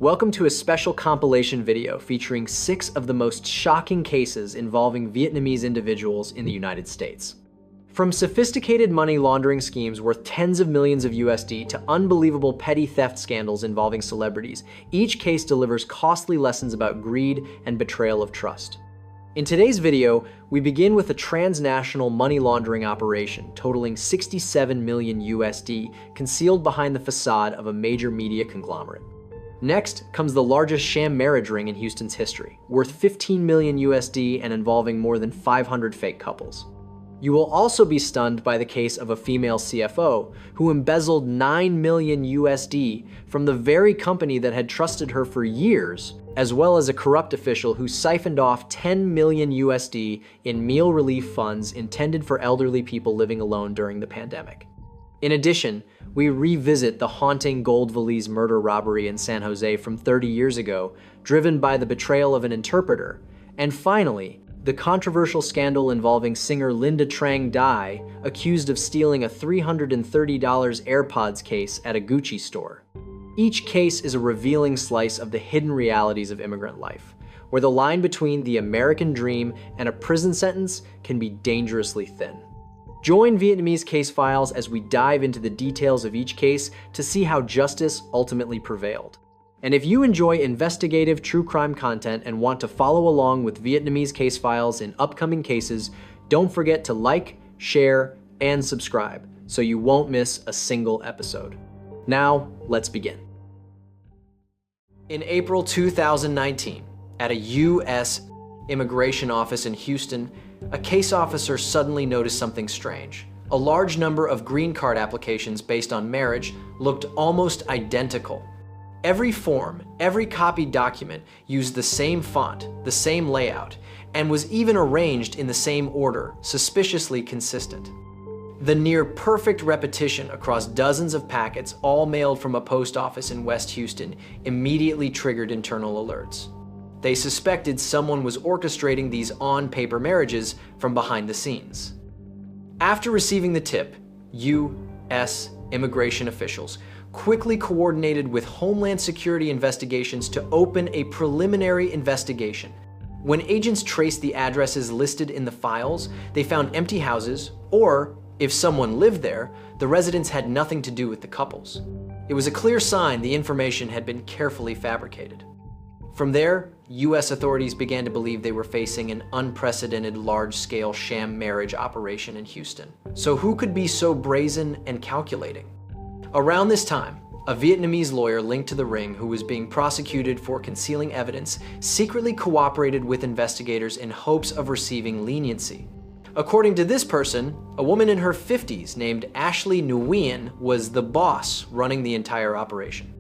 Welcome to a special compilation video featuring 6 of the most shocking cases involving Vietnamese individuals in the United States. From sophisticated money laundering schemes worth tens of millions of USD to unbelievable petty theft scandals involving celebrities, each case delivers costly lessons about greed and betrayal of trust. In today's video, we begin with a transnational money laundering operation totaling 67 million USD concealed behind the facade of a major media conglomerate. Next comes the largest sham marriage ring in Houston's history, worth 15 million USD and involving more than 500 fake couples. You will also be stunned by the case of a female CFO who embezzled 9 million USD from the very company that had trusted her for years, as well as a corrupt official who siphoned off 10 million USD in meal relief funds intended for elderly people living alone during the pandemic. In addition, we revisit the haunting gold valise murder robbery in San Jose from 30 years ago, driven by the betrayal of an interpreter. And finally, the controversial scandal involving singer Lynda Trang, accused of stealing a $330 AirPods case at a Gucci store. Each case is a revealing slice of the hidden realities of immigrant life, where the line between the American dream and a prison sentence can be dangerously thin. Join Vietnamese Case Files as we dive into the details of each case to see how justice ultimately prevailed. And if you enjoy investigative true crime content and want to follow along with Vietnamese Case Files in upcoming cases, don't forget to like, share, and subscribe so you won't miss a single episode. Now, let's begin. In April 2019, at a U.S. immigration office in Houston, a case officer suddenly noticed something strange. A large number of green card applications based on marriage looked almost identical. Every form, every copied document used the same font, the same layout, and was even arranged in the same order, suspiciously consistent. The near-perfect repetition across dozens of packets, all mailed from a post office in West Houston, immediately triggered internal alerts. They suspected someone was orchestrating these on-paper marriages from behind the scenes. After receiving the tip, U.S. immigration officials quickly coordinated with Homeland Security investigations to open a preliminary investigation. When agents traced the addresses listed in the files, they found empty houses, or if someone lived there, the residents had nothing to do with the couples. It was a clear sign the information had been carefully fabricated. From there, U.S. authorities began to believe they were facing an unprecedented large-scale sham marriage operation in Houston. So who could be so brazen and calculating? Around this time, a Vietnamese lawyer linked to the ring who was being prosecuted for concealing evidence secretly cooperated with investigators in hopes of receiving leniency. According to this person, a woman in her 50s named Asley Nguyen was the boss running the entire operation.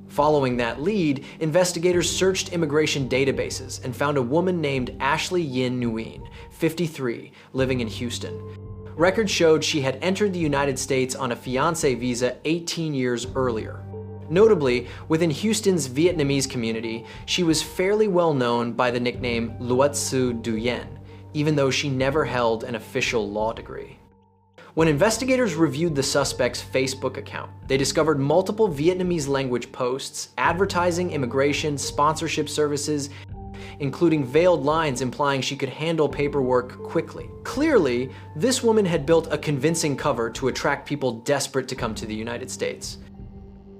Following that lead, investigators searched immigration databases and found a woman named Asley Nguyen, 53, living in Houston. Records showed she had entered the United States on a fiancé visa 18 years earlier. Notably, within Houston's Vietnamese community, she was fairly well known by the nickname Luat Sư Nguyen, even though she never held an official law degree. When investigators reviewed the suspect's Facebook account, they discovered multiple Vietnamese language posts advertising immigration sponsorship services, including veiled lines implying she could handle paperwork quickly. Clearly, this woman had built a convincing cover to attract people desperate to come to the United States.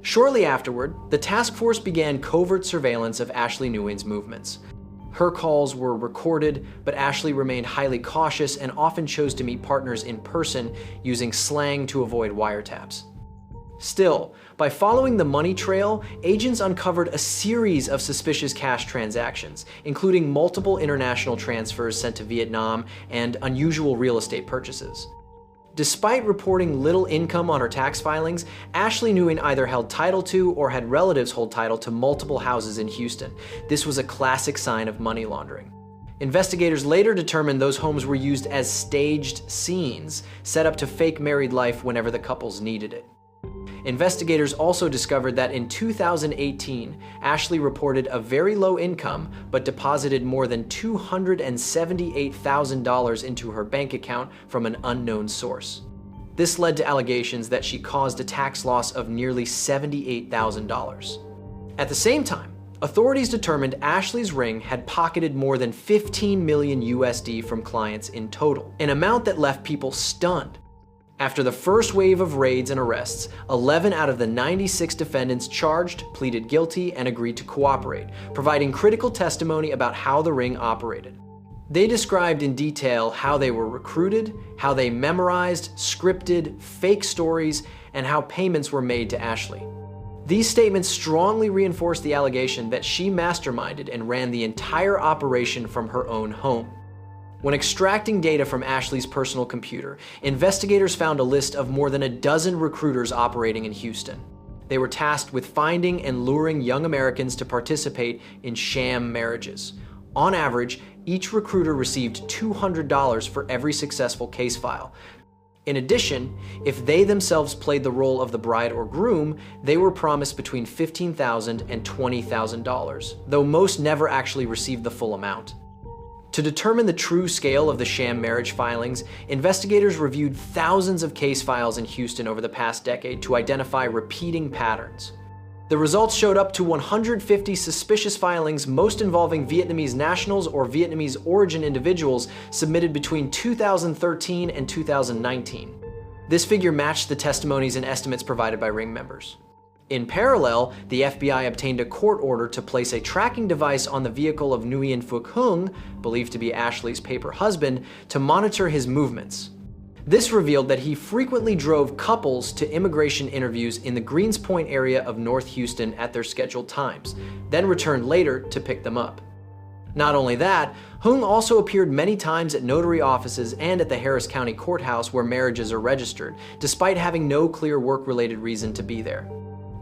Shortly afterward, the task force began covert surveillance of Asley Nguyen's movements. Her calls were recorded, but Asley remained highly cautious and often chose to meet partners in person, using slang to avoid wiretaps. Still, by following the money trail, agents uncovered a series of suspicious cash transactions, including multiple international transfers sent to Vietnam and unusual real estate purchases. Despite reporting little income on her tax filings, Asley Nguyen either held title to or had relatives hold title to multiple houses in Houston. This was a classic sign of money laundering. Investigators later determined those homes were used as staged scenes, set up to fake married life whenever the couples needed it. Investigators also discovered that in 2018, Asley reported a very low income but deposited more than $278,000 into her bank account from an unknown source. This led to allegations that she caused a tax loss of nearly $78,000. At the same time, authorities determined Asley's ring had pocketed more than 15 million USD from clients in total, an amount that left people stunned. After the first wave of raids and arrests, 11 out of the 96 defendants charged pleaded guilty and agreed to cooperate, providing critical testimony about how the ring operated. They described in detail how they were recruited, how they memorized, scripted, fake stories, and how payments were made to Asley. These statements strongly reinforced the allegation that she masterminded and ran the entire operation from her own home. When extracting data from Asley's personal computer, investigators found a list of more than a dozen recruiters operating in Houston. They were tasked with finding and luring young Americans to participate in sham marriages. On average, each recruiter received $200 for every successful case file. In addition, if they themselves played the role of the bride or groom, they were promised between $15,000 and $20,000, though most never actually received the full amount. To determine the true scale of the sham marriage filings, investigators reviewed thousands of case files in Houston over the past decade to identify repeating patterns. The results showed up to 150 suspicious filings, most involving Vietnamese nationals or Vietnamese origin individuals, submitted between 2013 and 2019. This figure matched the testimonies and estimates provided by ring members. In parallel, the FBI obtained a court order to place a tracking device on the vehicle of Nguyen Phuc Hung, believed to be Asley's paper husband, to monitor his movements. This revealed that he frequently drove couples to immigration interviews in the Greens Point area of North Houston at their scheduled times, then returned later to pick them up. Not only that, Hung also appeared many times at notary offices and at the Harris County Courthouse where marriages are registered, despite having no clear work-related reason to be there.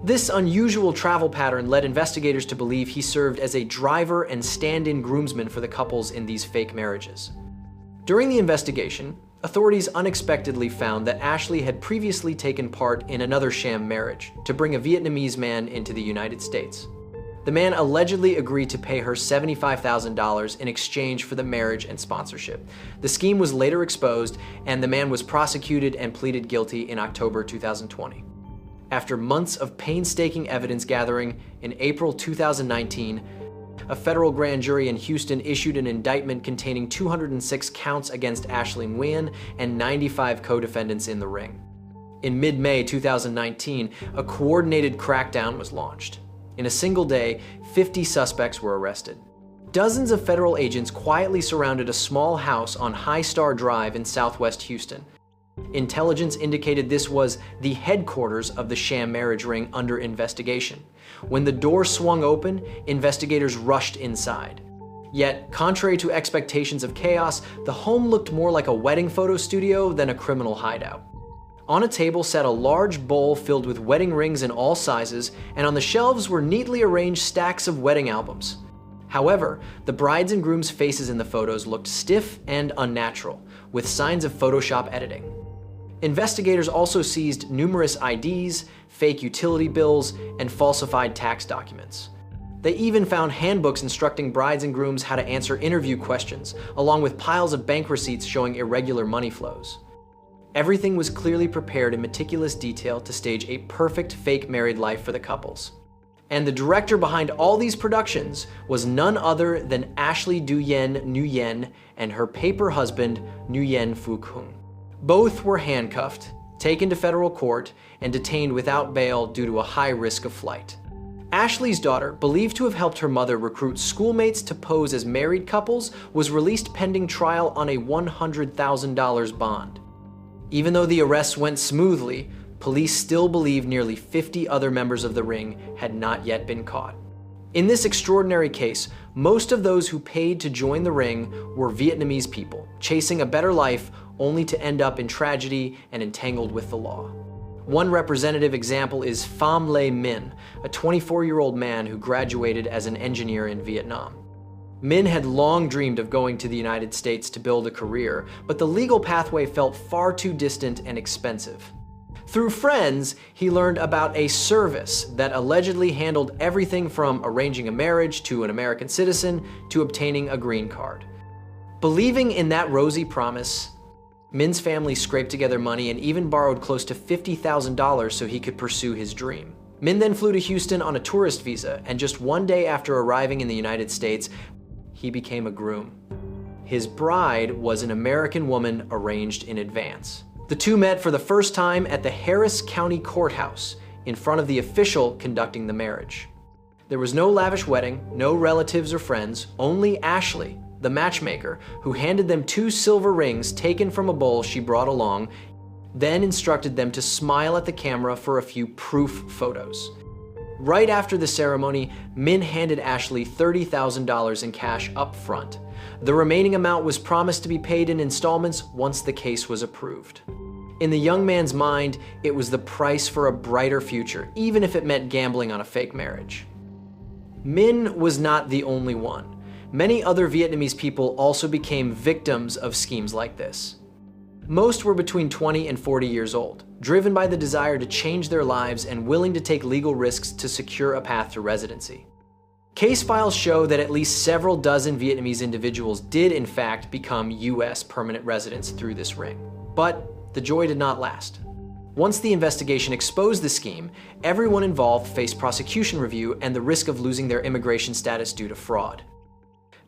This unusual travel pattern led investigators to believe he served as a driver and stand-in groomsman for the couples in these fake marriages. During the investigation, authorities unexpectedly found that Asley had previously taken part in another sham marriage to bring a Vietnamese man into the United States. The man allegedly agreed to pay her $75,000 in exchange for the marriage and sponsorship. The scheme was later exposed, and the man was prosecuted and pleaded guilty in October 2020. After months of painstaking evidence gathering, in April 2019, a federal grand jury in Houston issued an indictment containing 206 counts against Asley Nguyen and 95 co-defendants in the ring. In mid-May 2019, a coordinated crackdown was launched. In a single day, 50 suspects were arrested. Dozens of federal agents quietly surrounded a small house on High Star Drive in southwest Houston. Intelligence indicated this was the headquarters of the sham marriage ring under investigation. When the door swung open, investigators rushed inside. Yet, contrary to expectations of chaos, the home looked more like a wedding photo studio than a criminal hideout. On a table sat a large bowl filled with wedding rings in all sizes, and on the shelves were neatly arranged stacks of wedding albums. However, the brides and grooms' faces in the photos looked stiff and unnatural, with signs of Photoshop editing. Investigators also seized numerous IDs, fake utility bills, and falsified tax documents. They even found handbooks instructing brides and grooms how to answer interview questions, along with piles of bank receipts showing irregular money flows. Everything was clearly prepared in meticulous detail to stage a perfect fake married life for the couples. And the director behind all these productions was none other than Asley Nguyen and her paper husband, Nguyen Phuc Hung. Both were handcuffed, taken to federal court, and detained without bail due to a high risk of flight. Asley's daughter, believed to have helped her mother recruit schoolmates to pose as married couples, was released pending trial on a $100,000 bond. Even though the arrests went smoothly, police still believe nearly 50 other members of the ring had not yet been caught. In this extraordinary case, most of those who paid to join the ring were Vietnamese people, chasing a better life only to end up in tragedy and entangled with the law. One representative example is Pham Minh, a 24-year-old man who graduated as an engineer in Vietnam. Minh had long dreamed of going to the United States to build a career, but the legal pathway felt far too distant and expensive. Through friends, he learned about a service that allegedly handled everything from arranging a marriage to an American citizen to obtaining a green card. Believing in that rosy promise, Minh's family scraped together money and even borrowed close to $50,000 so he could pursue his dream. Min then flew to Houston on a tourist visa, and just one day after arriving in the United States, he became a groom. His bride was an American woman arranged in advance. The two met for the first time at the Harris County Courthouse, in front of the official conducting the marriage. There was no lavish wedding, no relatives or friends, only Asley, the matchmaker, who handed them 2 silver rings taken from a bowl she brought along, then instructed them to smile at the camera for a few proof photos. Right after the ceremony, Min handed Asley $30,000 in cash up front. The remaining amount was promised to be paid in installments once the case was approved. In the young man's mind, it was the price for a brighter future, even if it meant gambling on a fake marriage. Min was not the only one. Many other Vietnamese people also became victims of schemes like this. Most were between 20 and 40 years old, driven by the desire to change their lives and willing to take legal risks to secure a path to residency. Case files show that at least several dozen Vietnamese individuals did in fact become US permanent residents through this ring. But the joy did not last. Once the investigation exposed the scheme, everyone involved faced prosecution review and the risk of losing their immigration status due to fraud.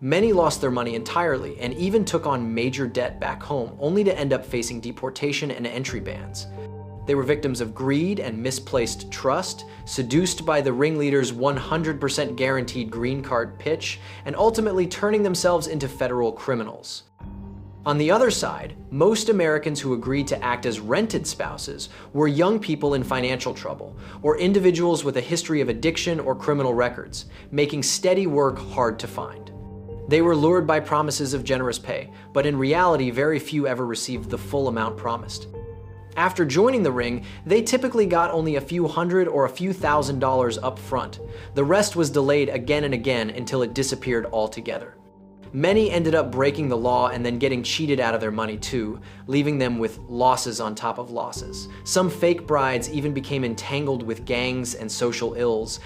Many lost their money entirely and even took on major debt back home, only to end up facing deportation and entry bans. They were victims of greed and misplaced trust, seduced by the ringleader's 100% guaranteed green card pitch, and ultimately turning themselves into federal criminals. On the other side, most Americans who agreed to act as rented spouses were young people in financial trouble, or individuals with a history of addiction or criminal records, making steady work hard to find. They were lured by promises of generous pay, but in reality, very few ever received the full amount promised. After joining the ring, they typically got only a few hundred or a few $1,000s up front. The rest was delayed again and again until it disappeared altogether. Many ended up breaking the law and then getting cheated out of their money too, leaving them with losses on top of losses. Some fake brides even became entangled with gangs and social ills,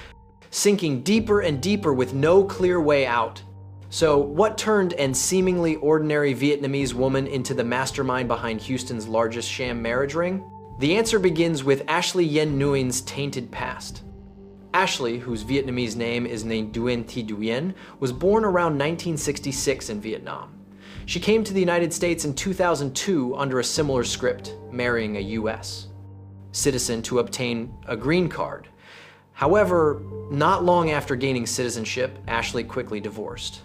sinking deeper and deeper with no clear way out. So what turned an seemingly ordinary Vietnamese woman into the mastermind behind Houston's largest sham marriage ring? The answer begins with Asley Nguyen's tainted past. Asley, whose Vietnamese name is Nguyen, was born around 1966 in Vietnam. She came to the United States in 2002 under a similar script, marrying a US citizen to obtain a green card. However, not long after gaining citizenship, Asley quickly divorced.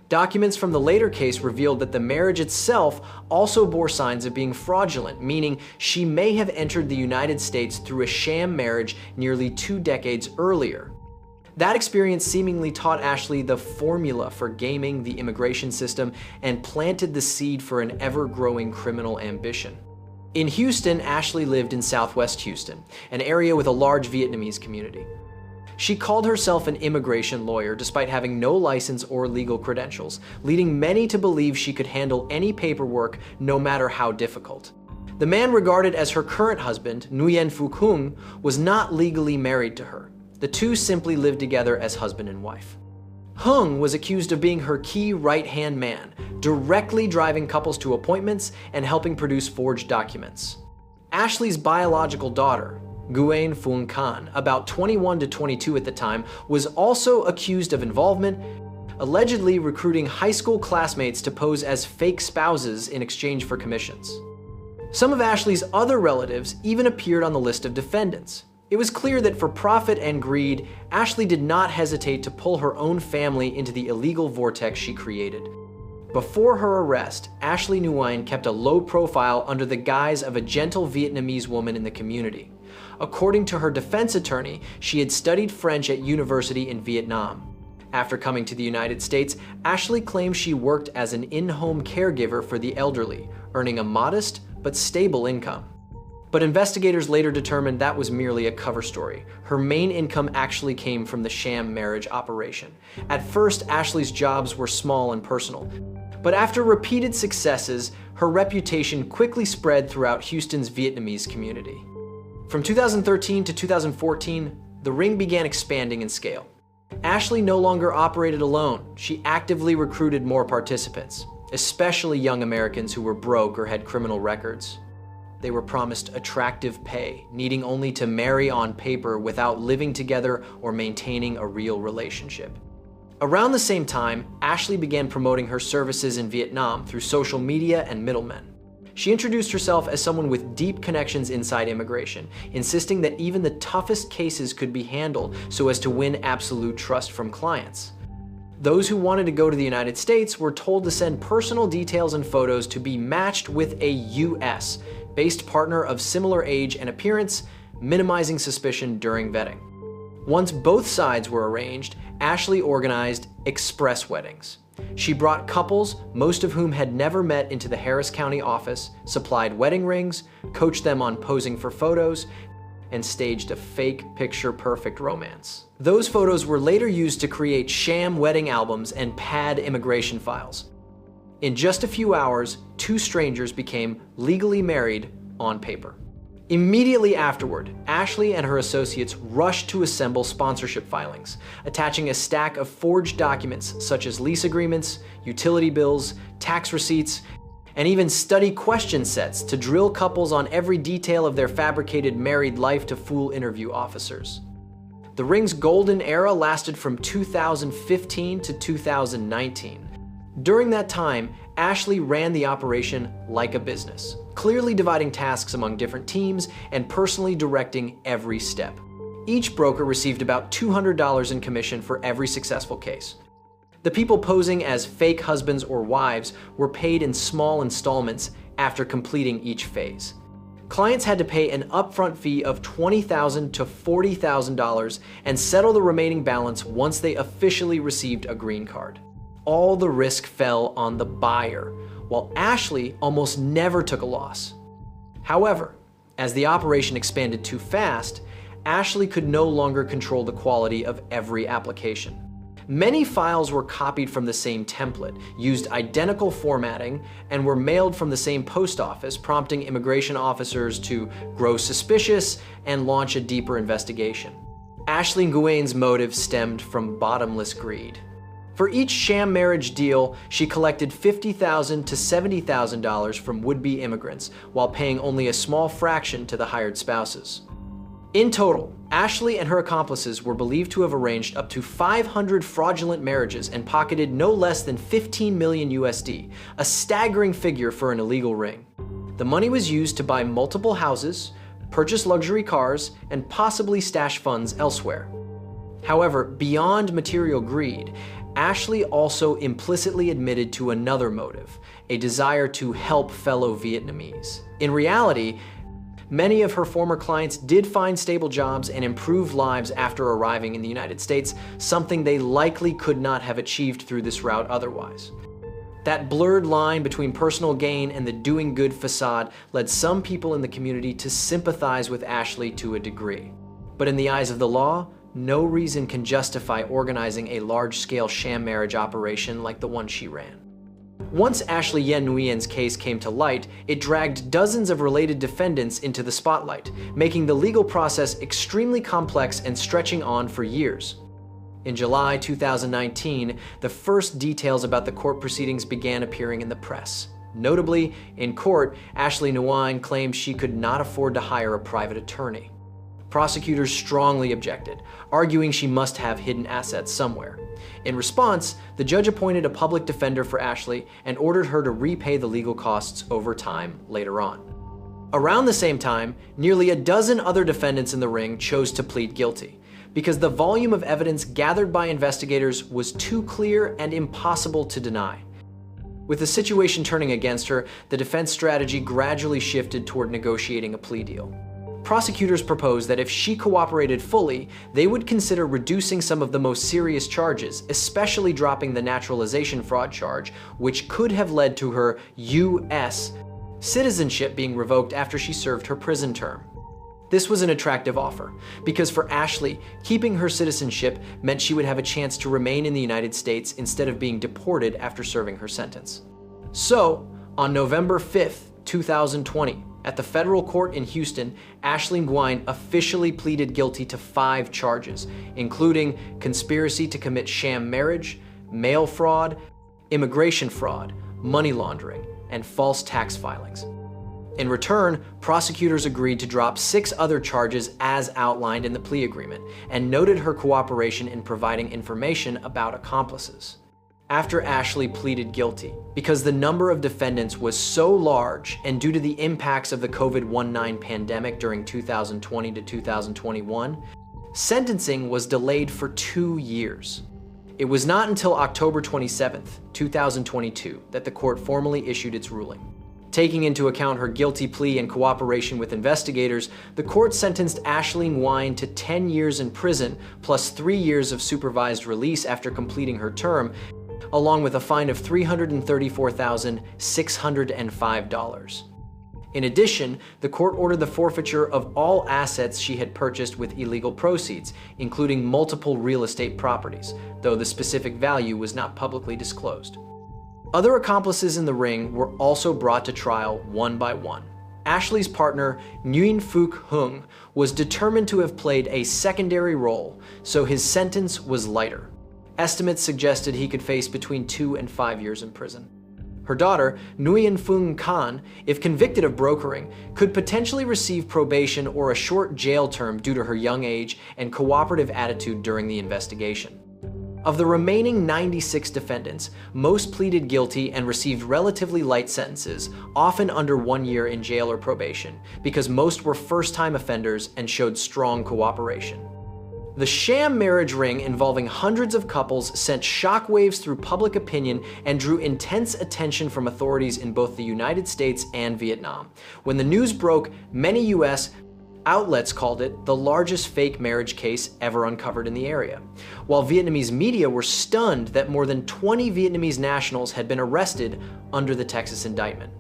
Documents from the later case revealed that the marriage itself also bore signs of being fraudulent, meaning she may have entered the United States through a sham marriage nearly 2 decades earlier. That experience seemingly taught Asley the formula for gaming the immigration system and planted the seed for an ever-growing criminal ambition. In Houston, Asley lived in Southwest Houston, an area with a large Vietnamese community. She called herself an immigration lawyer despite having no license or legal credentials, leading many to believe she could handle any paperwork no matter how difficult. The man regarded as her current husband, Nguyen was not legally married to her. The two simply lived together as husband and wife. Hung was accused of being her key right-hand man, directly driving couples to appointments and helping produce forged documents. Asley's biological daughter, Nguyen, about 21 to 22 at the time, was also accused of involvement, allegedly recruiting high school classmates to pose as fake spouses in exchange for commissions. Some of Asley's other relatives even appeared on the list of defendants. It was clear that for profit and greed, Asley did not hesitate to pull her own family into the illegal vortex she created. Before her arrest, Asley Nguyen kept a low profile under the guise of a gentle Vietnamese woman in the community. According to her defense attorney, she had studied French at university in Vietnam. After coming to the United States, Asley claimed she worked as an in-home caregiver for the elderly, earning a modest but stable income. But investigators later determined that was merely a cover story. Her main income actually came from the sham marriage operation. At first, Asley's jobs were small and personal, but after repeated successes, her reputation quickly spread throughout Houston's Vietnamese community. From 2013 to 2014, the ring began expanding in scale. Asley no longer operated alone. She actively recruited more participants, especially young Americans who were broke or had criminal records. They were promised attractive pay, needing only to marry on paper without living together or maintaining a real relationship. Around the same time, Asley began promoting her services in Vietnam through social media and middlemen. She introduced herself as someone with deep connections inside immigration, insisting that even the toughest cases could be handled so as to win absolute trust from clients. Those who wanted to go to the United States were told to send personal details and photos to be matched with a US-based partner of similar age and appearance, minimizing suspicion during vetting. Once both sides were arranged, Asley organized express weddings. She brought couples, most of whom had never met, into the Harris County office, supplied wedding rings, coached them on posing for photos, and staged a fake picture-perfect romance. Those photos were later used to create sham wedding albums and pad immigration files. In just a few hours, two strangers became legally married on paper. Immediately afterward, Asley and her associates rushed to assemble sponsorship filings, attaching a stack of forged documents such as lease agreements, utility bills, tax receipts, and even study question sets to drill couples on every detail of their fabricated married life to fool interview officers. The ring's golden era lasted from 2015 to 2019. During that time, Asley ran the operation like a business, clearly dividing tasks among different teams and personally directing every step. Each broker received about $200 in commission for every successful case. The people posing as fake husbands or wives were paid in small installments after completing each phase. Clients had to pay an upfront fee of $20,000 to $40,000 and settle the remaining balance once they officially received a green card. All the risk fell on the buyer, while Asley almost never took a loss. However, as the operation expanded too fast, Asley could no longer control the quality of every application. Many files were copied from the same template, used identical formatting, and were mailed from the same post office, prompting immigration officers to grow suspicious and launch a deeper investigation. Asley Nguyen's motive stemmed from bottomless greed. For each sham marriage deal, she collected $50,000 to $70,000 from would-be immigrants, while paying only a small fraction to the hired spouses. In total, Asley and her accomplices were believed to have arranged up to 500 fraudulent marriages and pocketed no less than 15 million USD, a staggering figure for an illegal ring. The money was used to buy multiple houses, purchase luxury cars, and possibly stash funds elsewhere. However, beyond material greed, Asley also implicitly admitted to another motive, a desire to help fellow Vietnamese. In reality, many of her former clients did find stable jobs and improved lives after arriving in the United States, something they likely could not have achieved through this route otherwise. That blurred line between personal gain and the doing good facade led some people in the community to sympathize with Asley to a degree. But in the eyes of the law, no reason can justify organizing a large-scale sham marriage operation like the one she ran. Once Asley Nguyen's case came to light, it dragged dozens of related defendants into the spotlight, making the legal process extremely complex and stretching on for years. In July 2019, the first details about the court proceedings began appearing in the press. Notably, in court, Asley Nguyen claimed she could not afford to hire a private attorney. Prosecutors strongly objected, arguing she must have hidden assets somewhere. In response, the judge appointed a public defender for Asley and ordered her to repay the legal costs over time later on. Around the same time, nearly a dozen other defendants in the ring chose to plead guilty, because the volume of evidence gathered by investigators was too clear and impossible to deny. With the situation turning against her, the defense strategy gradually shifted toward negotiating a plea deal. Prosecutors proposed that if she cooperated fully, they would consider reducing some of the most serious charges, especially dropping the naturalization fraud charge, which could have led to her U.S. citizenship being revoked after she served her prison term. This was an attractive offer, because for Asley, keeping her citizenship meant she would have a chance to remain in the United States instead of being deported after serving her sentence. So, on November 5th, 2020, at the federal court in Houston, Asley Nguyen officially pleaded guilty to 5 charges, including conspiracy to commit sham marriage, mail fraud, immigration fraud, money laundering, and false tax filings. In return, prosecutors agreed to drop 6 other charges as outlined in the plea agreement, and noted her cooperation in providing information about accomplices. After Asley pleaded guilty, because the number of defendants was so large and due to the impacts of the COVID-19 pandemic during 2020 to 2021, sentencing was delayed for 2 years. It was not until October 27, 2022, that the court formally issued its ruling. Taking into account her guilty plea and cooperation with investigators, the court sentenced Asley Nguyen to 10 years in prison, plus 3 years of supervised release after completing her term, along with a fine of $334,605. In addition, the court ordered the forfeiture of all assets she had purchased with illegal proceeds, including multiple real estate properties, though the specific value was not publicly disclosed. Other accomplices in the ring were also brought to trial one by one. Asley's partner, Nguyen was determined to have played a secondary role, so his sentence was lighter. Estimates suggested he could face between 2 and 5 years in prison. Her daughter, Nguyen, if convicted of brokering, could potentially receive probation or a short jail term due to her young age and cooperative attitude during the investigation. Of the remaining 96 defendants, most pleaded guilty and received relatively light sentences, often under 1 year in jail or probation, because most were first-time offenders and showed strong cooperation. The sham marriage ring involving hundreds of couples sent shockwaves through public opinion and drew intense attention from authorities in both the United States and Vietnam. When the news broke, many U.S. outlets called it the largest fake marriage case ever uncovered in the area, while Vietnamese media were stunned that more than 20 Vietnamese nationals had been arrested under the Texas indictment.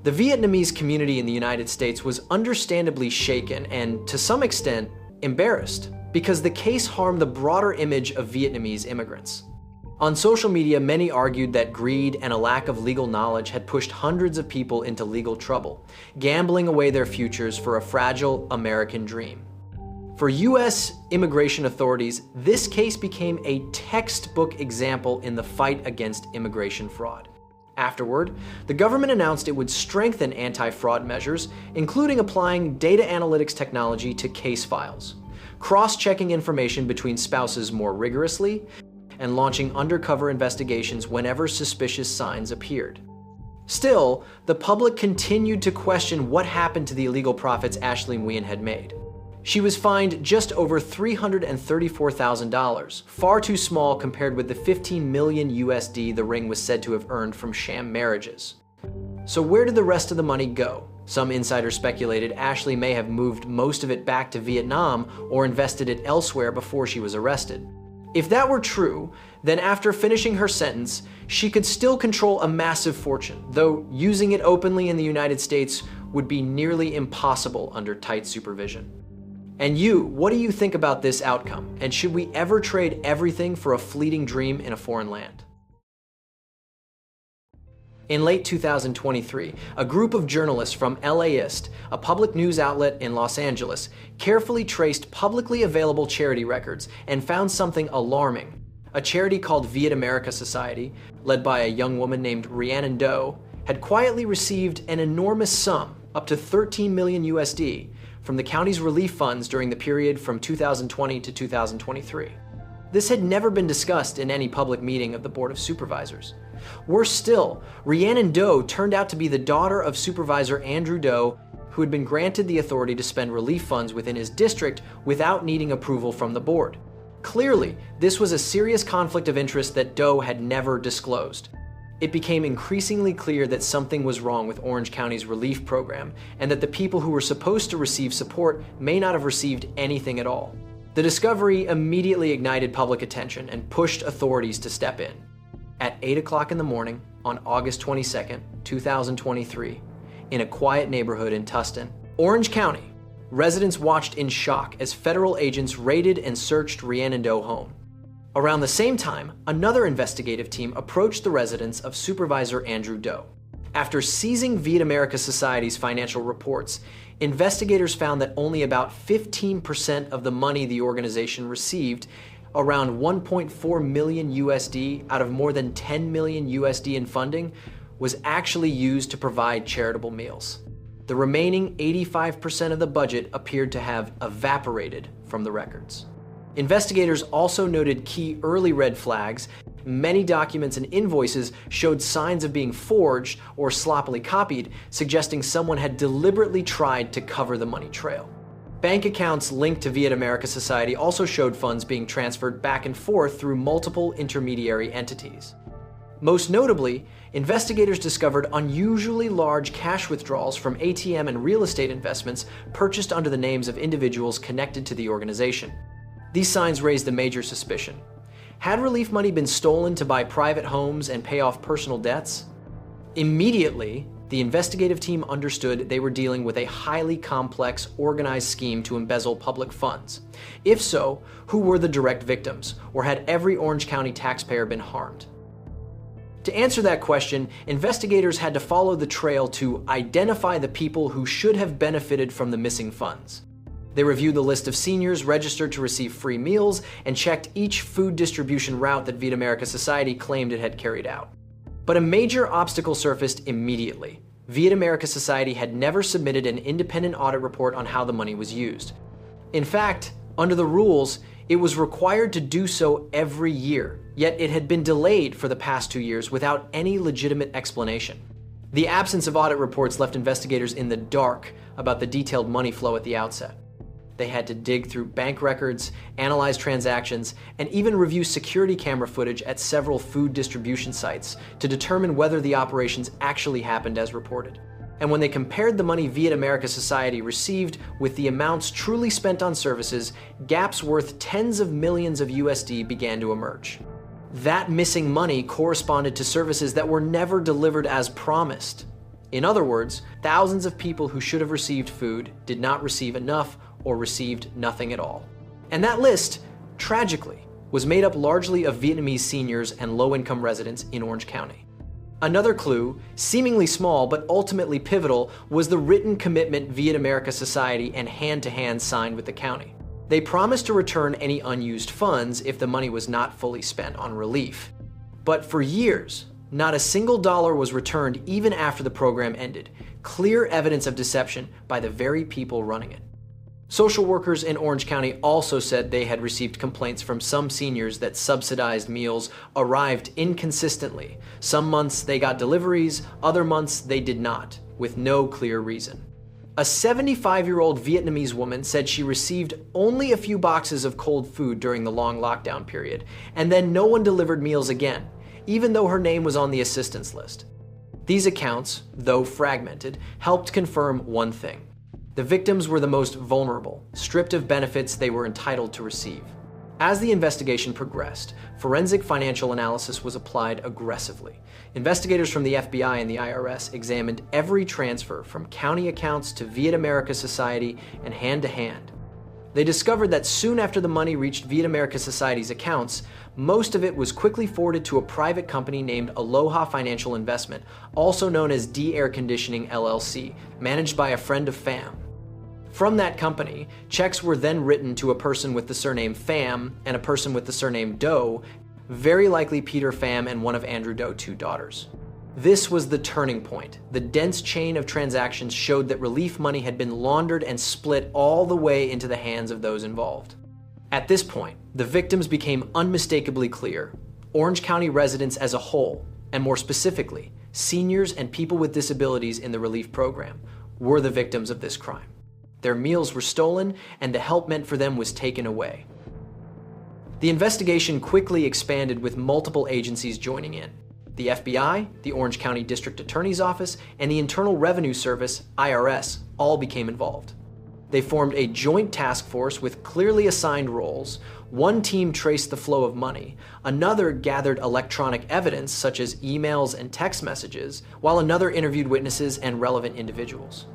The Vietnamese community in the United States was understandably shaken and, to some extent, embarrassed, because the case harmed the broader image of Vietnamese immigrants. On social media, many argued that greed and a lack of legal knowledge had pushed hundreds of people into legal trouble, gambling away their futures for a fragile American dream. For U.S. immigration authorities, this case became a textbook example in the fight against immigration fraud. Afterward, the government announced it would strengthen anti-fraud measures, including applying data analytics technology to case files, cross-checking information between spouses more rigorously, and launching undercover investigations whenever suspicious signs appeared. Still, the public continued to question what happened to the illegal profits Asley Nguyen had made. She was fined just over $334,000, far too small compared with the 15 million USD the ring was said to have earned from sham marriages. So where did the rest of the money go? Some insiders speculated Asley may have moved most of it back to Vietnam or invested it elsewhere before she was arrested. If that were true, then after finishing her sentence, she could still control a massive fortune, though using it openly in the United States would be nearly impossible under tight supervision. And you, what do you think about this outcome? And should we ever trade everything for a fleeting dream in a foreign land? In late 2023, a group of journalists from LAist, a public news outlet in Los Angeles, carefully traced publicly available charity records and found something alarming. A charity called Viet America Society, led by a young woman named Rhiannon Do, had quietly received an enormous sum, up to 13 million USD, from the county's relief funds during the period from 2020 to 2023. This had never been discussed in any public meeting of the Board of Supervisors. Worse still, Rhiannon Do turned out to be the daughter of Supervisor Andrew Do, who had been granted the authority to spend relief funds within his district without needing approval from the board. Clearly, this was a serious conflict of interest that Do had never disclosed. It became increasingly clear that something was wrong with Orange County's relief program, and that the people who were supposed to receive support may not have received anything at all. The discovery immediately ignited public attention and pushed authorities to step in. At 8 o'clock in the morning on August 22, 2023, in a quiet neighborhood in Tustin, Orange County, residents watched in shock as federal agents raided and searched Rhiannon Do's home. Around the same time, another investigative team approached the residence of Supervisor Andrew Do. After seizing Viet America Society's financial reports, investigators found that only about 15% of the money the organization received, around 1.4 million USD out of more than 10 million USD in funding, was actually used to provide charitable meals. The remaining 85% of the budget appeared to have evaporated from the records. Investigators also noted key early red flags. Many documents and invoices showed signs of being forged or sloppily copied, suggesting someone had deliberately tried to cover the money trail. Bank accounts linked to Vietnamese Society also showed funds being transferred back and forth through multiple intermediary entities. Most notably, investigators discovered unusually large cash withdrawals from ATM and real estate investments purchased under the names of individuals connected to the organization. These signs raised a major suspicion. Had relief money been stolen to buy private homes and pay off personal debts? Immediately, the investigative team understood they were dealing with a highly complex, organized scheme to embezzle public funds. If so, who were the direct victims, or had every Orange County taxpayer been harmed? To answer that question, investigators had to follow the trail to identify the people who should have benefited from the missing funds. They reviewed the list of seniors registered to receive free meals and checked each food distribution route that Vietnamese Society claimed it had carried out. But a major obstacle surfaced immediately. Vietnamese Society had never submitted an independent audit report on how the money was used. In fact, under the rules, it was required to do so every year, yet it had been delayed for the past 2 years without any legitimate explanation. The absence of audit reports left investigators in the dark about the detailed money flow at the outset. They had to dig through bank records, analyze transactions, and even review security camera footage at several food distribution sites to determine whether the operations actually happened as reported. And when they compared the money Vietnamese Society received with the amounts truly spent on services, gaps worth tens of millions of USD began to emerge. That missing money corresponded to services that were never delivered as promised. In other words, thousands of people who should have received food did not receive enough or received nothing at all. And that list, tragically, was made up largely of Vietnamese seniors and low-income residents in Orange County. Another clue, seemingly small but ultimately pivotal, was the written commitment Vietnamese Society and hand-to-hand signed with the county. They promised to return any unused funds if the money was not fully spent on relief. But for years, not a single dollar was returned even after the program ended, clear evidence of deception by the very people running it. Social workers in Orange County also said they had received complaints from some seniors that subsidized meals arrived inconsistently. Some months they got deliveries, other months they did not, with no clear reason. A 75-year-old Vietnamese woman said she received only a few boxes of cold food during the long lockdown period, and then no one delivered meals again, even though her name was on the assistance list. These accounts, though fragmented, helped confirm one thing. The victims were the most vulnerable, stripped of benefits they were entitled to receive. As the investigation progressed, forensic financial analysis was applied aggressively. Investigators from the FBI and the IRS examined every transfer from county accounts to Vietnamese Society and hand-to-hand. They discovered that soon after the money reached Vietnamese Society's accounts, most of it was quickly forwarded to a private company named Aloha Financial Investment, also known as D Air Conditioning LLC, managed by a friend of Pham. From that company, checks were then written to a person with the surname Pham and a person with the surname Doe, very likely Peter Pham and one of Andrew Doe's 2 daughters. This was the turning point. The dense chain of transactions showed that relief money had been laundered and split all the way into the hands of those involved. At this point, the victims became unmistakably clear. Orange County residents as a whole, and more specifically, seniors and people with disabilities in the relief program, were the victims of this crime. Their meals were stolen, and the help meant for them was taken away. The investigation quickly expanded with multiple agencies joining in. The FBI, the Orange County District Attorney's Office, and the Internal Revenue Service, IRS, all became involved. They formed a joint task force with clearly assigned roles. One team traced the flow of money, another gathered electronic evidence such as emails and text messages, while another interviewed witnesses and relevant individuals.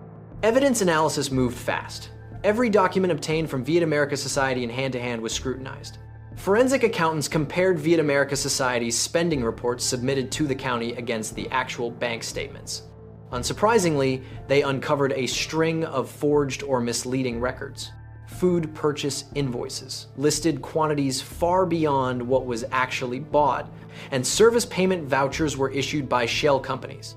Evidence analysis moved fast. Every document obtained from Vietnamese Society in hand-to-hand was scrutinized. Forensic accountants compared Vietnamese Society's spending reports submitted to the county against the actual bank statements. Unsurprisingly, they uncovered a string of forged or misleading records. Food purchase invoices listed quantities far beyond what was actually bought, and service payment vouchers were issued by shell companies.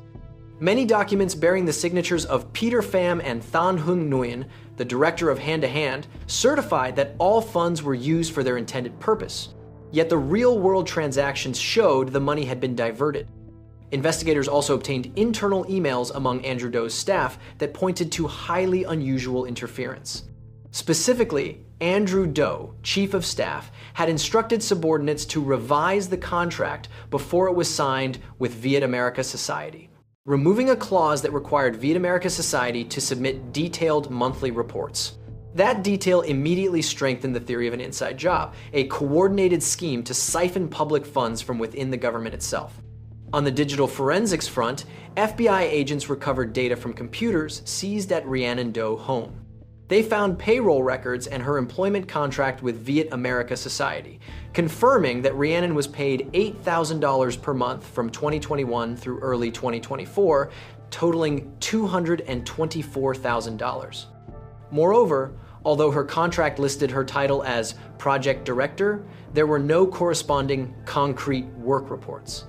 Many documents bearing the signatures of Peter Pham and Thanh Nguyen, the director of Hand to Hand, certified that all funds were used for their intended purpose. Yet the real-world transactions showed the money had been diverted. Investigators also obtained internal emails among Andrew Do's staff that pointed to highly unusual interference. Specifically, Andrew Do, chief of staff, had instructed subordinates to revise the contract before it was signed with Vietnamese Society, removing a clause that required Vietnamese Society to submit detailed monthly reports. That detail immediately strengthened the theory of an inside job, a coordinated scheme to siphon public funds from within the government itself. On the digital forensics front, FBI agents recovered data from computers seized at Rhiannon Do's home. They found payroll records and her employment contract with Vietnamese Society, confirming that Rhiannon was paid $8,000 per month from 2021 through early 2024, totaling $224,000. Moreover, although her contract listed her title as project director, there were no corresponding concrete work reports.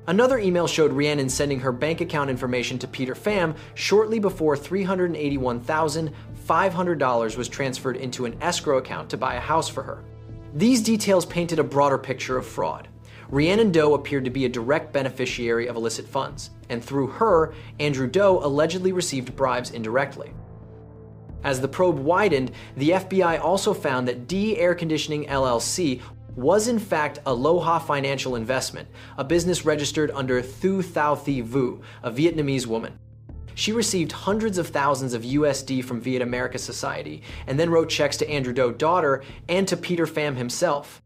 Another email showed Rhiannon sending her bank account information to Peter Pham shortly before $381,500 was transferred into an escrow account to buy a house for her. These details painted a broader picture of fraud. Rhiannon Do appeared to be a direct beneficiary of illicit funds, and through her, Andrew Do allegedly received bribes indirectly. As the probe widened, the FBI also found that D Air Conditioning LLC was in fact Aloha Financial Investment, a business registered under Thu Thao Thi Vu, a Vietnamese woman. She received hundreds of thousands of USD from Vietnamese Society and then wrote checks to Andrew Do's daughter and to Peter Pham himself.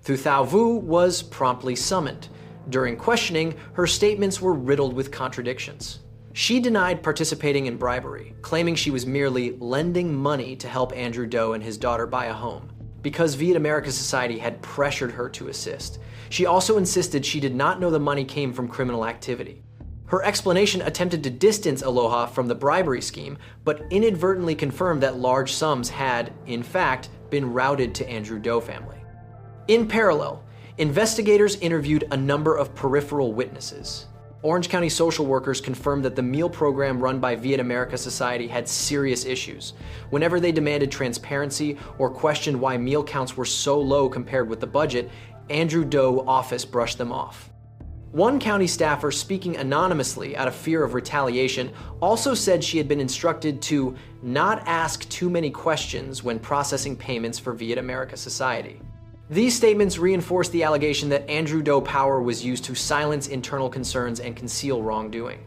Thu Thao Vu was promptly summoned. During questioning, her statements were riddled with contradictions. She denied participating in bribery, claiming she was merely lending money to help Andrew Do and his daughter buy a home, because Vietnamese Society had pressured her to assist. She also insisted she did not know the money came from criminal activity. Her explanation attempted to distance Aloha from the bribery scheme, but inadvertently confirmed that large sums had, in fact, been routed to Andrew Do family. In parallel, investigators interviewed a number of peripheral witnesses. Orange County social workers confirmed that the meal program run by Vietnamese Society had serious issues. Whenever they demanded transparency or questioned why meal counts were so low compared with the budget, Andrew Do's office brushed them off. One county staffer, speaking anonymously out of fear of retaliation, also said she had been instructed to not ask too many questions when processing payments for Vietnamese Society. These statements reinforce the allegation that Andrew Do power was used to silence internal concerns and conceal wrongdoing.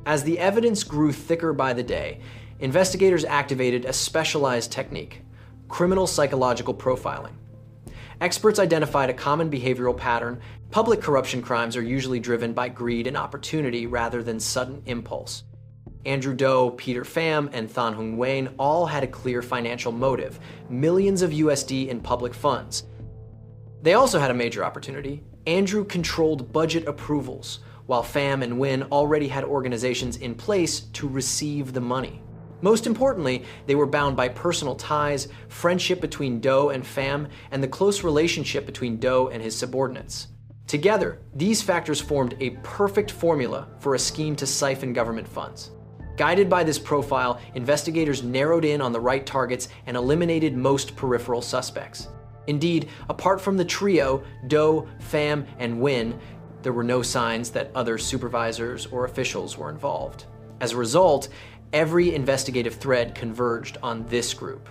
As the evidence grew thicker by the day, investigators activated a specialized technique: criminal psychological profiling. Experts identified a common behavioral pattern. Public corruption crimes are usually driven by greed and opportunity rather than sudden impulse. Andrew Do, Peter Pham, and Thanh Nguyen all had a clear financial motive: millions of USD in public funds. They also had a major opportunity. Andrew controlled budget approvals, while Pham and Nguyen already had organizations in place to receive the money. Most importantly, they were bound by personal ties, friendship between Do and Pham, and the close relationship between Do and his subordinates. Together, these factors formed a perfect formula for a scheme to siphon government funds. Guided by this profile, investigators narrowed in on the right targets and eliminated most peripheral suspects. Indeed, apart from the trio, Do, Pham, and Nguyen, there were no signs that other supervisors or officials were involved. As a result, every investigative thread converged on this group.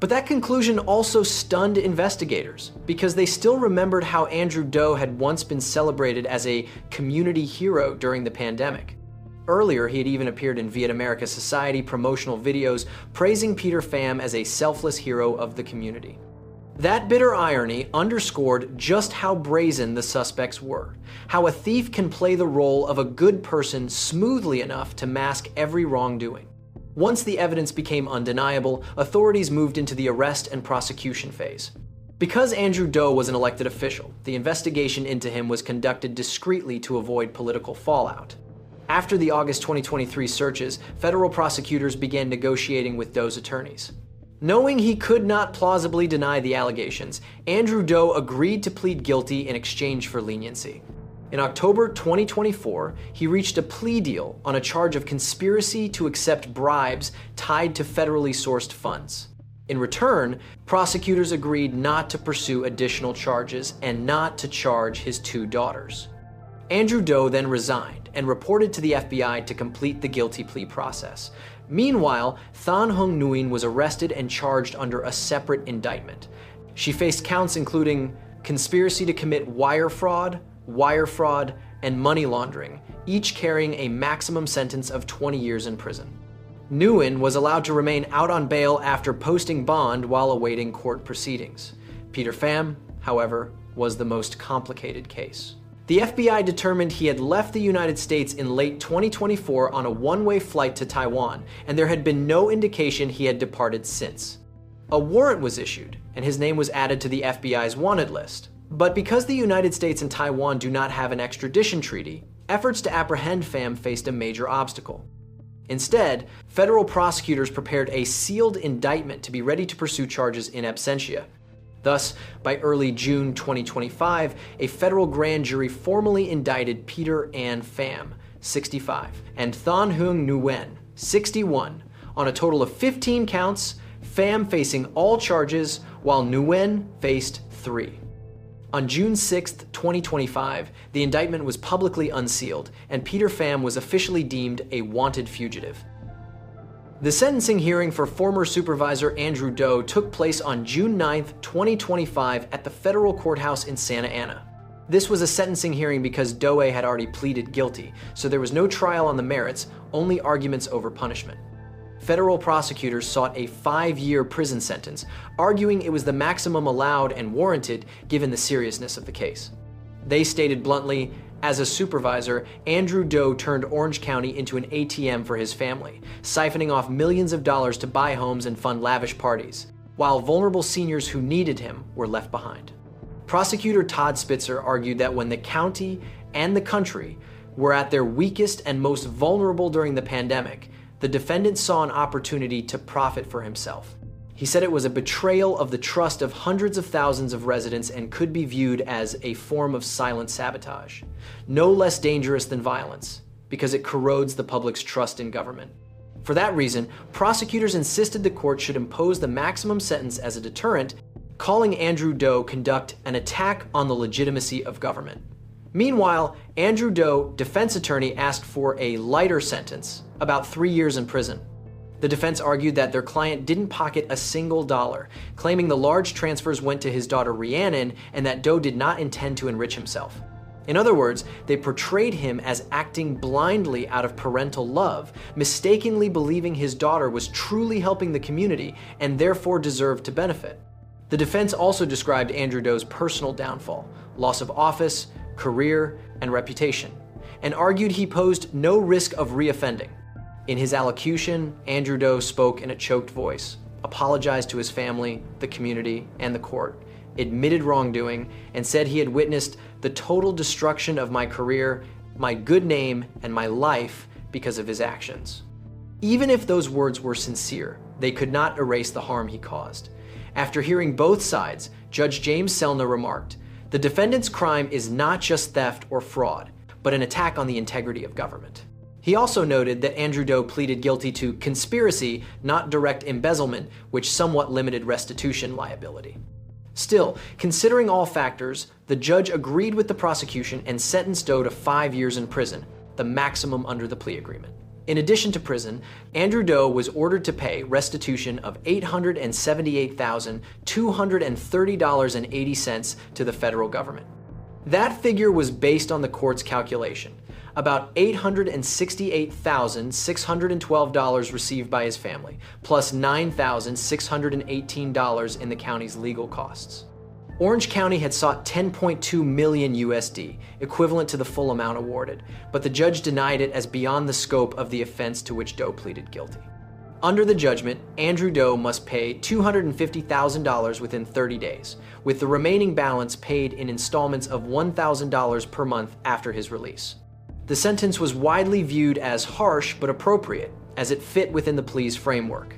But that conclusion also stunned investigators, because they still remembered how Andrew Do had once been celebrated as a community hero during the pandemic. Earlier, he had even appeared in Vietnamese Society promotional videos praising Peter Pham as a selfless hero of the community. That bitter irony underscored just how brazen the suspects were, how a thief can play the role of a good person smoothly enough to mask every wrongdoing. Once the evidence became undeniable, authorities moved into the arrest and prosecution phase. Because Andrew Do was an elected official, the investigation into him was conducted discreetly to avoid political fallout. After the August 2023 searches, federal prosecutors began negotiating with Do's attorneys. Knowing he could not plausibly deny the allegations, Andrew Do agreed to plead guilty in exchange for leniency. In October 2024, he reached a plea deal on a charge of conspiracy to accept bribes tied to federally sourced funds. In return, prosecutors agreed not to pursue additional charges and not to charge his 2 daughters. Andrew Do then resigned and reported to the FBI to complete the guilty plea process. Meanwhile, Thanh Nguyen was arrested and charged under a separate indictment. She faced counts including conspiracy to commit wire fraud, and money laundering, each carrying a maximum sentence of 20 years in prison. Nguyen was allowed to remain out on bail after posting bond while awaiting court proceedings. Peter Pham, however, was the most complicated case. The FBI determined he had left the United States in late 2024 on a one-way flight to Taiwan, and there had been no indication he had departed since. A warrant was issued, and his name was added to the FBI's wanted list. But because the United States and Taiwan do not have an extradition treaty, efforts to apprehend Pham faced a major obstacle. Instead, federal prosecutors prepared a sealed indictment to be ready to pursue charges in absentia. Thus, by early June 2025, a federal grand jury formally indicted Peter and Pham, 65, and Thanh Nguyen, 61, on a total of 15 counts, Pham facing all charges, while Nguyen faced 3. On June 6, 2025, the indictment was publicly unsealed, and Peter Pham was officially deemed a wanted fugitive. The sentencing hearing for former supervisor Andrew Do took place on June 9, 2025 at the federal courthouse in Santa Ana. This was a sentencing hearing because Doe had already pleaded guilty, so there was no trial on the merits, only arguments over punishment. Federal prosecutors sought a 5-year prison sentence, arguing it was the maximum allowed and warranted given the seriousness of the case. They stated bluntly, as a supervisor, Andrew Do turned Orange County into an ATM for his family, siphoning off millions of dollars to buy homes and fund lavish parties, while vulnerable seniors who needed him were left behind. Prosecutor Todd Spitzer argued that when the county and the country were at their weakest and most vulnerable during the pandemic, the defendant saw an opportunity to profit for himself. He said it was a betrayal of the trust of hundreds of thousands of residents and could be viewed as a form of silent sabotage, no less dangerous than violence, because it corrodes the public's trust in government. For that reason, prosecutors insisted the court should impose the maximum sentence as a deterrent, calling Andrew Do conduct an attack on the legitimacy of government. Meanwhile, Andrew Do, defense attorney, asked for a lighter sentence, about 3 years in prison. The defense argued that their client didn't pocket a single dollar, claiming the large transfers went to his daughter Rhiannon and that Do did not intend to enrich himself. In other words, they portrayed him as acting blindly out of parental love, mistakenly believing his daughter was truly helping the community and therefore deserved to benefit. The defense also described Andrew Do's personal downfall, loss of office, career, and reputation, and argued he posed no risk of reoffending. In his allocution, Andrew Do spoke in a choked voice, apologized to his family, the community, and the court, admitted wrongdoing, and said he had witnessed the total destruction of my career, my good name, and my life because of his actions. Even if those words were sincere, they could not erase the harm he caused. After hearing both sides, Judge James Selna remarked, "The defendant's crime is not just theft or fraud, but an attack on the integrity of government." He also noted that Andrew Do pleaded guilty to conspiracy, not direct embezzlement, which somewhat limited restitution liability. Still, considering all factors, the judge agreed with the prosecution and sentenced Do to 5 years in prison, the maximum under the plea agreement. In addition to prison, Andrew Do was ordered to pay restitution of $878,230.80 to the federal government. That figure was based on the court's calculation, about $868,612 received by his family, plus $9,618 in the county's legal costs. Orange County had sought $10.2 million USD, equivalent to the full amount awarded, but the judge denied it as beyond the scope of the offense to which Do pleaded guilty. Under the judgment, Andrew Do must pay $250,000 within 30 days, with the remaining balance paid in installments of $1,000 per month after his release. The sentence was widely viewed as harsh but appropriate, as it fit within the plea's framework.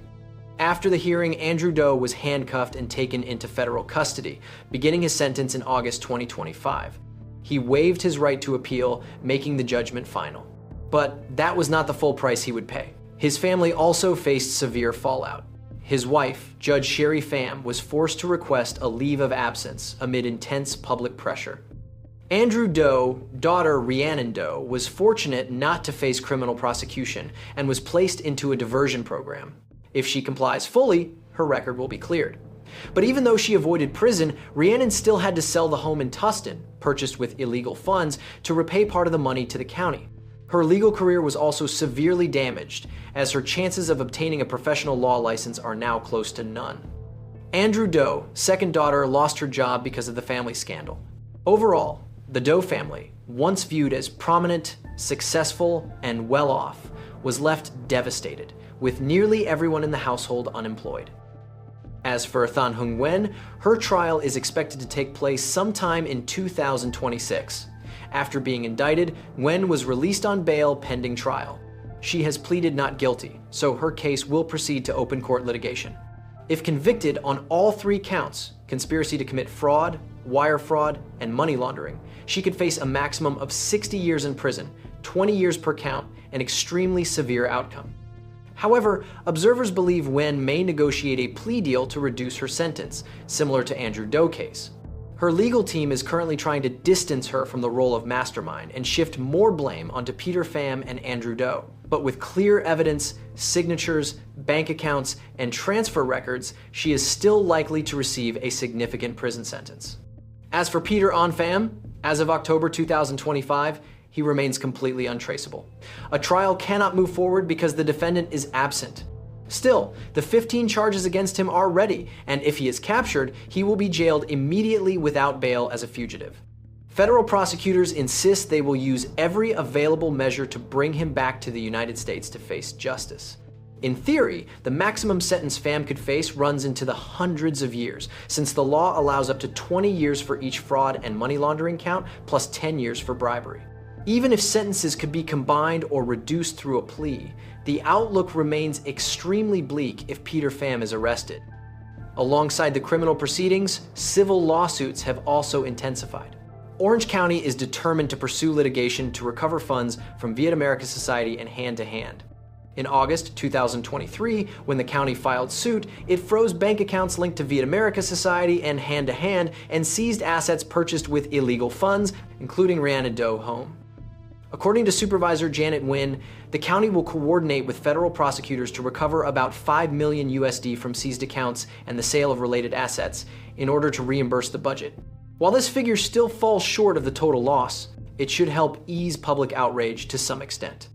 After the hearing, Andrew Do was handcuffed and taken into federal custody, beginning his sentence in August 2025. He waived his right to appeal, making the judgment final. But that was not the full price he would pay. His family also faced severe fallout. His wife, Judge Sherry Pham, was forced to request a leave of absence amid intense public pressure. Andrew Doe, daughter Rhiannon Doe, was fortunate not to face criminal prosecution and was placed into a diversion program. If she complies fully, her record will be cleared. But even though she avoided prison, Rhiannon still had to sell the home in Tustin, purchased with illegal funds, to repay part of the money to the county. Her legal career was also severely damaged, as her chances of obtaining a professional law license are now close to none. Andrew Doe, second daughter, lost her job because of the family scandal. Overall, the Doe family, once viewed as prominent, successful, and well-off, was left devastated, with nearly everyone in the household unemployed. As for Nguyen, her trial is expected to take place sometime in 2026. After being indicted, Nguyen was released on bail pending trial. She has pleaded not guilty, so her case will proceed to open court litigation. If convicted on all 3 counts, conspiracy to commit fraud, wire fraud, and money laundering, she could face a maximum of 60 years in prison, 20 years per count, an extremely severe outcome. However, observers believe Nguyen may negotiate a plea deal to reduce her sentence, similar to Andrew Doe's case. Her legal team is currently trying to distance her from the role of mastermind and shift more blame onto Peter Pham and Andrew Doe. But with clear evidence, signatures, bank accounts, and transfer records, she is still likely to receive a significant prison sentence. As for Peter Pham, as of October 2025, he remains completely untraceable. A trial cannot move forward because the defendant is absent. Still, the 15 charges against him are ready, and if he is captured, he will be jailed immediately without bail as a fugitive. Federal prosecutors insist they will use every available measure to bring him back to the United States to face justice. In theory, the maximum sentence Pham could face runs into the hundreds of years, since the law allows up to 20 years for each fraud and money laundering count, plus 10 years for bribery. Even if sentences could be combined or reduced through a plea, the outlook remains extremely bleak if Peter Pham is arrested. Alongside the criminal proceedings, civil lawsuits have also intensified. Orange County is determined to pursue litigation to recover funds from Vietnamese Society and Hand to Hand. In August 2023, when the county filed suit, it froze bank accounts linked to Vietnamese Society and Hand to Hand and seized assets purchased with illegal funds, including Rhiannon Doe's home. According to Supervisor Janet Nguyen, the county will coordinate with federal prosecutors to recover about $5 million USD from seized accounts and the sale of related assets in order to reimburse the budget. While this figure still falls short of the total loss, it should help ease public outrage to some extent.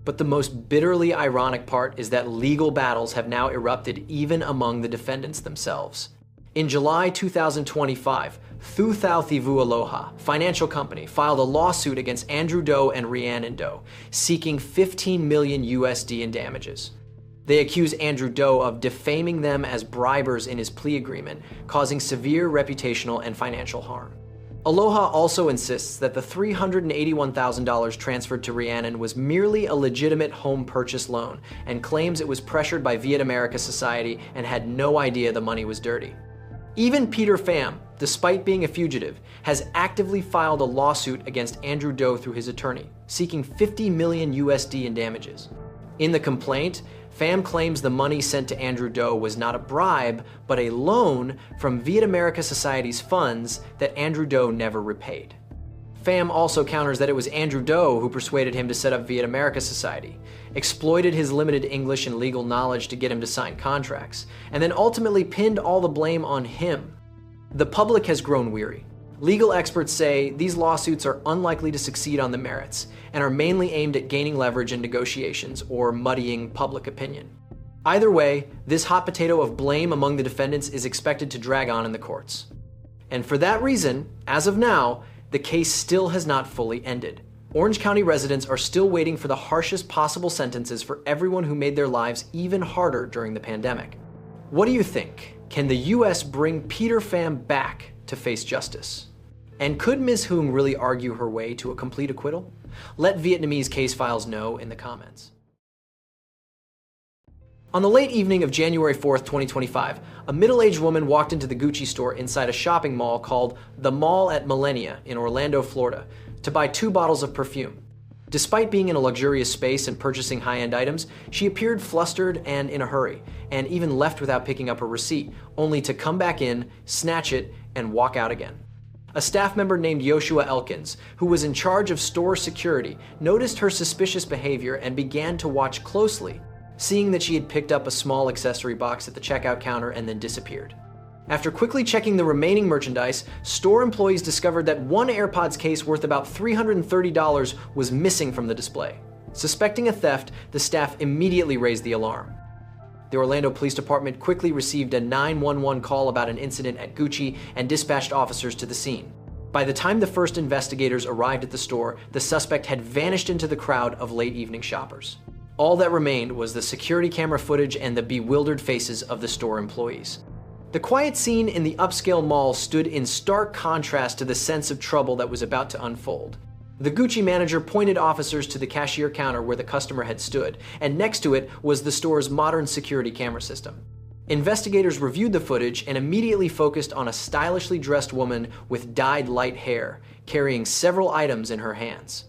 But the most bitterly ironic part is that legal battles have now erupted even among the defendants themselves. In July 2025, Thu Thao Thivu Aloha, financial company, filed a lawsuit against Andrew Doe and Rhiannon Doe, seeking 15 million USD in damages. They accuse Andrew Doe of defaming them as bribers in his plea agreement, causing severe reputational and financial harm. Aloha also insists that the $381,000 transferred to Rhiannon was merely a legitimate home purchase loan and claims it was pressured by Vietnamese Society and had no idea the money was dirty. Even Peter Pham, despite being a fugitive, has actively filed a lawsuit against Andrew Doe through his attorney, seeking 50 million USD in damages. In the complaint, Pham claims the money sent to Andrew Doe was not a bribe, but a loan from Vietnamese Society's funds that Andrew Doe never repaid. Pham also counters that it was Andrew Doe who persuaded him to set up Vietnamese Society, exploited his limited English and legal knowledge to get him to sign contracts, and then ultimately pinned all the blame on him. The public has grown weary. Legal experts say these lawsuits are unlikely to succeed on the merits and are mainly aimed at gaining leverage in negotiations or muddying public opinion. Either way, this hot potato of blame among the defendants is expected to drag on in the courts. And for that reason, as of now, the case still has not fully ended. Orange County residents are still waiting for the harshest possible sentences for everyone who made their lives even harder during the pandemic. What do you think? Can the US bring Peter Pham back to face justice? And could Ms. Hung really argue her way to a complete acquittal? Let Vietnamese case files know in the comments. On the late evening of January 4th, 2025, a middle-aged woman walked into the Gucci store inside a shopping mall called the Mall at Millenia in Orlando, Florida, to buy 2 bottles of perfume. Despite being in a luxurious space and purchasing high-end items, she appeared flustered and in a hurry, and even left without picking up her receipt, only to come back in, snatch it, and walk out again. A staff member named Joshua Elkins, who was in charge of store security, noticed her suspicious behavior and began to watch closely, seeing that she had picked up a small accessory box at the checkout counter and then disappeared. After quickly checking the remaining merchandise, store employees discovered that one AirPods case worth about $330 was missing from the display. Suspecting a theft, the staff immediately raised the alarm. The Orlando Police Department quickly received a 911 call about an incident at Gucci and dispatched officers to the scene. By the time the first investigators arrived at the store, the suspect had vanished into the crowd of late evening shoppers. All that remained was the security camera footage and the bewildered faces of the store employees. The quiet scene in the upscale mall stood in stark contrast to the sense of trouble that was about to unfold. The Gucci manager pointed officers to the cashier counter where the customer had stood, and next to it was the store's modern security camera system. Investigators reviewed the footage and immediately focused on a stylishly dressed woman with dyed light hair, carrying several items in her hands.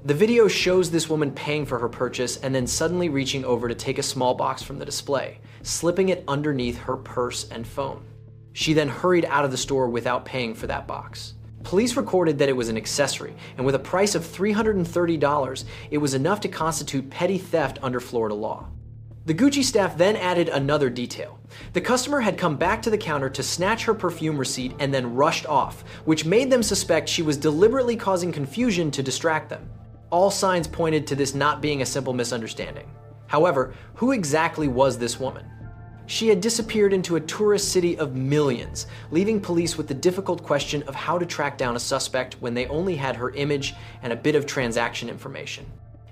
The video shows this woman paying for her purchase and then suddenly reaching over to take a small box from the display, slipping it underneath her purse and phone. She then hurried out of the store without paying for that box. Police recorded that it was an accessory, and with a price of $330, it was enough to constitute petty theft under Florida law. The Gucci staff then added another detail. The customer had come back to the counter to snatch her perfume receipt and then rushed off, which made them suspect she was deliberately causing confusion to distract them. All signs pointed to this not being a simple misunderstanding. However, who exactly was this woman? She had disappeared into a tourist city of millions, leaving police with the difficult question of how to track down a suspect when they only had her image and a bit of transaction information.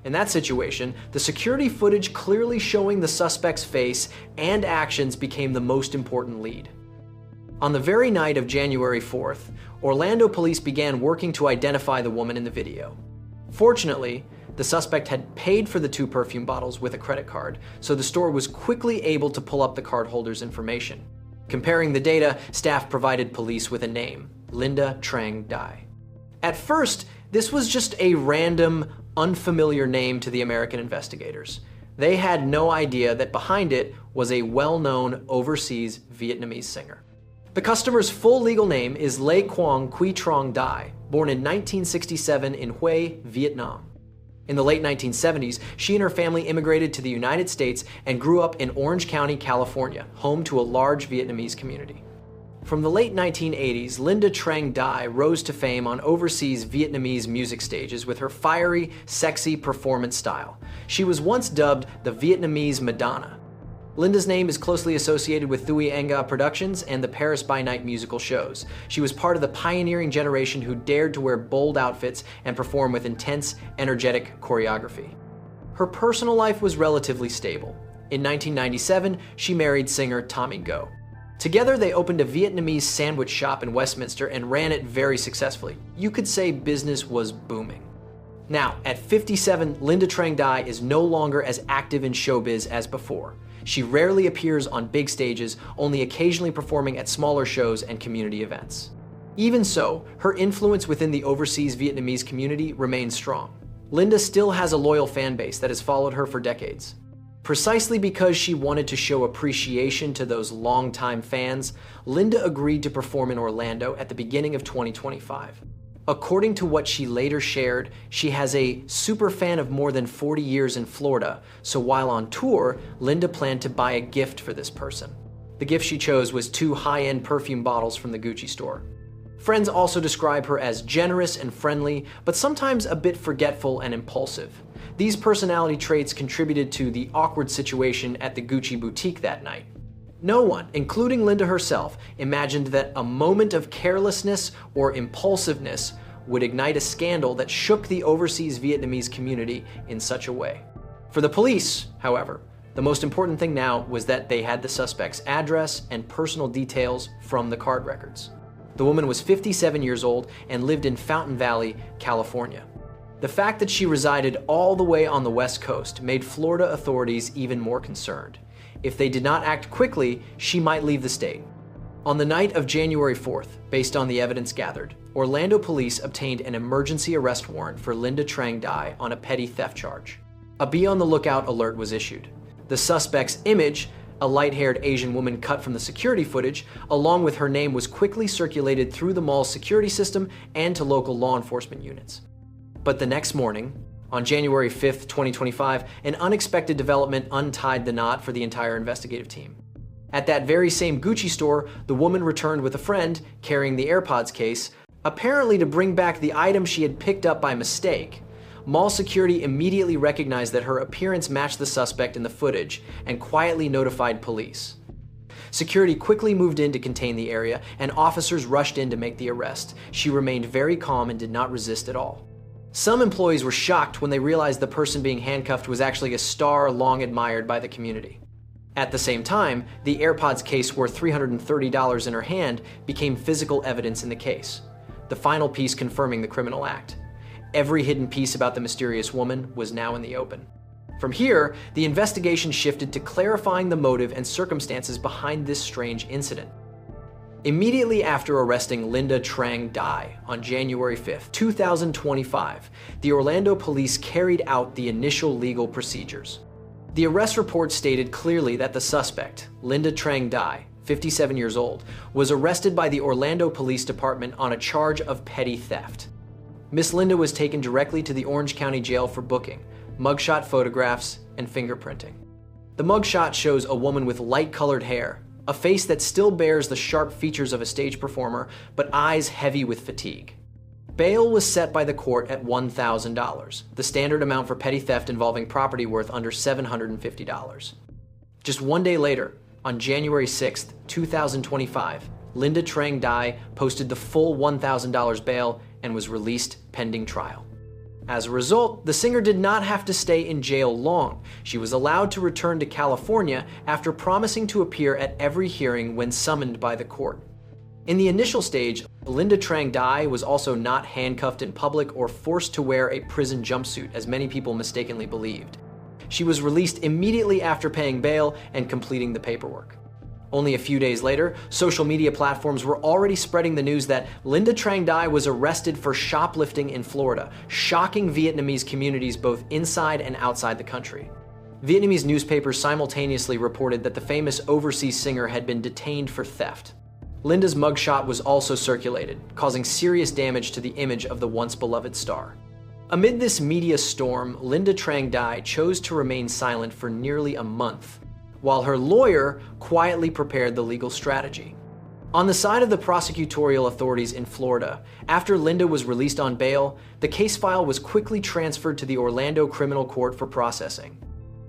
In that situation, the security footage clearly showing the suspect's face and actions became the most important lead. On the very night of January 4th, Orlando police began working to identify the woman in the video. Fortunately, the suspect had paid for the 2 perfume bottles with a credit card, so the store was quickly able to pull up the cardholder's information. Comparing the data, staff provided police with a name, Lynda Trang Dai. At first, this was just a random, unfamiliar name to the American investigators. They had no idea that behind it was a well-known overseas Vietnamese singer. The customer's full legal name is Lê Quang Quy Trong Dai, born in 1967 in Hue, Vietnam. In the late 1970s, she and her family immigrated to the United States and grew up in Orange County, California, home to a large Vietnamese community. From the late 1980s, Lynda Trang Dai rose to fame on overseas Vietnamese music stages with her fiery, sexy performance style. She was once dubbed the Vietnamese Madonna. Lynda's name is closely associated with Thuy Nga Productions and the Paris by Night musical shows. She was part of the pioneering generation who dared to wear bold outfits and perform with intense, energetic choreography. Her personal life was relatively stable. In 1997, she married singer Tommy Goh. Together, they opened a Vietnamese sandwich shop in Westminster and ran it very successfully. You could say business was booming. Now, at 57, Lynda Trang Dai is no longer as active in showbiz as before. She rarely appears on big stages, only occasionally performing at smaller shows and community events. Even so, her influence within the overseas Vietnamese community remains strong. Lynda still has a loyal fan base that has followed her for decades. Precisely because she wanted to show appreciation to those longtime fans, Lynda agreed to perform in Orlando at the beginning of 2025. According to what she later shared, she has a super fan of more than 40 years in Florida, so while on tour, Lynda planned to buy a gift for this person. The gift she chose was 2 high-end perfume bottles from the Gucci store. Friends also describe her as generous and friendly, but sometimes a bit forgetful and impulsive. These personality traits contributed to the awkward situation at the Gucci boutique that night. No one, including Lynda herself, imagined that a moment of carelessness or impulsiveness would ignite a scandal that shook the overseas Vietnamese community in such a way. For the police, however, the most important thing now was that they had the suspect's address and personal details from the card records. The woman was 57 years old and lived in Fountain Valley, California. The fact that she resided all the way on the West Coast made Florida authorities even more concerned. If they did not act quickly, she might leave the state. On the night of January 4th, based on the evidence gathered, Orlando police obtained an emergency arrest warrant for Lynda Trang Dai on a petty theft charge. A be on the lookout alert was issued. The suspect's image, a light-haired Asian woman cut from the security footage, along with her name, was quickly circulated through the mall's security system and to local law enforcement units. But the next morning, on January 5th, 2025, an unexpected development untied the knot for the entire investigative team. At that very same Gucci store, the woman returned with a friend, carrying the AirPods case, apparently to bring back the item she had picked up by mistake. Mall security immediately recognized that her appearance matched the suspect in the footage and quietly notified police. Security quickly moved in to contain the area, and officers rushed in to make the arrest. She remained very calm and did not resist at all. Some employees were shocked when they realized the person being handcuffed was actually a star long admired by the community. At the same time, the AirPods case worth $330 in her hand became physical evidence in the case, the final piece confirming the criminal act. Every hidden piece about the mysterious woman was now in the open. From here, the investigation shifted to clarifying the motive and circumstances behind this strange incident. Immediately after arresting Lynda Trang Dai on January 5th, 2025, the Orlando police carried out the initial legal procedures. The arrest report stated clearly that the suspect, Lynda Trang Dai, 57 years old, was arrested by the Orlando Police Department on a charge of petty theft. Miss Lynda was taken directly to the Orange County Jail for booking, mugshot photographs, and fingerprinting. The mugshot shows a woman with light-colored hair, a face that still bears the sharp features of a stage performer, but eyes heavy with fatigue. Bail was set by the court at $1,000, the standard amount for petty theft involving property worth under $750. Just one day later, on January 6, 2025, Lynda Trang Dai posted the full $1,000 bail and was released pending trial. As a result, the singer did not have to stay in jail long. She was allowed to return to California after promising to appear at every hearing when summoned by the court. In the initial stage, Lynda Trang Dai was also not handcuffed in public or forced to wear a prison jumpsuit, as many people mistakenly believed. She was released immediately after paying bail and completing the paperwork. Only a few days later, social media platforms were already spreading the news that Lynda Trang Dai was arrested for shoplifting in Florida, shocking Vietnamese communities both inside and outside the country. Vietnamese newspapers simultaneously reported that the famous overseas singer had been detained for theft. Lynda's mugshot was also circulated, causing serious damage to the image of the once beloved star. Amid this media storm, Lynda Trang Dai chose to remain silent for nearly a month, while her lawyer quietly prepared the legal strategy. On the side of the prosecutorial authorities in Florida, after Lynda was released on bail, the case file was quickly transferred to the Orlando Criminal Court for processing.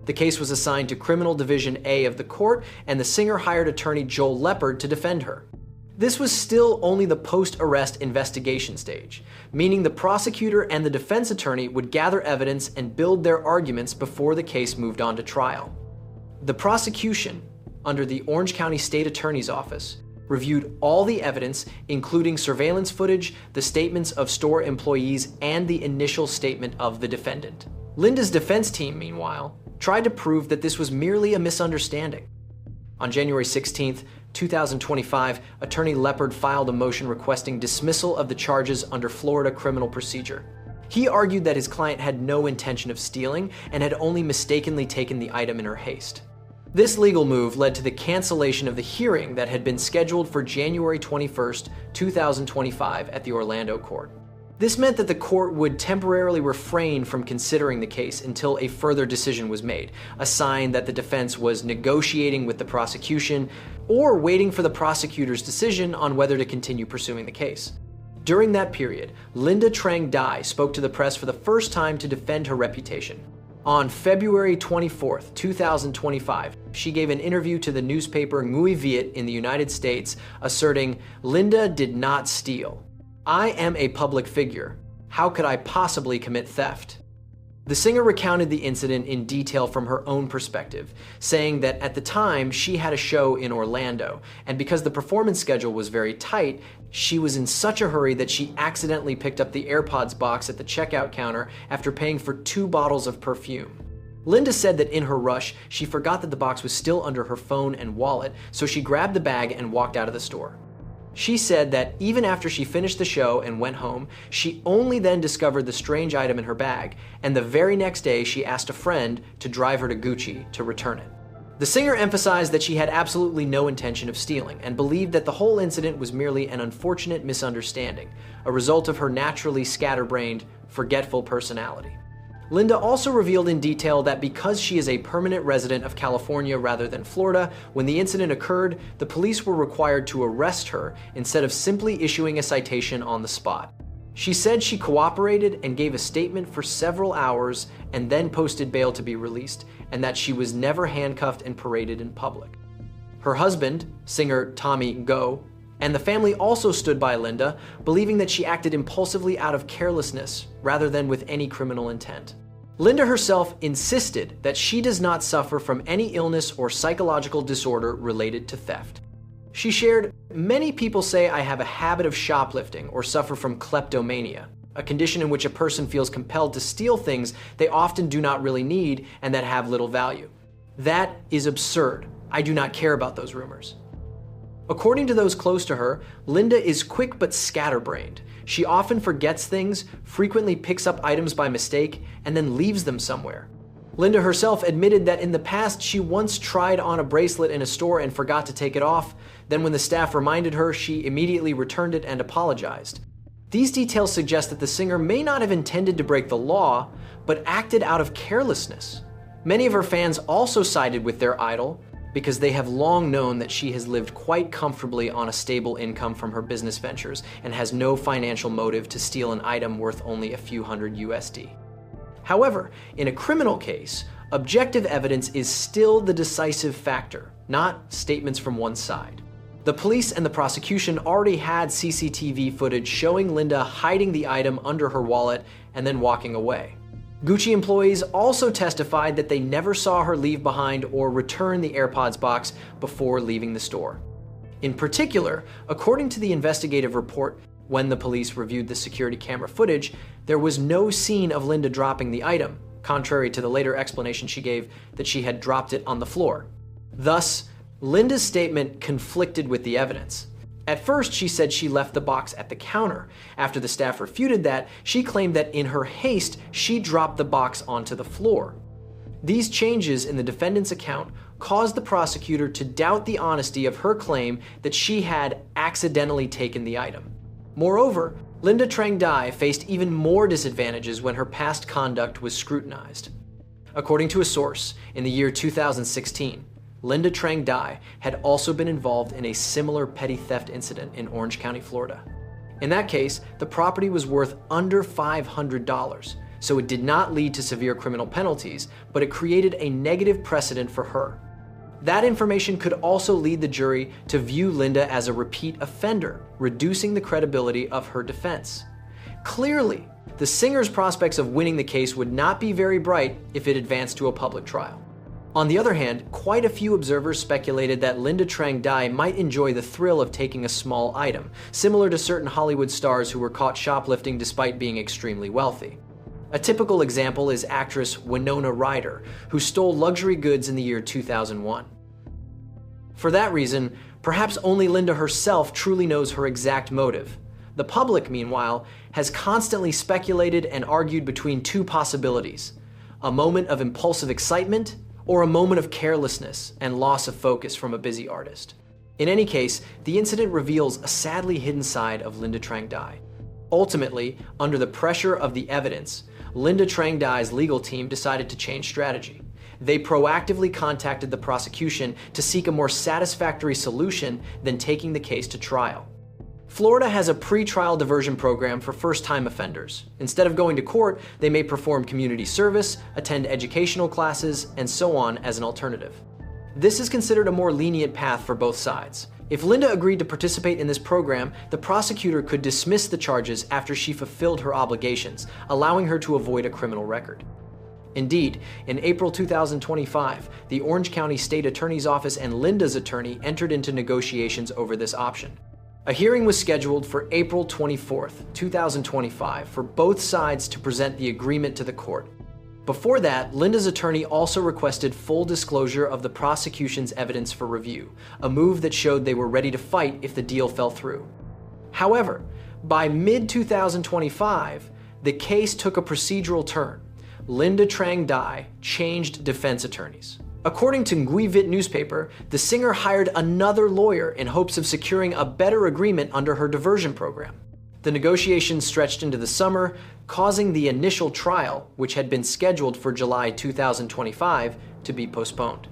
The case was assigned to Criminal Division A of the court, and the singer hired attorney Joel Leopard to defend her. This was still only the post-arrest investigation stage, meaning the prosecutor and the defense attorney would gather evidence and build their arguments before the case moved on to trial. The prosecution, under the Orange County State Attorney's Office, reviewed all the evidence, including surveillance footage, the statements of store employees, and the initial statement of the defendant. Lynda's defense team, meanwhile, tried to prove that this was merely a misunderstanding. On January 16, 2025, Attorney Leopard filed a motion requesting dismissal of the charges under Florida criminal procedure. He argued that his client had no intention of stealing and had only mistakenly taken the item in her haste. This legal move led to the cancellation of the hearing that had been scheduled for January 21, 2025 at the Orlando court. This meant that the court would temporarily refrain from considering the case until a further decision was made, a sign that the defense was negotiating with the prosecution or waiting for the prosecutor's decision on whether to continue pursuing the case. During that period, Lynda Trang Dai spoke to the press for the first time to defend her reputation. On February 24, 2025, she gave an interview to the newspaper Nguyen in the United States, asserting, "Lynda did not steal. I am a public figure. How could I possibly commit theft?" The singer recounted the incident in detail from her own perspective, saying that at the time she had a show in Orlando, and because the performance schedule was very tight, she was in such a hurry that she accidentally picked up the AirPods box at the checkout counter after paying for 2 bottles of perfume. Lynda said that in her rush, she forgot that the box was still under her phone and wallet, so she grabbed the bag and walked out of the store. She said that even after she finished the show and went home, she only then discovered the strange item in her bag, and the very next day she asked a friend to drive her to Gucci to return it. The singer emphasized that she had absolutely no intention of stealing and believed that the whole incident was merely an unfortunate misunderstanding, a result of her naturally scatterbrained, forgetful personality. Lynda also revealed in detail that because she is a permanent resident of California rather than Florida, when the incident occurred, the police were required to arrest her instead of simply issuing a citation on the spot. She said she cooperated and gave a statement for several hours and then posted bail to be released, and that she was never handcuffed and paraded in public. Her husband, singer Tommy Go, and the family also stood by Lynda, believing that she acted impulsively out of carelessness rather than with any criminal intent. Lynda herself insisted that she does not suffer from any illness or psychological disorder related to theft. She shared, "Many people say I have a habit of shoplifting or suffer from kleptomania, a condition in which a person feels compelled to steal things they often do not really need and that have little value. That is absurd. I do not care about those rumors." According to those close to her, Lynda is quick but scatterbrained. She often forgets things, frequently picks up items by mistake, and then leaves them somewhere. Lynda herself admitted that in the past she once tried on a bracelet in a store and forgot to take it off. Then when the staff reminded her, she immediately returned it and apologized. These details suggest that the singer may not have intended to break the law, but acted out of carelessness. Many of her fans also sided with their idol, because they have long known that she has lived quite comfortably on a stable income from her business ventures and has no financial motive to steal an item worth only a few hundred USD. However, in a criminal case, objective evidence is still the decisive factor, not statements from one side. The police and the prosecution already had CCTV footage showing Lynda hiding the item under her wallet and then walking away. Gucci employees also testified that they never saw her leave behind or return the AirPods box before leaving the store. In particular, according to the investigative report, when the police reviewed the security camera footage, there was no scene of Lynda dropping the item, contrary to the later explanation she gave that she had dropped it on the floor. Thus, Lynda's statement conflicted with the evidence. At first, she said she left the box at the counter. After the staff refuted that, she claimed that in her haste, she dropped the box onto the floor. These changes in the defendant's account caused the prosecutor to doubt the honesty of her claim that she had accidentally taken the item. Moreover, Lynda Trang Dai faced even more disadvantages when her past conduct was scrutinized. According to a source, in the year 2016, Lynda Trang Dai had also been involved in a similar petty theft incident in Orange County, Florida. In that case, the property was worth under $500, so it did not lead to severe criminal penalties, but it created a negative precedent for her. That information could also lead the jury to view Lynda as a repeat offender, reducing the credibility of her defense. Clearly, the singer's prospects of winning the case would not be very bright if it advanced to a public trial. On the other hand, quite a few observers speculated that Lynda Trang Dai might enjoy the thrill of taking a small item, similar to certain Hollywood stars who were caught shoplifting despite being extremely wealthy. A typical example is actress Winona Ryder, who stole luxury goods in the year 2001. For that reason, perhaps only Lynda herself truly knows her exact motive. The public, meanwhile, has constantly speculated and argued between two possibilities: a moment of impulsive excitement or a moment of carelessness and loss of focus from a busy artist. In any case, the incident reveals a sadly hidden side of Lynda Trang Dai. Ultimately, under the pressure of the evidence, Lynda Trang Dai's legal team decided to change strategy. They proactively contacted the prosecution to seek a more satisfactory solution than taking the case to trial. Florida has a pre-trial diversion program for first-time offenders. Instead of going to court, they may perform community service, attend educational classes, and so on as an alternative. This is considered a more lenient path for both sides. If Lynda agreed to participate in this program, the prosecutor could dismiss the charges after she fulfilled her obligations, allowing her to avoid a criminal record. Indeed, in April 2025, the Orange County State Attorney's Office and Lynda's attorney entered into negotiations over this option. A hearing was scheduled for April 24th, 2025, for both sides to present the agreement to the court. Before that, Lynda's attorney also requested full disclosure of the prosecution's evidence for review, a move that showed they were ready to fight if the deal fell through. However, by mid-2025, the case took a procedural turn. Lynda Trang Dai changed defense attorneys. According to Nguyen newspaper, the singer hired another lawyer in hopes of securing a better agreement under her diversion program. The negotiations stretched into the summer, causing the initial trial, which had been scheduled for July 2025, to be postponed.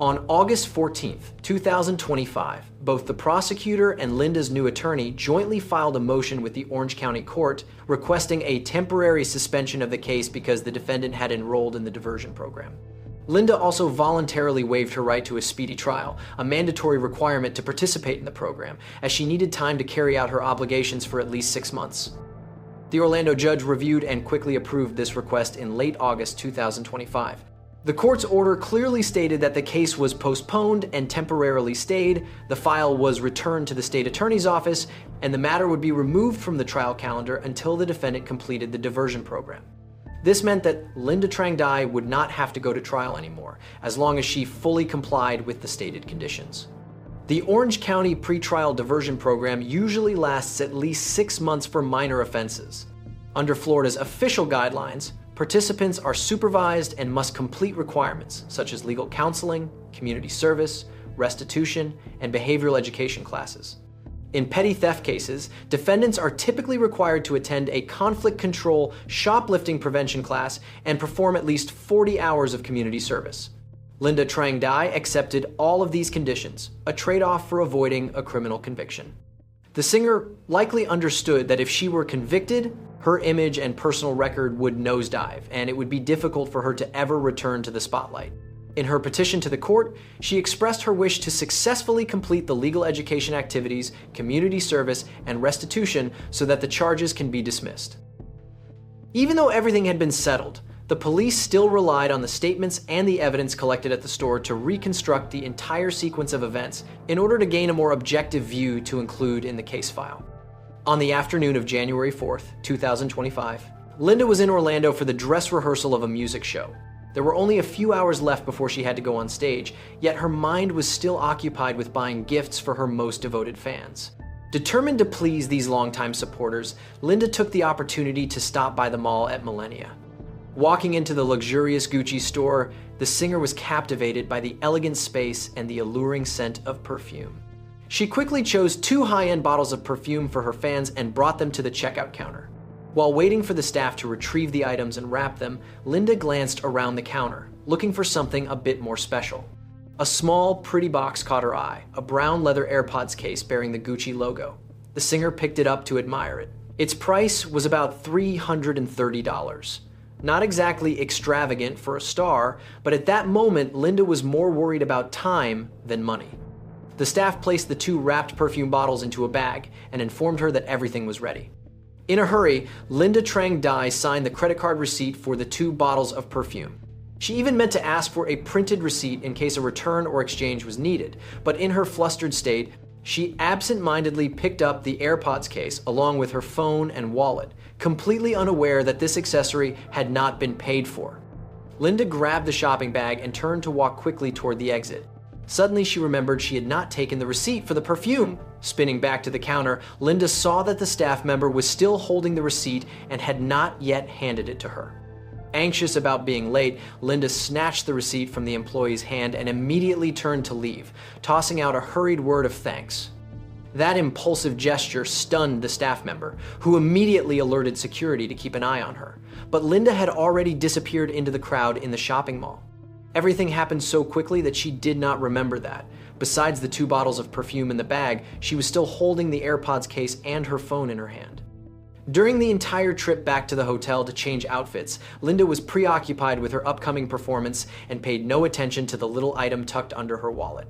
On August 14, 2025, both the prosecutor and Lynda's new attorney jointly filed a motion with the Orange County Court requesting a temporary suspension of the case because the defendant had enrolled in the diversion program. Lynda also voluntarily waived her right to a speedy trial, a mandatory requirement to participate in the program, as she needed time to carry out her obligations for at least 6 months. The Orlando judge reviewed and quickly approved this request in late August 2025. The court's order clearly stated that the case was postponed and temporarily stayed, the file was returned to the state attorney's office, and the matter would be removed from the trial calendar until the defendant completed the diversion program. This meant that Lynda Trang Dai would not have to go to trial anymore, as long as she fully complied with the stated conditions. The Orange County pretrial diversion program usually lasts at least 6 months for minor offenses. Under Florida's official guidelines, participants are supervised and must complete requirements such as legal counseling, community service, restitution, and behavioral education classes. In petty theft cases, defendants are typically required to attend a conflict control shoplifting prevention class and perform at least 40 hours of community service. Lynda Trang Dai accepted all of these conditions, a trade-off for avoiding a criminal conviction. The singer likely understood that if she were convicted, her image and personal record would nosedive, and it would be difficult for her to ever return to the spotlight. In her petition to the court, she expressed her wish to successfully complete the legal education activities, community service, and restitution so that the charges can be dismissed. Even though everything had been settled, the police still relied on the statements and the evidence collected at the store to reconstruct the entire sequence of events in order to gain a more objective view to include in the case file. On the afternoon of January 4th, 2025, Lynda was in Orlando for the dress rehearsal of a music show. There were only a few hours left before she had to go on stage, yet her mind was still occupied with buying gifts for her most devoted fans. Determined to please these longtime supporters, Lynda took the opportunity to stop by the mall at Millennia. Walking into the luxurious Gucci store, the singer was captivated by the elegant space and the alluring scent of perfume. She quickly chose 2 high-end bottles of perfume for her fans and brought them to the checkout counter. While waiting for the staff to retrieve the items and wrap them, Lynda glanced around the counter, looking for something a bit more special. A small, pretty box caught her eye, a brown leather AirPods case bearing the Gucci logo. The singer picked it up to admire it. Its price was about $330. Not exactly extravagant for a star, but at that moment, Lynda was more worried about time than money. The staff placed the 2 wrapped perfume bottles into a bag and informed her that everything was ready. In a hurry, Lynda Trang Dai signed the credit card receipt for the 2 bottles of perfume. She even meant to ask for a printed receipt in case a return or exchange was needed, but in her flustered state, she absent-mindedly picked up the AirPods case along with her phone and wallet, completely unaware that this accessory had not been paid for. Lynda grabbed the shopping bag and turned to walk quickly toward the exit. Suddenly, she remembered she had not taken the receipt for the perfume. Spinning back to the counter, Lynda saw that the staff member was still holding the receipt and had not yet handed it to her. Anxious about being late, Lynda snatched the receipt from the employee's hand and immediately turned to leave, tossing out a hurried word of thanks. That impulsive gesture stunned the staff member, who immediately alerted security to keep an eye on her. But Lynda had already disappeared into the crowd in the shopping mall. Everything happened so quickly that she did not remember that. Besides the 2 bottles of perfume in the bag, she was still holding the AirPods case and her phone in her hand. During the entire trip back to the hotel to change outfits, Lynda was preoccupied with her upcoming performance and paid no attention to the little item tucked under her wallet.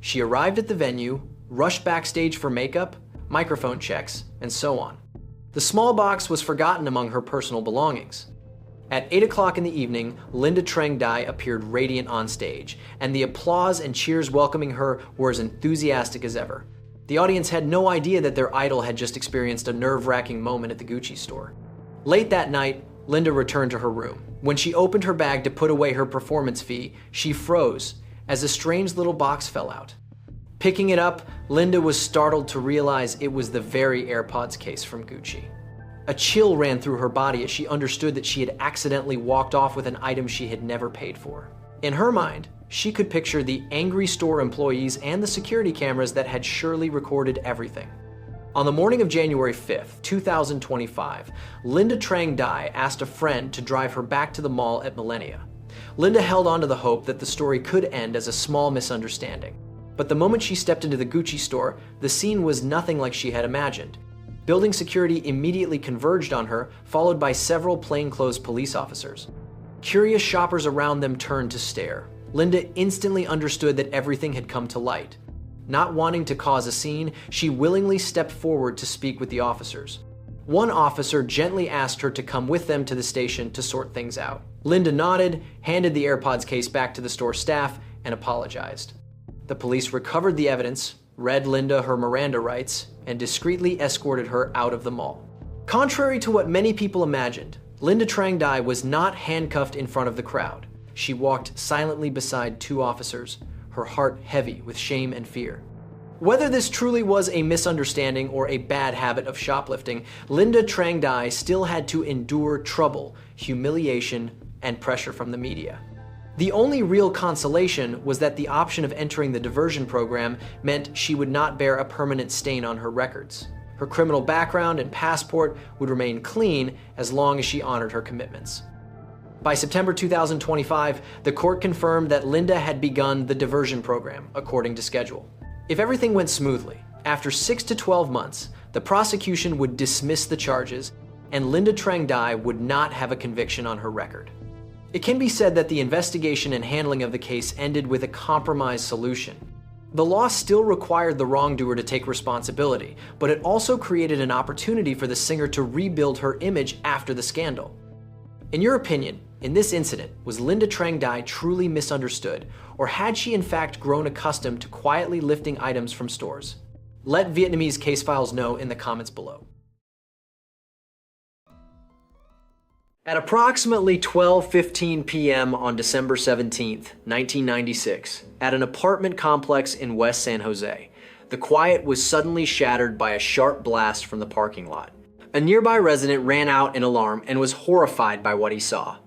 She arrived at the venue, rushed backstage for makeup, microphone checks, and so on. The small box was forgotten among her personal belongings. At 8 o'clock in the evening, Lynda Trang Dai appeared radiant on stage, and the applause and cheers welcoming her were as enthusiastic as ever. The audience had no idea that their idol had just experienced a nerve-wracking moment at the Gucci store. Late that night, Lynda returned to her room. When she opened her bag to put away her performance fee, she froze as a strange little box fell out. Picking it up, Lynda was startled to realize it was the very AirPods case from Gucci. A chill ran through her body as she understood that she had accidentally walked off with an item she had never paid for. In her mind, she could picture the angry store employees and the security cameras that had surely recorded everything. On the morning of January 5th, 2025, Lynda Trang Dai asked a friend to drive her back to the mall at Millennia. Lynda held on to the hope that the story could end as a small misunderstanding. But the moment she stepped into the Gucci store, the scene was nothing like she had imagined. Building security immediately converged on her, followed by several plainclothes police officers. Curious shoppers around them turned to stare. Lynda instantly understood that everything had come to light. Not wanting to cause a scene, she willingly stepped forward to speak with the officers. One officer gently asked her to come with them to the station to sort things out. Lynda nodded, handed the AirPods case back to the store staff, and apologized. The police recovered the evidence, read Lynda her Miranda rights, and discreetly escorted her out of the mall. Contrary to what many people imagined, Lynda Trang Dai was not handcuffed in front of the crowd. She walked silently beside two officers, her heart heavy with shame and fear. Whether this truly was a misunderstanding or a bad habit of shoplifting, Lynda Trang Dai still had to endure trouble, humiliation, and pressure from the media. The only real consolation was that the option of entering the diversion program meant she would not bear a permanent stain on her records. Her criminal background and passport would remain clean as long as she honored her commitments. By September 2025, the court confirmed that Lynda had begun the diversion program according to schedule. If everything went smoothly, after 6 to 12 months, the prosecution would dismiss the charges and Lynda Trang Dai would not have a conviction on her record. It can be said that the investigation and handling of the case ended with a compromise solution. The law still required the wrongdoer to take responsibility, but it also created an opportunity for the singer to rebuild her image after the scandal. In your opinion, in this incident, was Lynda Trang Dai truly misunderstood, or had she in fact grown accustomed to quietly lifting items from stores? Let Vietnamese Case Files know in the comments below. At approximately 12:15 p.m. on December 17, 1996, at an apartment complex in West San Jose, the quiet was suddenly shattered by a sharp blast from the parking lot. A nearby resident ran out in alarm and was horrified by what he saw.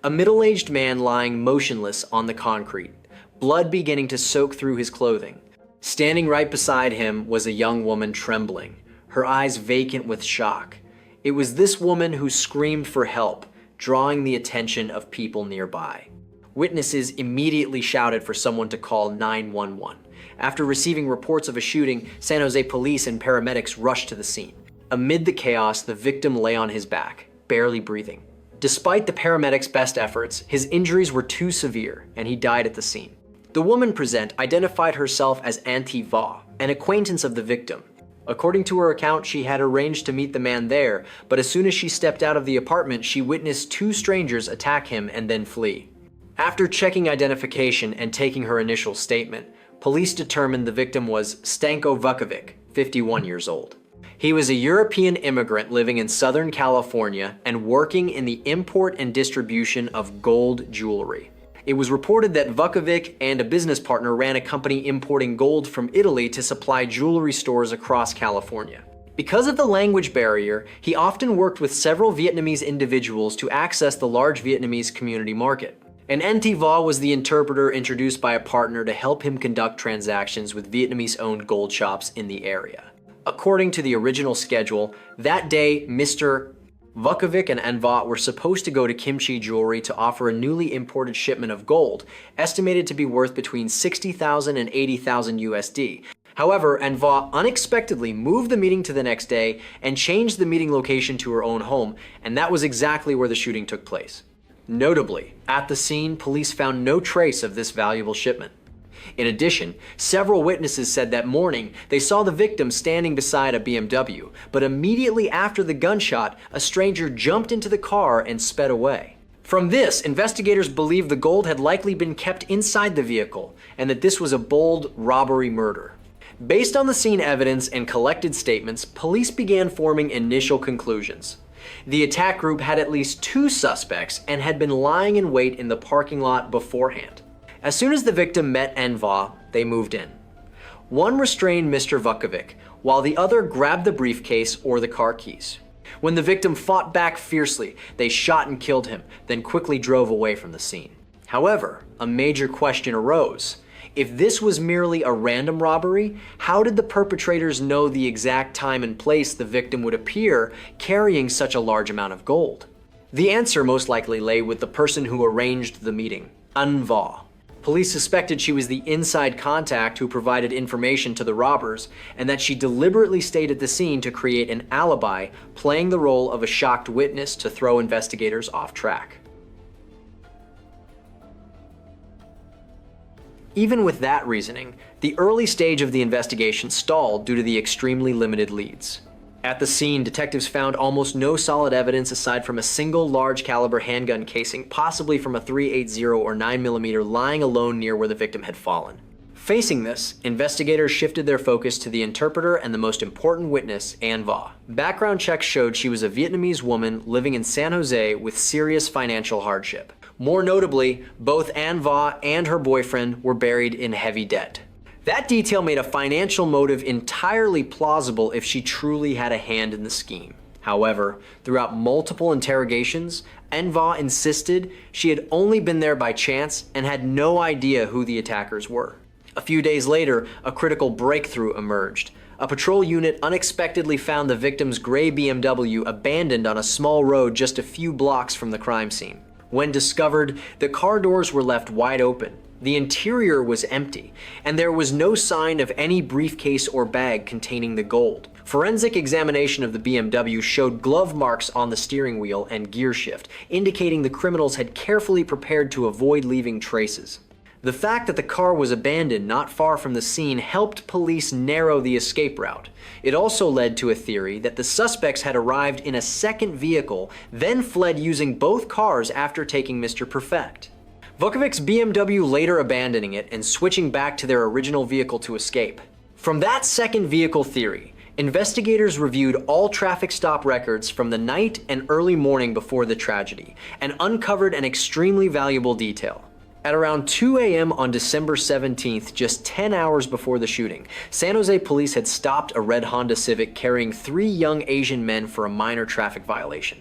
A middle-aged man lying motionless on the concrete, blood beginning to soak through his clothing. Standing right beside him was a young woman trembling, her eyes vacant with shock. It was this woman who screamed for help, drawing the attention of people nearby. Witnesses immediately shouted for someone to call 911. After receiving reports of a shooting, San Jose police and paramedics rushed to the scene. Amid the chaos, the victim lay on his back, barely breathing. Despite the paramedics' best efforts, his injuries were too severe, and he died at the scene. The woman present identified herself as Auntie Va, an acquaintance of the victim. According to her account, she had arranged to meet the man there, but as soon as she stepped out of the apartment, she witnessed two strangers attack him and then flee. After checking identification and taking her initial statement, police determined the victim was Stanko Vukovic, 51 years old. He was a European immigrant living in Southern California and working in the import and distribution of gold jewelry. It was reported that Vukovic and a business partner ran a company importing gold from Italy to supply jewelry stores across California. Because of the language barrier, he often worked with several Vietnamese individuals to access the large Vietnamese community market. And Auntie Va was the interpreter introduced by a partner to help him conduct transactions with Vietnamese-owned gold shops in the area. According to the original schedule, that day, Mr. Vukovic and Anvat were supposed to go to Kimchi Jewelry to offer a newly imported shipment of gold, estimated to be worth between 60,000 and 80,000 USD. However, Anvat unexpectedly moved the meeting to the next day and changed the meeting location to her own home, and that was exactly where the shooting took place. Notably, at the scene, police found no trace of this valuable shipment. In addition, several witnesses said that morning they saw the victim standing beside a BMW, but immediately after the gunshot, a stranger jumped into the car and sped away. From this, investigators believe the gold had likely been kept inside the vehicle and that this was a bold robbery murder. Based on the scene evidence and collected statements, police began forming initial conclusions. The attack group had at least 2 suspects and had been lying in wait in the parking lot beforehand. As soon as the victim met Enva, they moved in. One restrained Mr. Vukovic, while the other grabbed the briefcase or the car keys. When the victim fought back fiercely, they shot and killed him, then quickly drove away from the scene. However, a major question arose. If this was merely a random robbery, how did the perpetrators know the exact time and place the victim would appear carrying such a large amount of gold? The answer most likely lay with the person who arranged the meeting, Enva. Police suspected she was the inside contact who provided information to the robbers, and that she deliberately stayed at the scene to create an alibi, playing the role of a shocked witness to throw investigators off track. Even with that reasoning, the early stage of the investigation stalled due to the extremely limited leads. At the scene, detectives found almost no solid evidence aside from a single large caliber handgun casing, possibly from a .380 or 9mm, lying alone near where the victim had fallen. Facing this, investigators shifted their focus to the interpreter and the most important witness, Enva. Background checks showed she was a Vietnamese woman living in San Jose with serious financial hardship. More notably, both Enva and her boyfriend were buried in heavy debt. That detail made a financial motive entirely plausible if she truly had a hand in the scheme. However, throughout multiple interrogations, Enva insisted she had only been there by chance and had no idea who the attackers were. A few days later, a critical breakthrough emerged. A patrol unit unexpectedly found the victim's gray BMW abandoned on a small road just a few blocks from the crime scene. When discovered, the car doors were left wide open. The interior was empty, and there was no sign of any briefcase or bag containing the gold. Forensic examination of the BMW showed glove marks on the steering wheel and gear shift, indicating the criminals had carefully prepared to avoid leaving traces. The fact that the car was abandoned not far from the scene helped police narrow the escape route. It also led to a theory that the suspects had arrived in a second vehicle, then fled using both cars after taking Mr. Perfect. Vukovic's BMW later abandoning it and switching back to their original vehicle to escape. From that second vehicle theory, investigators reviewed all traffic stop records from the night and early morning before the tragedy and uncovered an extremely valuable detail. At around 2 a.m. on December 17th, just 10 hours before the shooting, San Jose police had stopped a red Honda Civic carrying 3 young Asian men for a minor traffic violation.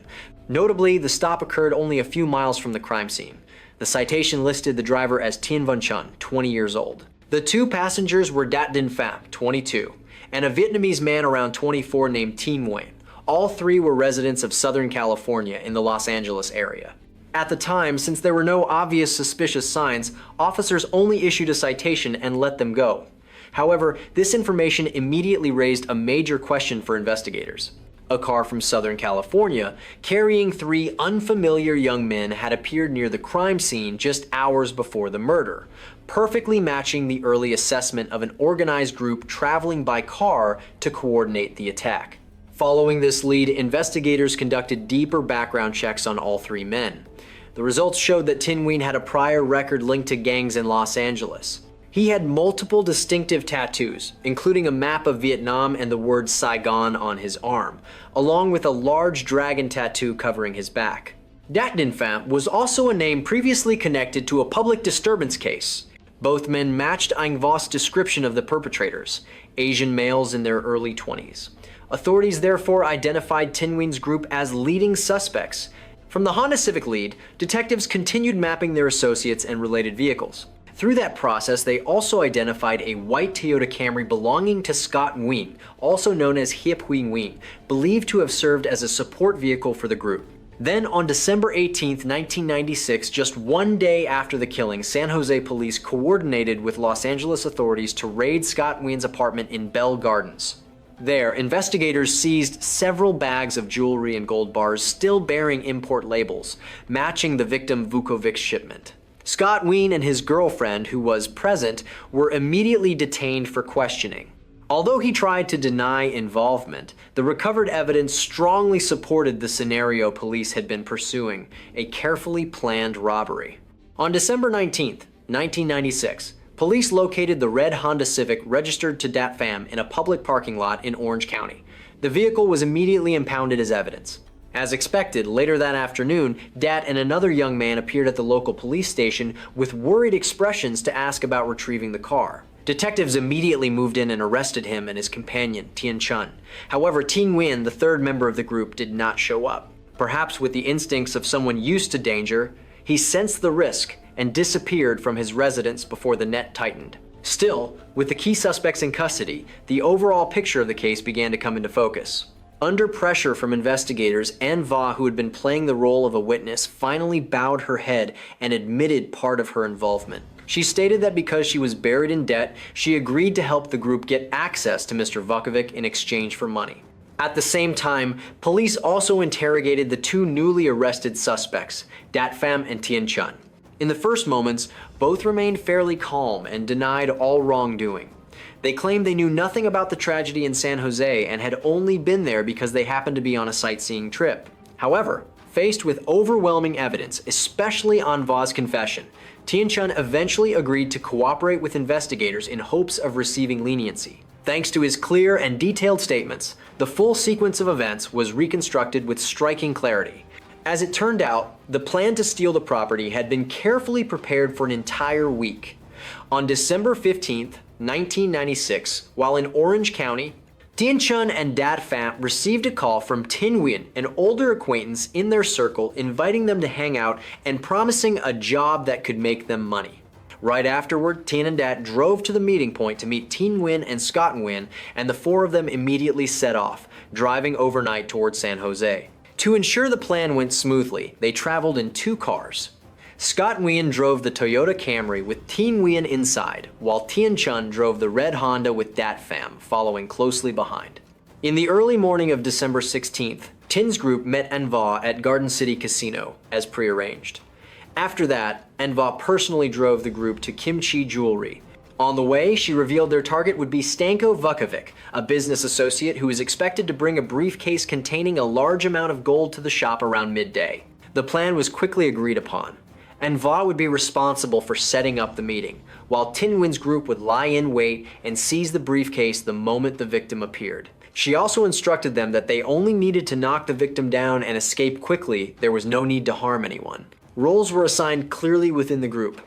Notably, the stop occurred only a few miles from the crime scene. The citation listed the driver as Tien Van Chun, 20 years old. The 2 passengers were Dat Dinh Pham, 22, and a Vietnamese man around 24 named Nguyen. All 3 were residents of Southern California in the Los Angeles area. At the time, since there were no obvious suspicious signs, officers only issued a citation and let them go. However, this information immediately raised a major question for investigators. A car from Southern California, carrying 3 unfamiliar young men, had appeared near the crime scene just hours before the murder, perfectly matching the early assessment of an organized group traveling by car to coordinate the attack. Following this lead, investigators conducted deeper background checks on all 3 men. The results showed that Nguyen had a prior record linked to gangs in Los Angeles. He had multiple distinctive tattoos, including a map of Vietnam and the word Saigon on his arm, along with a large dragon tattoo covering his back. Dat Dinh Pham was also a name previously connected to a public disturbance case. Both men matched Enva's description of the perpetrators, Asian males in their early 20s. Authorities therefore identified Nguyen's group as leading suspects. From the Honda Civic lead, detectives continued mapping their associates and related vehicles. Through that process, they also identified a white Toyota Camry belonging to Scott Nguyen, also known as Hiep Huy Nguyen, believed to have served as a support vehicle for the group. Then on December 18, 1996, just 1 day after the killing, San Jose police coordinated with Los Angeles authorities to raid Scott Nguyen's apartment in Bell Gardens. There, investigators seized several bags of jewelry and gold bars still bearing import labels, matching the victim Vukovic's shipment. Scott Nguyen and his girlfriend, who was present, were immediately detained for questioning. Although he tried to deny involvement, the recovered evidence strongly supported the scenario police had been pursuing, a carefully planned robbery. On December 19, 1996, police located the red Honda Civic registered to Dat Pham in a public parking lot in Orange County. The vehicle was immediately impounded as evidence. As expected, later that afternoon, Dat and another young man appeared at the local police station with worried expressions to ask about retrieving the car. Detectives immediately moved in and arrested him and his companion, Tien Chun. However, Nguyen, the third member of the group, did not show up. Perhaps with the instincts of someone used to danger, he sensed the risk and disappeared from his residence before the net tightened. Still, with the key suspects in custody, the overall picture of the case began to come into focus. Under pressure from investigators, Va, who had been playing the role of a witness, finally bowed her head and admitted part of her involvement. She stated that because she was buried in debt, she agreed to help the group get access to Mr. Vukovic in exchange for money. At the same time, police also interrogated the two newly arrested suspects, Dat Pham and Tien Chun. In the first moments, both remained fairly calm and denied all wrongdoing. They claimed they knew nothing about the tragedy in San Jose and had only been there because they happened to be on a sightseeing trip. However, faced with overwhelming evidence, especially on Va's confession, Tien Chun eventually agreed to cooperate with investigators in hopes of receiving leniency. Thanks to his clear and detailed statements, the full sequence of events was reconstructed with striking clarity. As it turned out, the plan to steal the property had been carefully prepared for an entire week. On December 15th, 1996, while in Orange County, Tien Chun and Dat Pham received a call from Tin Nguyen, an older acquaintance in their circle, inviting them to hang out and promising a job that could make them money. Right afterward, Tien and Dat drove to the meeting point to meet Tin Nguyen and Scott Nguyen, and the four of them immediately set off, driving overnight towards San Jose. To ensure the plan went smoothly, they traveled in two cars. Scott Nguyen drove the Toyota Camry with Tin Nguyen inside, while Tien Chun drove the red Honda with Dat Pham following closely behind. In the early morning of December 16th, Tin's group met Va at Garden City Casino, as prearranged. After that, Va personally drove the group to Kimchi Jewelry. On the way, she revealed their target would be Stanko Vukovic, a business associate who is expected to bring a briefcase containing a large amount of gold to the shop around midday. The plan was quickly agreed upon. Va would be responsible for setting up the meeting, while Tin Nguyen's group would lie in wait and seize the briefcase the moment the victim appeared. She also instructed them that they only needed to knock the victim down and escape quickly. There was no need to harm anyone. Roles were assigned clearly within the group.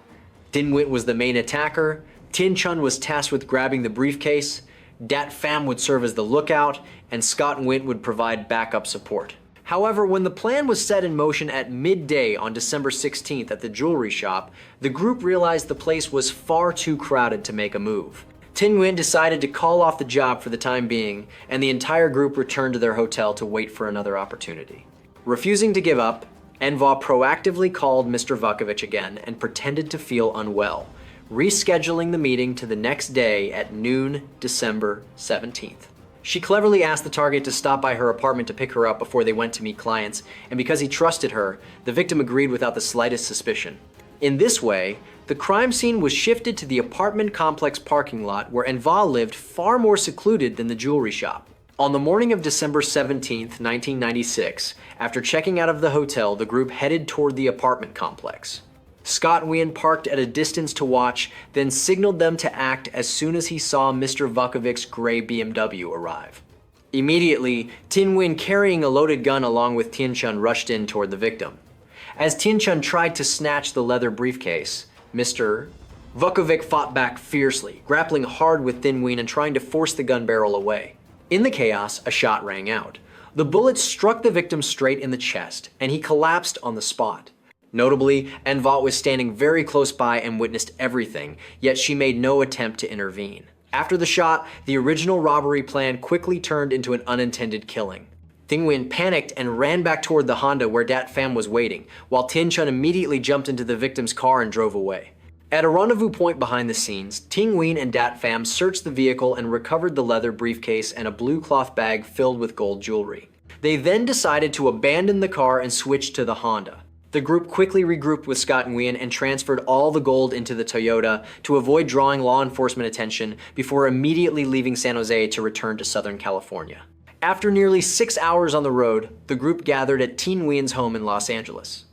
Tin Nguyen was the main attacker, Tien Chun was tasked with grabbing the briefcase, Dat Pham would serve as the lookout, and Scott Nguyen would provide backup support. However, when the plan was set in motion at midday on December 16th at the jewelry shop, the group realized the place was far too crowded to make a move. Tin Nguyen decided to call off the job for the time being, and the entire group returned to their hotel to wait for another opportunity. Refusing to give up, Va proactively called Mr. Vukovic again and pretended to feel unwell, rescheduling the meeting to the next day at noon, December 17th. She cleverly asked the target to stop by her apartment to pick her up before they went to meet clients, and because he trusted her, the victim agreed without the slightest suspicion. In this way, the crime scene was shifted to the apartment complex parking lot where Va lived, far more secluded than the jewelry shop. On the morning of December 17th, 1996, after checking out of the hotel, the group headed toward the apartment complex. Scott Nguyen parked at a distance to watch, then signaled them to act as soon as he saw Mr. Vukovic's gray BMW arrive. Immediately, Tin Nguyen, carrying a loaded gun along with Tien Chun, rushed in toward the victim. As Tien Chun tried to snatch the leather briefcase, Mr. Vukovic fought back fiercely, grappling hard with Tin Nguyen and trying to force the gun barrel away. In the chaos, a shot rang out. The bullet struck the victim straight in the chest, and he collapsed on the spot. Notably, Va was standing very close by and witnessed everything, yet she made no attempt to intervene. After the shot, the original robbery plan quickly turned into an unintended killing. Tin Nguyen panicked and ran back toward the Honda where Dat Pham was waiting, while Tien Chun immediately jumped into the victim's car and drove away. At a rendezvous point behind the scenes, Tin Nguyen and Dat Pham searched the vehicle and recovered the leather briefcase and a blue cloth bag filled with gold jewelry. They then decided to abandon the car and switch to the Honda. The group quickly regrouped with Scott Nguyen and transferred all the gold into the Toyota to avoid drawing law enforcement attention before immediately leaving San Jose to return to Southern California. After nearly 6 hours on the road, the group gathered at Tin Nguyen's home in Los Angeles.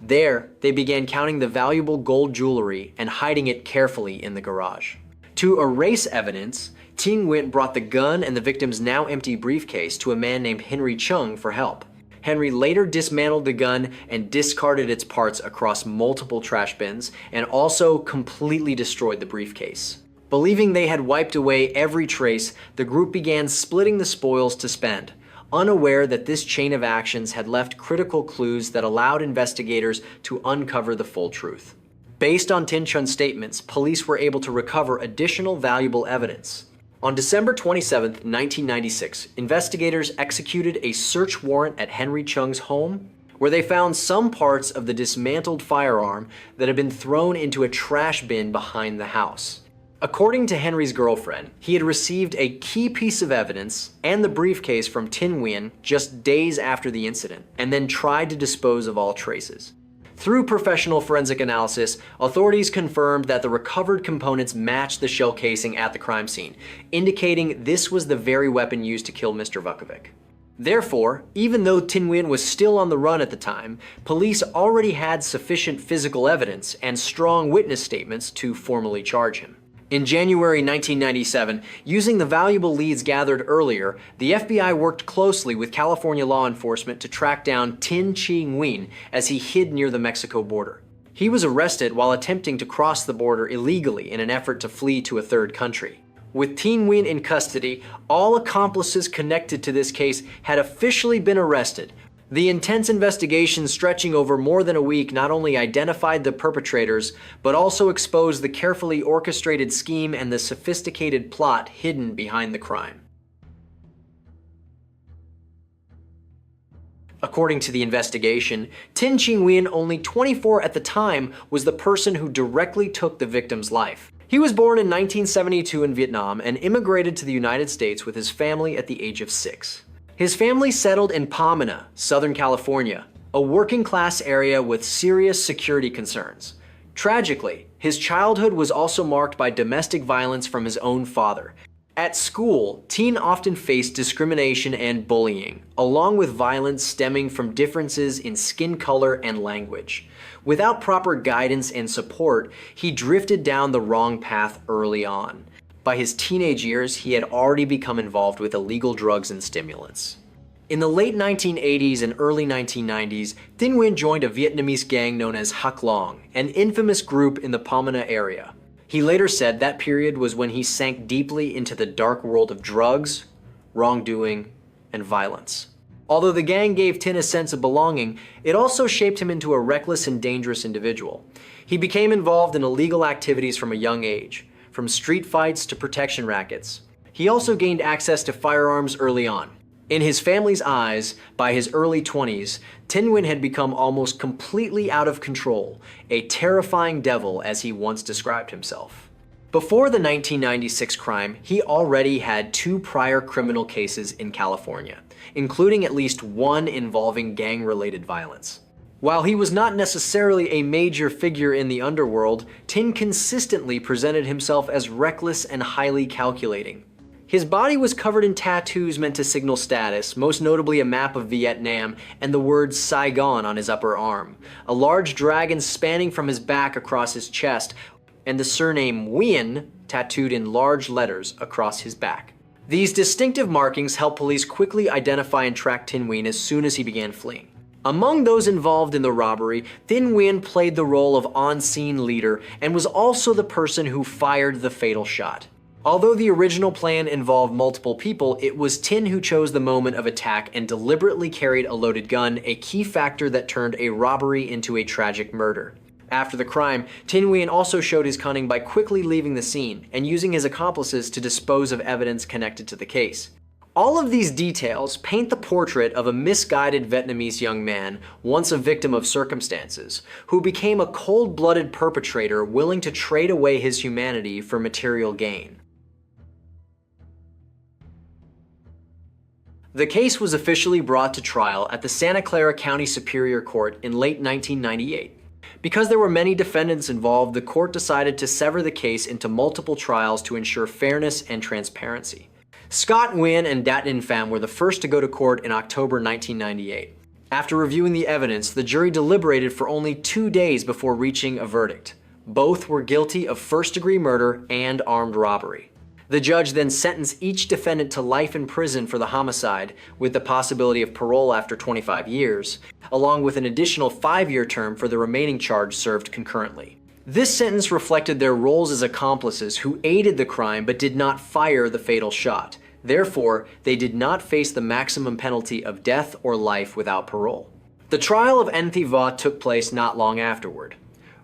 There, they began counting the valuable gold jewelry and hiding it carefully in the garage. To erase evidence, Tin Nguyen brought the gun and the victim's now empty briefcase to a man named Henry Chung for help. Henry later dismantled the gun and discarded its parts across multiple trash bins, and also completely destroyed the briefcase. Believing they had wiped away every trace, the group began splitting the spoils to spend, unaware that this chain of actions had left critical clues that allowed investigators to uncover the full truth. Based on Tin Chun's statements, police were able to recover additional valuable evidence. On December 27, 1996, investigators executed a search warrant at Henry Chung's home, where they found some parts of the dismantled firearm that had been thrown into a trash bin behind the house. According to Henry's girlfriend, he had received a key piece of evidence and the briefcase from Tin Nguyen just days after the incident, and then tried to dispose of all traces. Through professional forensic analysis, authorities confirmed that the recovered components matched the shell casing at the crime scene, indicating this was the very weapon used to kill Mr. Vukovic. Therefore, even though Tin Nguyen was still on the run at the time, police already had sufficient physical evidence and strong witness statements to formally charge him. In January 1997, using the valuable leads gathered earlier, the FBI worked closely with California law enforcement to track down Tin Chi Nguyen as he hid near the Mexico border. He was arrested while attempting to cross the border illegally in an effort to flee to a third country. With Tin Nguyen in custody, all accomplices connected to this case had officially been arrested. The intense investigation stretching over more than a week not only identified the perpetrators, but also exposed the carefully orchestrated scheme and the sophisticated plot hidden behind the crime. According to the investigation, Tin Chi Nguyen, only 24 at the time, was the person who directly took the victim's life. He was born in 1972 in Vietnam and immigrated to the United States with his family at the age of 6. His family settled in Pomona, Southern California, a working-class area with serious security concerns. Tragically, his childhood was also marked by domestic violence from his own father. At school, Tin often faced discrimination and bullying, along with violence stemming from differences in skin color and language. Without proper guidance and support, he drifted down the wrong path early on. By his teenage years, he had already become involved with illegal drugs and stimulants. In the late 1980s and early 1990s, Tin Nguyen joined a Vietnamese gang known as Hắc Long, an infamous group in the Pomona area. He later said that period was when he sank deeply into the dark world of drugs, wrongdoing, and violence. Although the gang gave Tin a sense of belonging, it also shaped him into a reckless and dangerous individual. He became involved in illegal activities from a young age, from street fights to protection rackets. He also gained access to firearms early on. In his family's eyes, by his early 20s, Tin Nguyen had become almost completely out of control, a terrifying devil as he once described himself. Before the 1996 crime, he already had 2 prior criminal cases in California, including at least one involving gang-related violence. While he was not necessarily a major figure in the underworld, Tin consistently presented himself as reckless and highly calculating. His body was covered in tattoos meant to signal status, most notably a map of Vietnam and the word Saigon on his upper arm, a large dragon spanning from his back across his chest, and the surname Nguyen tattooed in large letters across his back. These distinctive markings helped police quickly identify and track Tin Nguyen as soon as he began fleeing. Among those involved in the robbery, Tin Nguyen played the role of on-scene leader and was also the person who fired the fatal shot. Although the original plan involved multiple people, it was Tin who chose the moment of attack and deliberately carried a loaded gun, a key factor that turned a robbery into a tragic murder. After the crime, Tin Nguyen also showed his cunning by quickly leaving the scene and using his accomplices to dispose of evidence connected to the case. All of these details paint the portrait of a misguided Vietnamese young man, once a victim of circumstances, who became a cold-blooded perpetrator willing to trade away his humanity for material gain. The case was officially brought to trial at the Santa Clara County Superior Court in late 1998. Because there were many defendants involved, the court decided to sever the case into multiple trials to ensure fairness and transparency. Scott Nguyen and Dat Ninh Pham were the first to go to court in October 1998. After reviewing the evidence, the jury deliberated for only 2 days before reaching a verdict. Both were guilty of first-degree murder and armed robbery. The judge then sentenced each defendant to life in prison for the homicide, with the possibility of parole after 25 years, along with an additional 5-year term for the remaining charge served concurrently. This sentence reflected their roles as accomplices who aided the crime but did not fire the fatal shot. Therefore, they did not face the maximum penalty of death or life without parole. The trial of Nguyen Va took place not long afterward.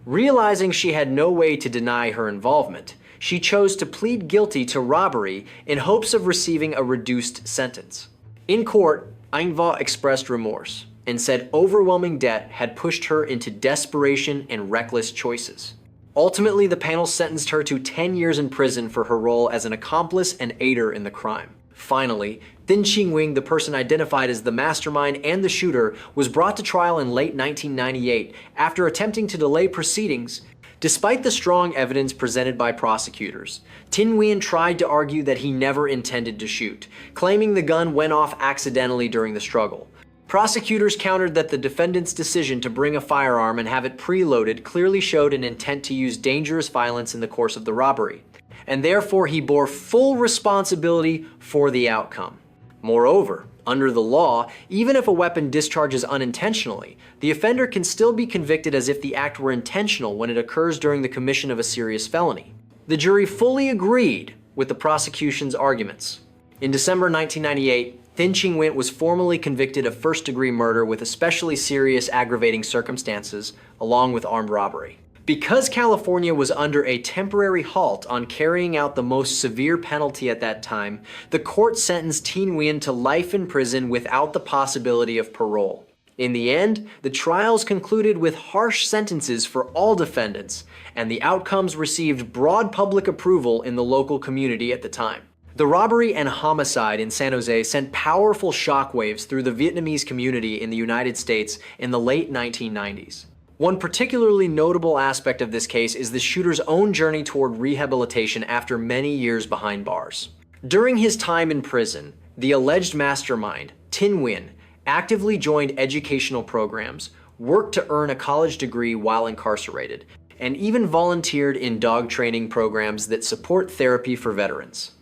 Realizing she had no way to deny her involvement, she chose to plead guilty to robbery in hopes of receiving a reduced sentence. In court, Nguyen Va expressed remorse and said overwhelming debt had pushed her into desperation and reckless choices. Ultimately, the panel sentenced her to 10 years in prison for her role as an accomplice and aider in the crime. Finally, Thanh Nguyen, the person identified as the mastermind and the shooter, was brought to trial in late 1998 after attempting to delay proceedings. Despite the strong evidence presented by prosecutors, Thanh Nguyen tried to argue that he never intended to shoot, claiming the gun went off accidentally during the struggle. Prosecutors countered that the defendant's decision to bring a firearm and have it preloaded clearly showed an intent to use dangerous violence in the course of the robbery, and therefore he bore full responsibility for the outcome. Moreover, under the law, even if a weapon discharges unintentionally, the offender can still be convicted as if the act were intentional when it occurs during the commission of a serious felony. The jury fully agreed with the prosecution's arguments. In December 1998, Thanh Nguyen was formally convicted of first-degree murder with especially serious aggravating circumstances, along with armed robbery. Because California was under a temporary halt on carrying out the most severe penalty at that time, the court sentenced Thanh Nguyen to life in prison without the possibility of parole. In the end, the trials concluded with harsh sentences for all defendants, and the outcomes received broad public approval in the local community at the time. The robbery and homicide in San Jose sent powerful shockwaves through the Vietnamese community in the United States in the late 1990s. One particularly notable aspect of this case is the shooter's own journey toward rehabilitation after many years behind bars. During his time in prison, the alleged mastermind, Thanh Nguyen, actively joined educational programs, worked to earn a college degree while incarcerated, and even volunteered in dog training programs that support therapy for veterans.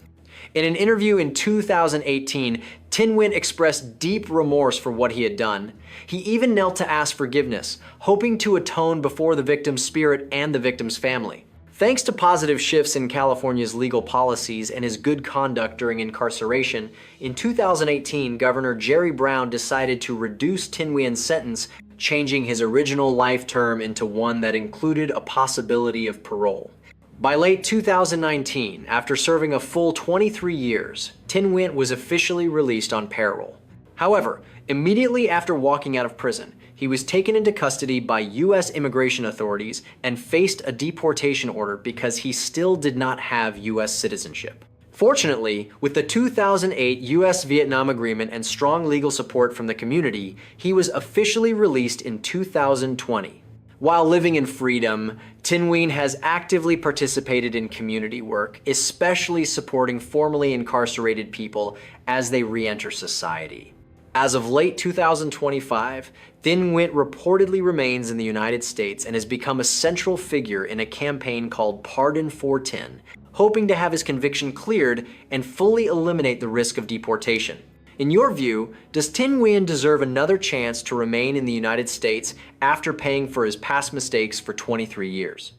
In an interview in 2018, Thanh Nguyen expressed deep remorse for what he had done. He even knelt to ask forgiveness, hoping to atone before the victim's spirit and the victim's family. Thanks to positive shifts in California's legal policies and his good conduct during incarceration, in 2018, Governor Jerry Brown decided to reduce Thanh Nguyen's sentence, changing his original life term into one that included a possibility of parole. By late 2019, after serving a full 23 years, Thanh Nguyen was officially released on parole. However, immediately after walking out of prison, he was taken into custody by U.S. immigration authorities and faced a deportation order because he still did not have U.S. citizenship. Fortunately, with the 2008 U.S.-Vietnam Agreement and strong legal support from the community, he was officially released in 2020. While living in freedom, Thanh Nguyen has actively participated in community work, especially supporting formerly incarcerated people as they re-enter society. As of late 2025, Thanh Nguyen reportedly remains in the United States and has become a central figure in a campaign called Pardon for Thanh, hoping to have his conviction cleared and fully eliminate the risk of deportation. In your view, does Thanh Nguyen deserve another chance to remain in the United States after paying for his past mistakes for 23 years?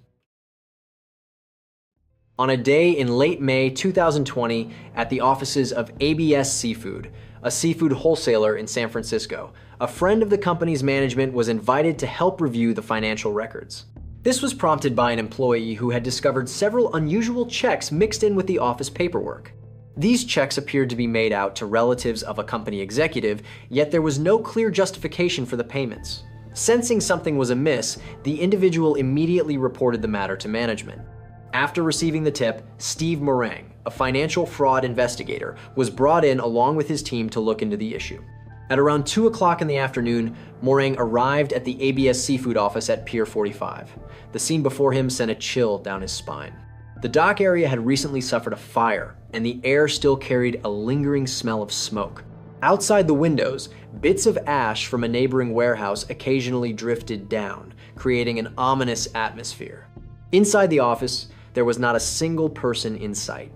On a day in late May 2020 at the offices of ABS Seafood, a seafood wholesaler in San Francisco, a friend of the company's management was invited to help review the financial records. This was prompted by an employee who had discovered several unusual checks mixed in with the office paperwork. These checks appeared to be made out to relatives of a company executive, yet there was no clear justification for the payments. Sensing something was amiss, the individual immediately reported the matter to management. After receiving the tip, Steve Morang, a financial fraud investigator, was brought in along with his team to look into the issue. At around 2 o'clock in the afternoon, Morang arrived at the ABS Seafood office at Pier 45. The scene before him sent a chill down his spine. The dock area had recently suffered a fire, and the air still carried a lingering smell of smoke. Outside the windows, bits of ash from a neighboring warehouse occasionally drifted down, creating an ominous atmosphere. Inside the office, there was not a single person in sight.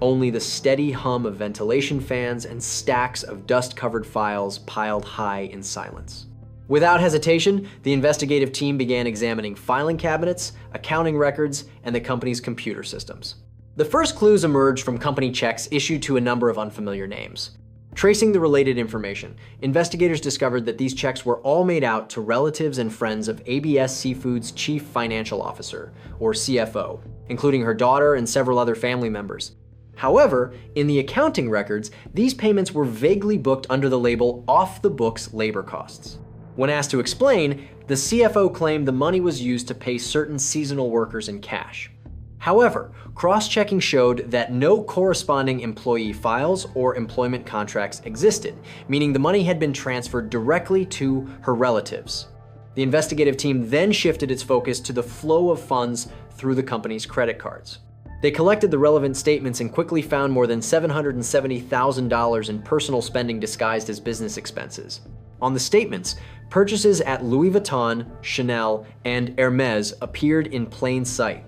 only the steady hum of ventilation fans and stacks of dust-covered files piled high in silence. Without hesitation, the investigative team began examining filing cabinets, accounting records, and the company's computer systems. The first clues emerged from company checks issued to a number of unfamiliar names. Tracing the related information, investigators discovered that these checks were all made out to relatives and friends of ABS Seafood's chief financial officer, or CFO, including her daughter and several other family members. However, in the accounting records, these payments were vaguely booked under the label off-the-books labor costs. When asked to explain, the CFO claimed the money was used to pay certain seasonal workers in cash. However, cross-checking showed that no corresponding employee files or employment contracts existed, meaning the money had been transferred directly to her relatives. The investigative team then shifted its focus to the flow of funds through the company's credit cards. They collected the relevant statements and quickly found more than $770,000 in personal spending disguised as business expenses. On the statements, purchases at Louis Vuitton, Chanel, and Hermes appeared in plain sight.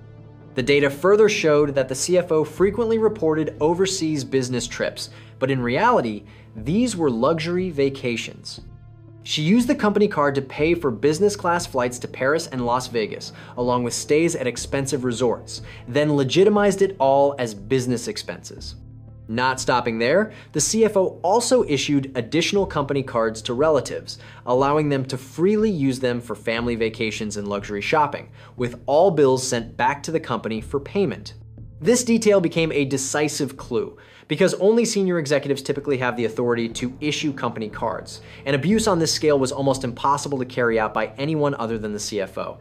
The data further showed that the CFO frequently reported overseas business trips, but in reality, these were luxury vacations. She used the company card to pay for business class flights to Paris and Las Vegas, along with stays at expensive resorts, then legitimized it all as business expenses. Not stopping there, the CFO also issued additional company cards to relatives, allowing them to freely use them for family vacations and luxury shopping, with all bills sent back to the company for payment. This detail became a decisive clue, because only senior executives typically have the authority to issue company cards, and abuse on this scale was almost impossible to carry out by anyone other than the CFO.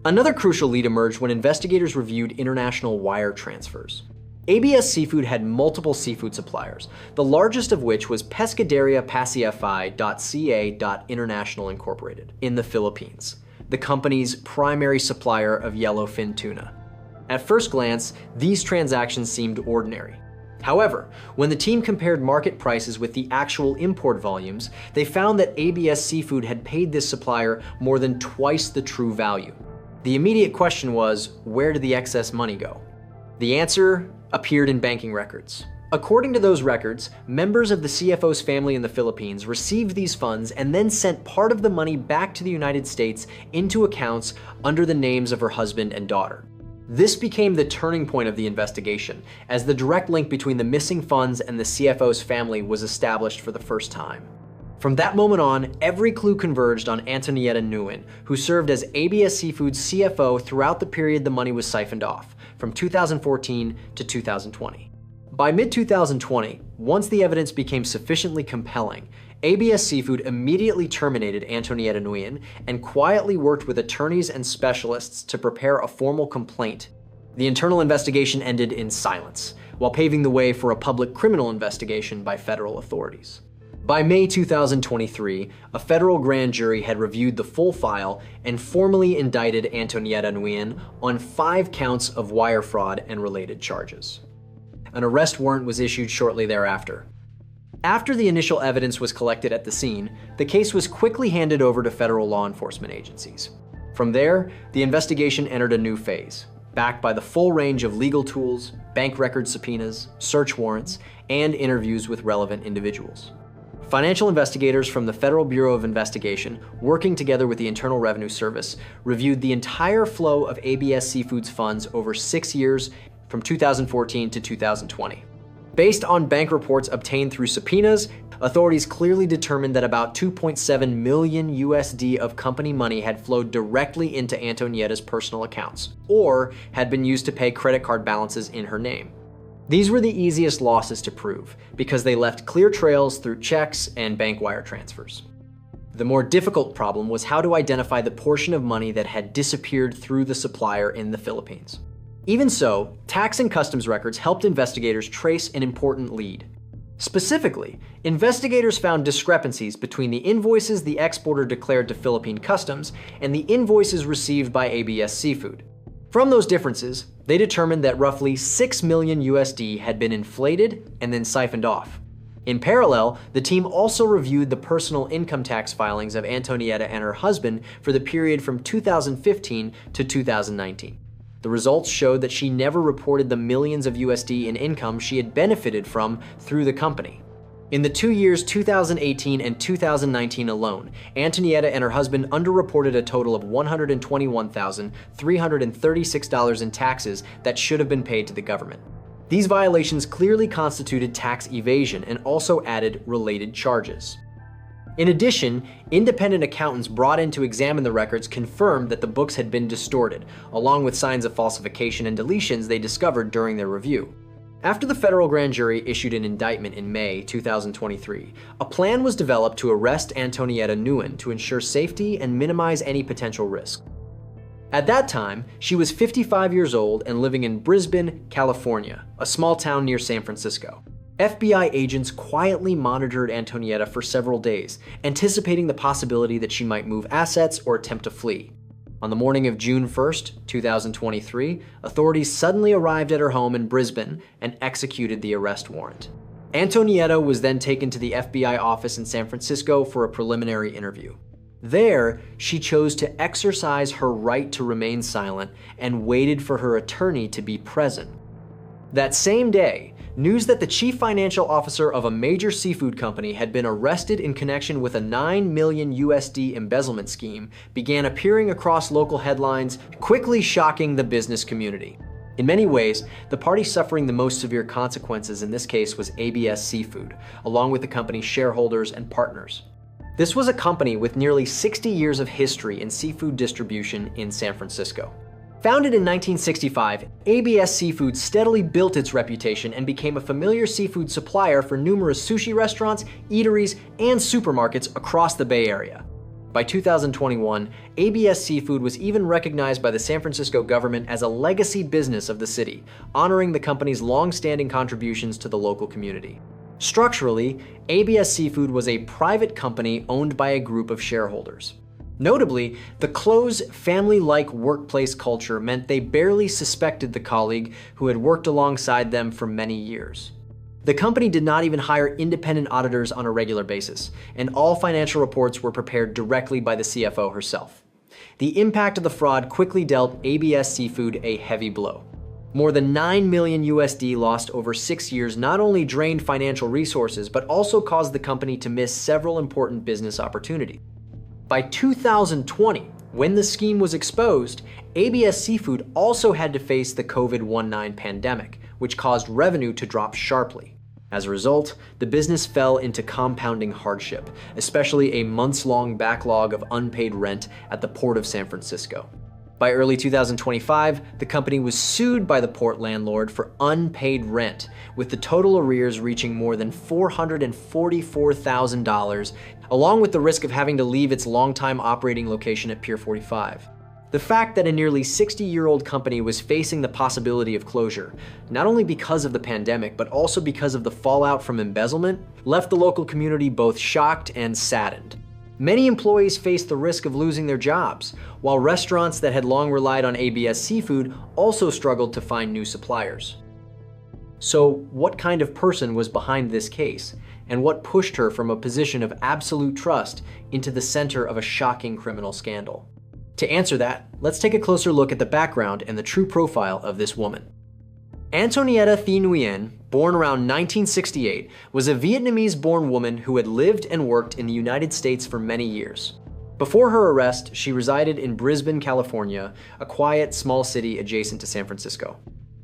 Another crucial lead emerged when investigators reviewed international wire transfers. ABS Seafood had multiple seafood suppliers, the largest of which was Pescaderia Pacifi.ca. International Incorporated in the Philippines, the company's primary supplier of yellowfin tuna. At first glance, these transactions seemed ordinary. However, when the team compared market prices with the actual import volumes, they found that ABS Seafood had paid this supplier more than twice the true value. The immediate question was, where did the excess money go? The answer appeared in banking records. According to those records, members of the CFO's family in the Philippines received these funds and then sent part of the money back to the United States into accounts under the names of her husband and daughter. This became the turning point of the investigation, as the direct link between the missing funds and the CFO's family was established for the first time. From that moment on, every clue converged on Antonietta Nguyen, who served as ABS Seafood's CFO throughout the period the money was siphoned off, from 2014 to 2020. By mid-2020, once the evidence became sufficiently compelling, ABS Seafood immediately terminated Antonietta Nguyen and quietly worked with attorneys and specialists to prepare a formal complaint. The internal investigation ended in silence, while paving the way for a public criminal investigation by federal authorities. By May 2023, a federal grand jury had reviewed the full file and formally indicted Antonietta Nguyen on 5 counts of wire fraud and related charges. An arrest warrant was issued shortly thereafter. After the initial evidence was collected at the scene, the case was quickly handed over to federal law enforcement agencies. From there, the investigation entered a new phase, backed by the full range of legal tools, bank record subpoenas, search warrants, and interviews with relevant individuals. Financial investigators from the Federal Bureau of Investigation, working together with the Internal Revenue Service, reviewed the entire flow of ABS Seafood's funds over 6 years from 2014 to 2020. Based on bank reports obtained through subpoenas, authorities clearly determined that about 2.7 million USD of company money had flowed directly into Antonietta's personal accounts, or had been used to pay credit card balances in her name. These were the easiest losses to prove, because they left clear trails through checks and bank wire transfers. The more difficult problem was how to identify the portion of money that had disappeared through the supplier in the Philippines. Even so, tax and customs records helped investigators trace an important lead. Specifically, investigators found discrepancies between the invoices the exporter declared to Philippine customs and the invoices received by ABS Seafood. From those differences, they determined that roughly 6 million USD had been inflated and then siphoned off. In parallel, the team also reviewed the personal income tax filings of Antonietta and her husband for the period from 2015 to 2019. The results showed that she never reported the millions of USD in income she had benefited from through the company. In the 2 years 2018 and 2019 alone, Antonietta and her husband underreported a total of $121,336 in taxes that should have been paid to the government. These violations clearly constituted tax evasion and also added related charges. In addition, independent accountants brought in to examine the records confirmed that the books had been distorted, along with signs of falsification and deletions they discovered during their review. After the federal grand jury issued an indictment in May 2023, a plan was developed to arrest Antonietta Nguyen to ensure safety and minimize any potential risk. At that time, she was 55 years old and living in Brisbane, California, a small town near San Francisco. FBI agents quietly monitored Antonietta for several days, anticipating the possibility that she might move assets or attempt to flee. On the morning of June 1st, 2023, authorities suddenly arrived at her home in Brisbane and executed the arrest warrant. Antonietta was then taken to the FBI office in San Francisco for a preliminary interview. There, she chose to exercise her right to remain silent and waited for her attorney to be present. That same day, news that the chief financial officer of a major seafood company had been arrested in connection with a $9 million USD embezzlement scheme began appearing across local headlines, quickly shocking the business community. In many ways, the party suffering the most severe consequences in this case was ABS Seafood, along with the company's shareholders and partners. This was a company with nearly 60 years of history in seafood distribution in San Francisco. Founded in 1965, ABS Seafood steadily built its reputation and became a familiar seafood supplier for numerous sushi restaurants, eateries, and supermarkets across the Bay Area. By 2021, ABS Seafood was even recognized by the San Francisco government as a legacy business of the city, honoring the company's long-standing contributions to the local community. Structurally, ABS Seafood was a private company owned by a group of shareholders. Notably, the close, family-like workplace culture meant they barely suspected the colleague who had worked alongside them for many years. The company did not even hire independent auditors on a regular basis, and all financial reports were prepared directly by the CFO herself. The impact of the fraud quickly dealt ABS Seafood a heavy blow. More than 9 million USD lost over 6 years not only drained financial resources, but also caused the company to miss several important business opportunities. By 2020, when the scheme was exposed, ABS Seafood also had to face the COVID-19 pandemic, which caused revenue to drop sharply. As a result, the business fell into compounding hardship, especially a months-long backlog of unpaid rent at the Port of San Francisco. By early 2025, the company was sued by the port landlord for unpaid rent, with the total arrears reaching more than $444,000, along with the risk of having to leave its longtime operating location at Pier 45. The fact that a nearly 60-year-old company was facing the possibility of closure, not only because of the pandemic, but also because of the fallout from embezzlement, left the local community both shocked and saddened. Many employees faced the risk of losing their jobs, while restaurants that had long relied on ABS Seafood also struggled to find new suppliers. So, what kind of person was behind this case, and what pushed her from a position of absolute trust into the center of a shocking criminal scandal? To answer that, let's take a closer look at the background and the true profile of this woman. Antonietta Nguyen, born around 1968, was a Vietnamese-born woman who had lived and worked in the United States for many years. Before her arrest, she resided in Brisbane, California, a quiet, small city adjacent to San Francisco.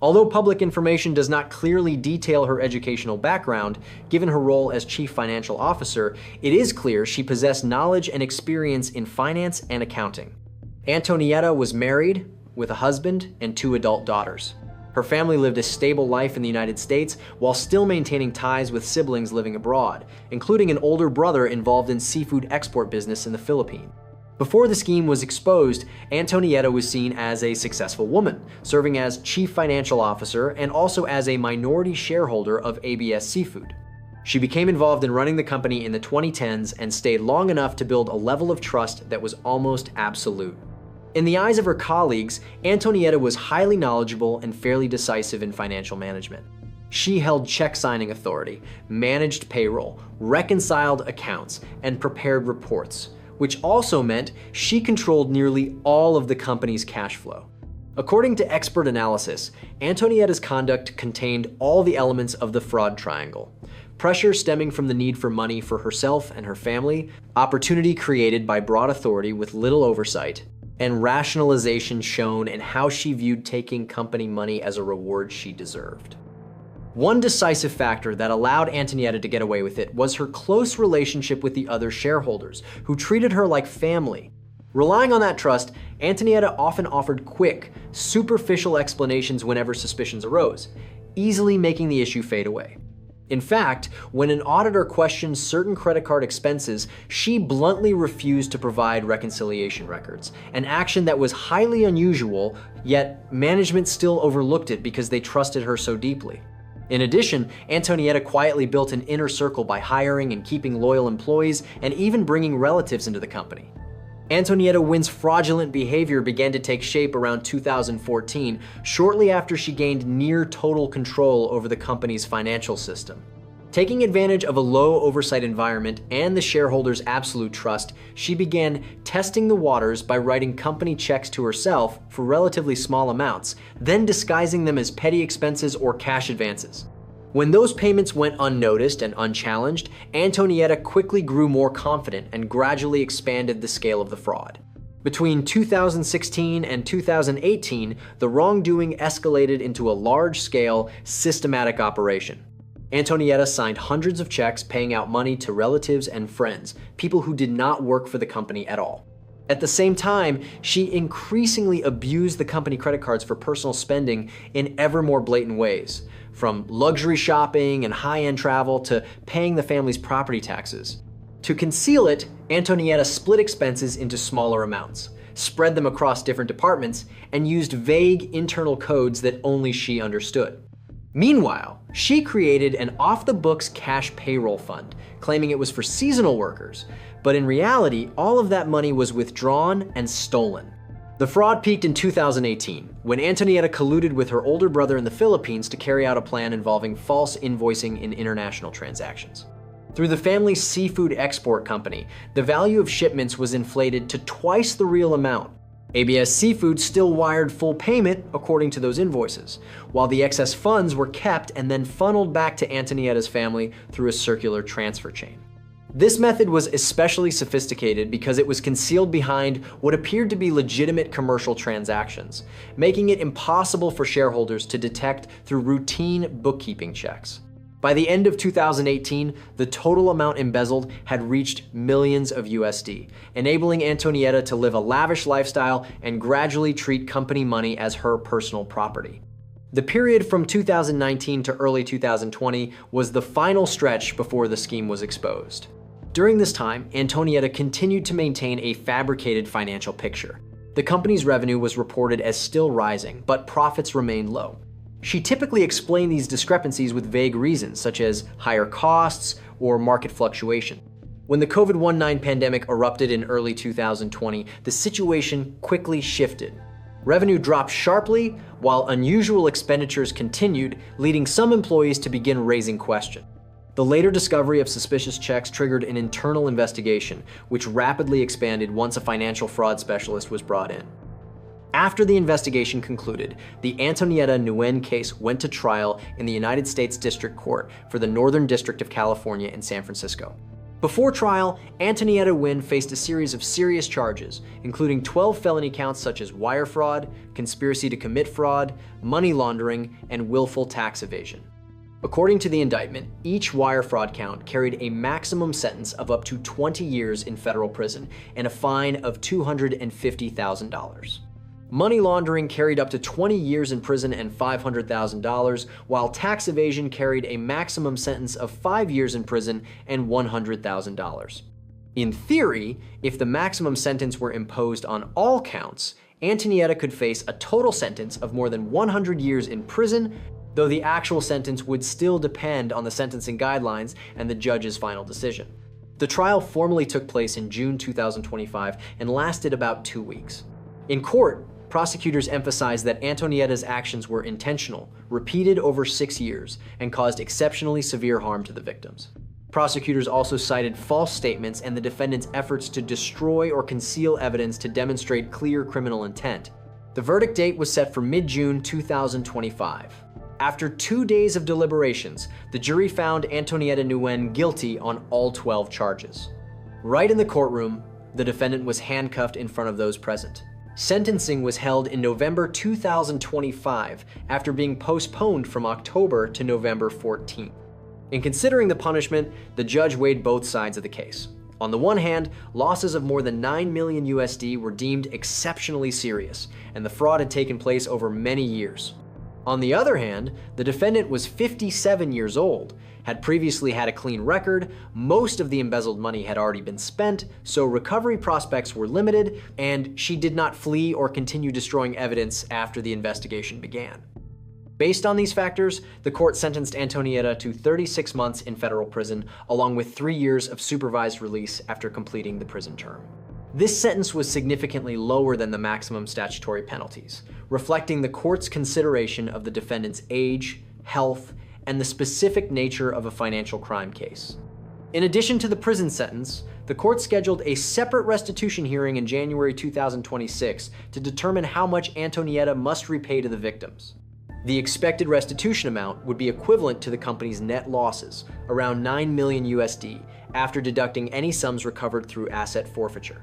Although public information does not clearly detail her educational background, given her role as chief financial officer, it is clear she possessed knowledge and experience in finance and accounting. Antonietta was married, with a husband and 2 adult daughters. Her family lived a stable life in the United States while still maintaining ties with siblings living abroad, including an older brother involved in seafood export business in the Philippines. Before the scheme was exposed, Antonietta was seen as a successful woman, serving as chief financial officer and also as a minority shareholder of ABS Seafood. She became involved in running the company in the 2010s and stayed long enough to build a level of trust that was almost absolute. In the eyes of her colleagues, Antonietta was highly knowledgeable and fairly decisive in financial management. She held check-signing authority, managed payroll, reconciled accounts, and prepared reports, which also meant she controlled nearly all of the company's cash flow. According to expert analysis, Antonietta's conduct contained all the elements of the fraud triangle. Pressure stemming from the need for money for herself and her family, opportunity created by broad authority with little oversight, and rationalization shown in how she viewed taking company money as a reward she deserved. One decisive factor that allowed Antonietta to get away with it was her close relationship with the other shareholders, who treated her like family. Relying on that trust, Antonietta often offered quick, superficial explanations whenever suspicions arose, easily making the issue fade away. In fact, when an auditor questioned certain credit card expenses, she bluntly refused to provide reconciliation records, an action that was highly unusual, yet management still overlooked it because they trusted her so deeply. In addition, Antonietta quietly built an inner circle by hiring and keeping loyal employees and even bringing relatives into the company. Antonietta Nguyen's fraudulent behavior began to take shape around 2014, shortly after she gained near total control over the company's financial system. Taking advantage of a low oversight environment and the shareholders' absolute trust, she began testing the waters by writing company checks to herself for relatively small amounts, then disguising them as petty expenses or cash advances. When those payments went unnoticed and unchallenged, Antonietta quickly grew more confident and gradually expanded the scale of the fraud. Between 2016 and 2018, the wrongdoing escalated into a large-scale, systematic operation. Antonietta signed hundreds of checks paying out money to relatives and friends, people who did not work for the company at all. At the same time, she increasingly abused the company credit cards for personal spending in ever more blatant ways, from luxury shopping and high-end travel to paying the family's property taxes. To conceal it, Antonietta split expenses into smaller amounts, spread them across different departments, and used vague internal codes that only she understood. Meanwhile, she created an off-the-books cash payroll fund, claiming it was for seasonal workers, but in reality, all of that money was withdrawn and stolen. The fraud peaked in 2018, when Antonietta colluded with her older brother in the Philippines to carry out a plan involving false invoicing in international transactions. Through the family's seafood export company, the value of shipments was inflated to twice the real amount. ABS Seafood still wired full payment according to those invoices, while the excess funds were kept and then funneled back to Antonietta's family through a circular transfer chain. This method was especially sophisticated because it was concealed behind what appeared to be legitimate commercial transactions, making it impossible for shareholders to detect through routine bookkeeping checks. By the end of 2018, the total amount embezzled had reached millions of USD, enabling Antonietta to live a lavish lifestyle and gradually treat company money as her personal property. The period from 2019 to early 2020 was the final stretch before the scheme was exposed. During this time, Antonietta continued to maintain a fabricated financial picture. The company's revenue was reported as still rising, but profits remained low. She typically explained these discrepancies with vague reasons, such as higher costs or market fluctuation. When the COVID-19 pandemic erupted in early 2020, the situation quickly shifted. Revenue dropped sharply, while unusual expenditures continued, leading some employees to begin raising questions. The later discovery of suspicious checks triggered an internal investigation, which rapidly expanded once a financial fraud specialist was brought in. After the investigation concluded, the Antonietta Nguyen case went to trial in the United States District Court for the Northern District of California in San Francisco. Before trial, Antonietta Nguyen faced a series of serious charges, including 12 felony counts such as wire fraud, conspiracy to commit fraud, money laundering, and willful tax evasion. According to the indictment, each wire fraud count carried a maximum sentence of up to 20 years in federal prison and a fine of $250,000. Money laundering carried up to 20 years in prison and $500,000, while tax evasion carried a maximum sentence of 5 years in prison and $100,000. In theory, if the maximum sentence were imposed on all counts, Antonietta could face a total sentence of more than 100 years in prison, though the actual sentence would still depend on the sentencing guidelines and the judge's final decision. The trial formally took place in June 2025 and lasted about 2 weeks. In court, prosecutors emphasized that Antonietta's actions were intentional, repeated over 6 years, and caused exceptionally severe harm to the victims. Prosecutors also cited false statements and the defendant's efforts to destroy or conceal evidence to demonstrate clear criminal intent. The verdict date was set for mid-June 2025. After 2 days of deliberations, the jury found Antonietta Nguyen guilty on all 12 charges. Right in the courtroom, the defendant was handcuffed in front of those present. Sentencing was held in November 2025 after being postponed from October to November 14th. In considering the punishment, the judge weighed both sides of the case. On the one hand, losses of more than 9 million USD were deemed exceptionally serious, and the fraud had taken place over many years. On the other hand, the defendant was 57 years old, had previously had a clean record, most of the embezzled money had already been spent, so recovery prospects were limited, and she did not flee or continue destroying evidence after the investigation began. Based on these factors, the court sentenced Antonietta to 36 months in federal prison, along with 3 years of supervised release after completing the prison term. This sentence was significantly lower than the maximum statutory penalties, reflecting the court's consideration of the defendant's age, health, and the specific nature of a financial crime case. In addition to the prison sentence, the court scheduled a separate restitution hearing in January 2026 to determine how much Antonietta must repay to the victims. The expected restitution amount would be equivalent to the company's net losses, around 9 million USD, after deducting any sums recovered through asset forfeiture.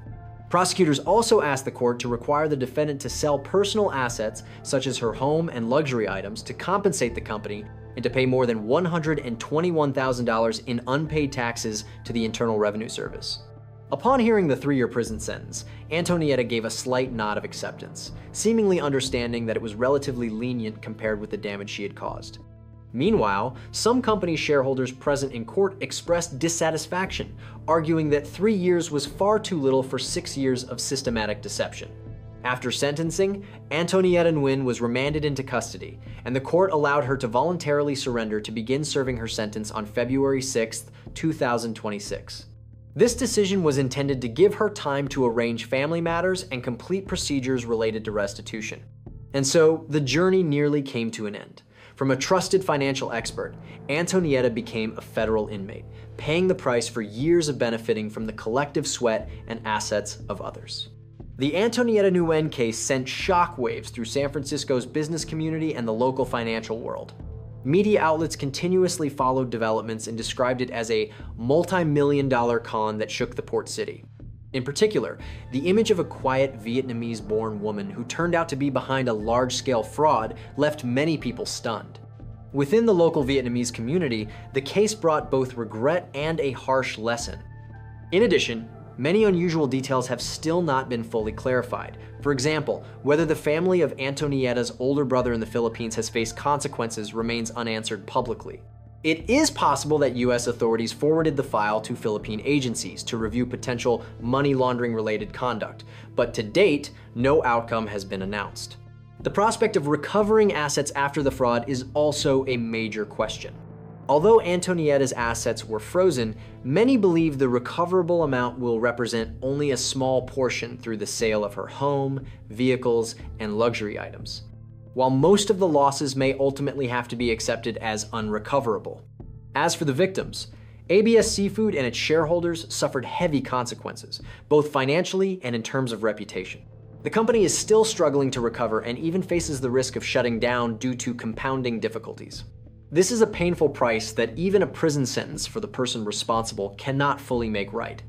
Prosecutors also asked the court to require the defendant to sell personal assets, such as her home and luxury items, to compensate the company and to pay more than $121,000 in unpaid taxes to the Internal Revenue Service. Upon hearing the 3-year prison sentence, Antonietta gave a slight nod of acceptance, seemingly understanding that it was relatively lenient compared with the damage she had caused. Meanwhile, some company shareholders present in court expressed dissatisfaction, arguing that 3 years was far too little for 6 years of systematic deception. After sentencing, Antonietta Nguyen was remanded into custody, and the court allowed her to voluntarily surrender to begin serving her sentence on February 6, 2026. This decision was intended to give her time to arrange family matters and complete procedures related to restitution. And so, the journey nearly came to an end. From a trusted financial expert, Antonietta became a federal inmate, paying the price for years of benefiting from the collective sweat and assets of others. The Antonietta Nguyen case sent shockwaves through San Francisco's business community and the local financial world. Media outlets continuously followed developments and described it as a multi-million-dollar con that shook the port city. In particular, the image of a quiet Vietnamese-born woman who turned out to be behind a large-scale fraud left many people stunned. Within the local Vietnamese community, the case brought both regret and a harsh lesson. In addition, many unusual details have still not been fully clarified. For example, whether the family of Antonietta's older brother in the Philippines has faced consequences remains unanswered publicly. It is possible that US authorities forwarded the file to Philippine agencies to review potential money laundering related conduct, but to date, no outcome has been announced. The prospect of recovering assets after the fraud is also a major question. Although Antonietta's assets were frozen, many believe the recoverable amount will represent only a small portion through the sale of her home, vehicles, and luxury items, while most of the losses may ultimately have to be accepted as unrecoverable. As for the victims, ABS Seafood and its shareholders suffered heavy consequences, both financially and in terms of reputation. The company is still struggling to recover and even faces the risk of shutting down due to compounding difficulties. This is a painful price that even a prison sentence for the person responsible cannot fully make right.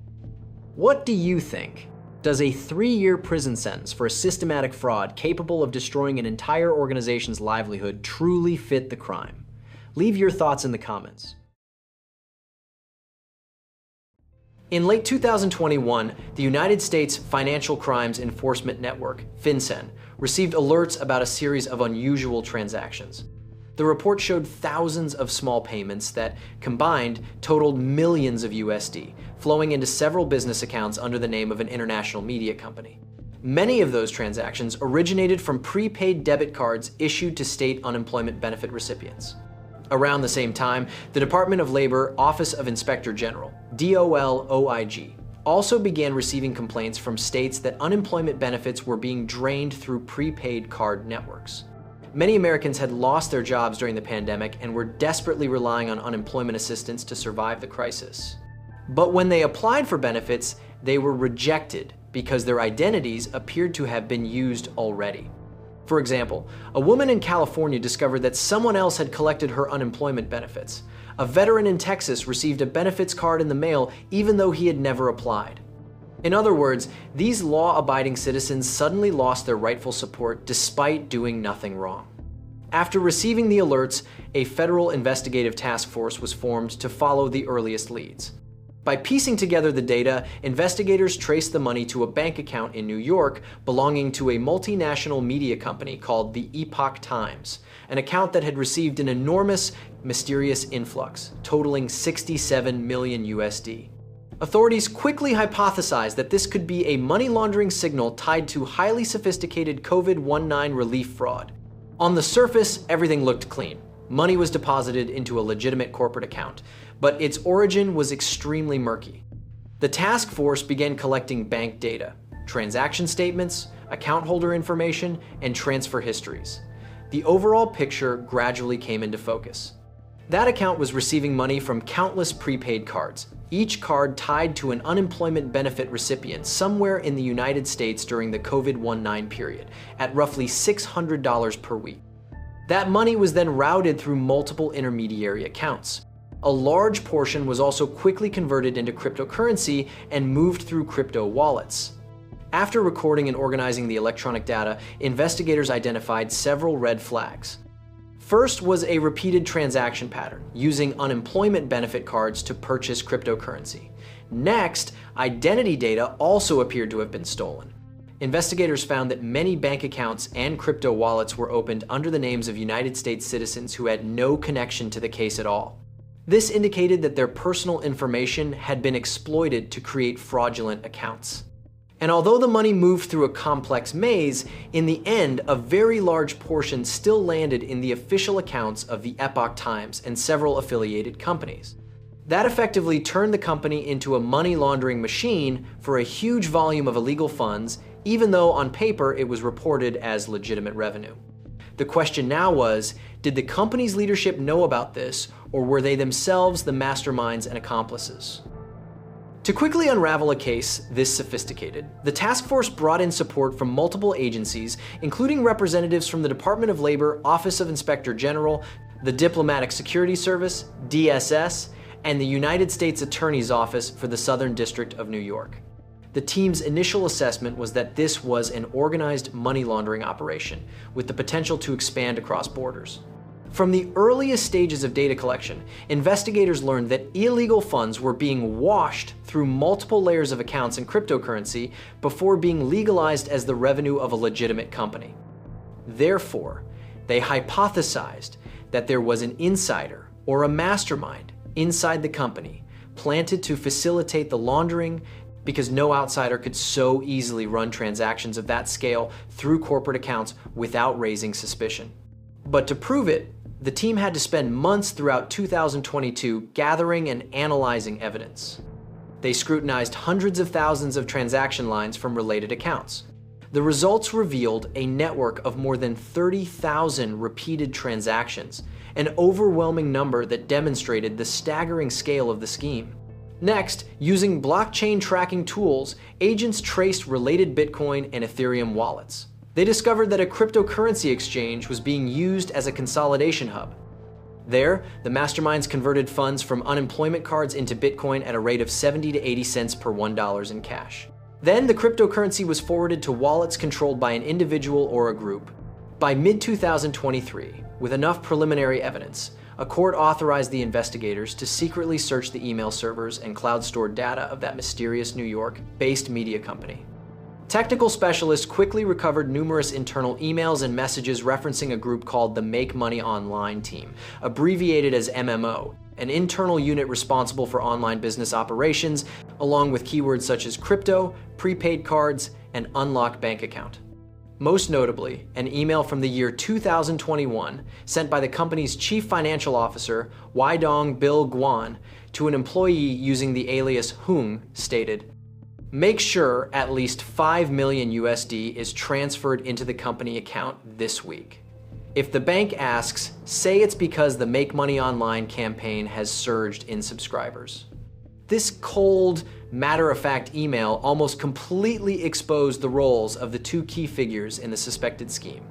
What do you think? Does a 3-year prison sentence for a systematic fraud capable of destroying an entire organization's livelihood truly fit the crime? Leave your thoughts in the comments. In late 2021, the United States Financial Crimes Enforcement Network, FinCEN, received alerts about a series of unusual transactions. The report showed thousands of small payments that, combined, totaled millions of USD, flowing into several business accounts under the name of an international media company. Many of those transactions originated from prepaid debit cards issued to state unemployment benefit recipients. Around the same time, the Department of Labor Office of Inspector General, DOL-OIG, also began receiving complaints from states that unemployment benefits were being drained through prepaid card networks. Many Americans had lost their jobs during the pandemic and were desperately relying on unemployment assistance to survive the crisis. But when they applied for benefits, they were rejected because their identities appeared to have been used already. For example, a woman in California discovered that someone else had collected her unemployment benefits. A veteran in Texas received a benefits card in the mail even though he had never applied. In other words, these law-abiding citizens suddenly lost their rightful support despite doing nothing wrong. After receiving the alerts, a federal investigative task force was formed to follow the earliest leads. By piecing together the data, investigators traced the money to a bank account in New York belonging to a multinational media company called the Epoch Times, an account that had received an enormous, mysterious influx, totaling 67 million USD. Authorities quickly hypothesized that this could be a money laundering signal tied to highly sophisticated COVID-19 relief fraud. On the surface, everything looked clean. Money was deposited into a legitimate corporate account, but its origin was extremely murky. The task force began collecting bank data, transaction statements, account holder information, and transfer histories. The overall picture gradually came into focus. That account was receiving money from countless prepaid cards, each card tied to an unemployment benefit recipient somewhere in the United States during the COVID-19 period, at roughly $600 per week. That money was then routed through multiple intermediary accounts. A large portion was also quickly converted into cryptocurrency and moved through crypto wallets. After recording and organizing the electronic data, investigators identified several red flags. First was a repeated transaction pattern, using unemployment benefit cards to purchase cryptocurrency. Next, identity data also appeared to have been stolen. Investigators found that many bank accounts and crypto wallets were opened under the names of United States citizens who had no connection to the case at all. This indicated that their personal information had been exploited to create fraudulent accounts. And although the money moved through a complex maze, in the end, a very large portion still landed in the official accounts of the Epoch Times and several affiliated companies. That effectively turned the company into a money laundering machine for a huge volume of illegal funds, even though on paper it was reported as legitimate revenue. The question now was, did the company's leadership know about this, or were they themselves the masterminds and accomplices? To quickly unravel a case this sophisticated, the task force brought in support from multiple agencies, including representatives from the Department of Labor, Office of Inspector General, the Diplomatic Security Service, DSS, and the United States Attorney's Office for the Southern District of New York. The team's initial assessment was that this was an organized money laundering operation, with the potential to expand across borders. From the earliest stages of data collection, investigators learned that illegal funds were being washed through multiple layers of accounts and cryptocurrency before being legalized as the revenue of a legitimate company. Therefore, they hypothesized that there was an insider or a mastermind inside the company planted to facilitate the laundering, because no outsider could so easily run transactions of that scale through corporate accounts without raising suspicion. But to prove it, the team had to spend months throughout 2022 gathering and analyzing evidence. They scrutinized hundreds of thousands of transaction lines from related accounts. The results revealed a network of more than 30,000 repeated transactions, an overwhelming number that demonstrated the staggering scale of the scheme. Next, using blockchain tracking tools, agents traced related Bitcoin and Ethereum wallets. They discovered that a cryptocurrency exchange was being used as a consolidation hub. There, the masterminds converted funds from unemployment cards into Bitcoin at a rate of 70 to 80 cents per $1 in cash. Then the cryptocurrency was forwarded to wallets controlled by an individual or a group. By mid-2023, with enough preliminary evidence, a court authorized the investigators to secretly search the email servers and cloud-stored data of that mysterious New York-based media company. Technical specialists quickly recovered numerous internal emails and messages referencing a group called the Make Money Online team, abbreviated as MMO, an internal unit responsible for online business operations, along with keywords such as crypto, prepaid cards, and unlocked bank account. Most notably, an email from the year 2021 sent by the company's chief financial officer, Wydong Bill Nguyen, to an employee using the alias Hung stated, "Make sure at least 5 million USD is transferred into the company account this week. If the bank asks, say it's because the Make Money Online campaign has surged in subscribers." This cold, matter-of-fact email almost completely exposed the roles of the two key figures in the suspected scheme.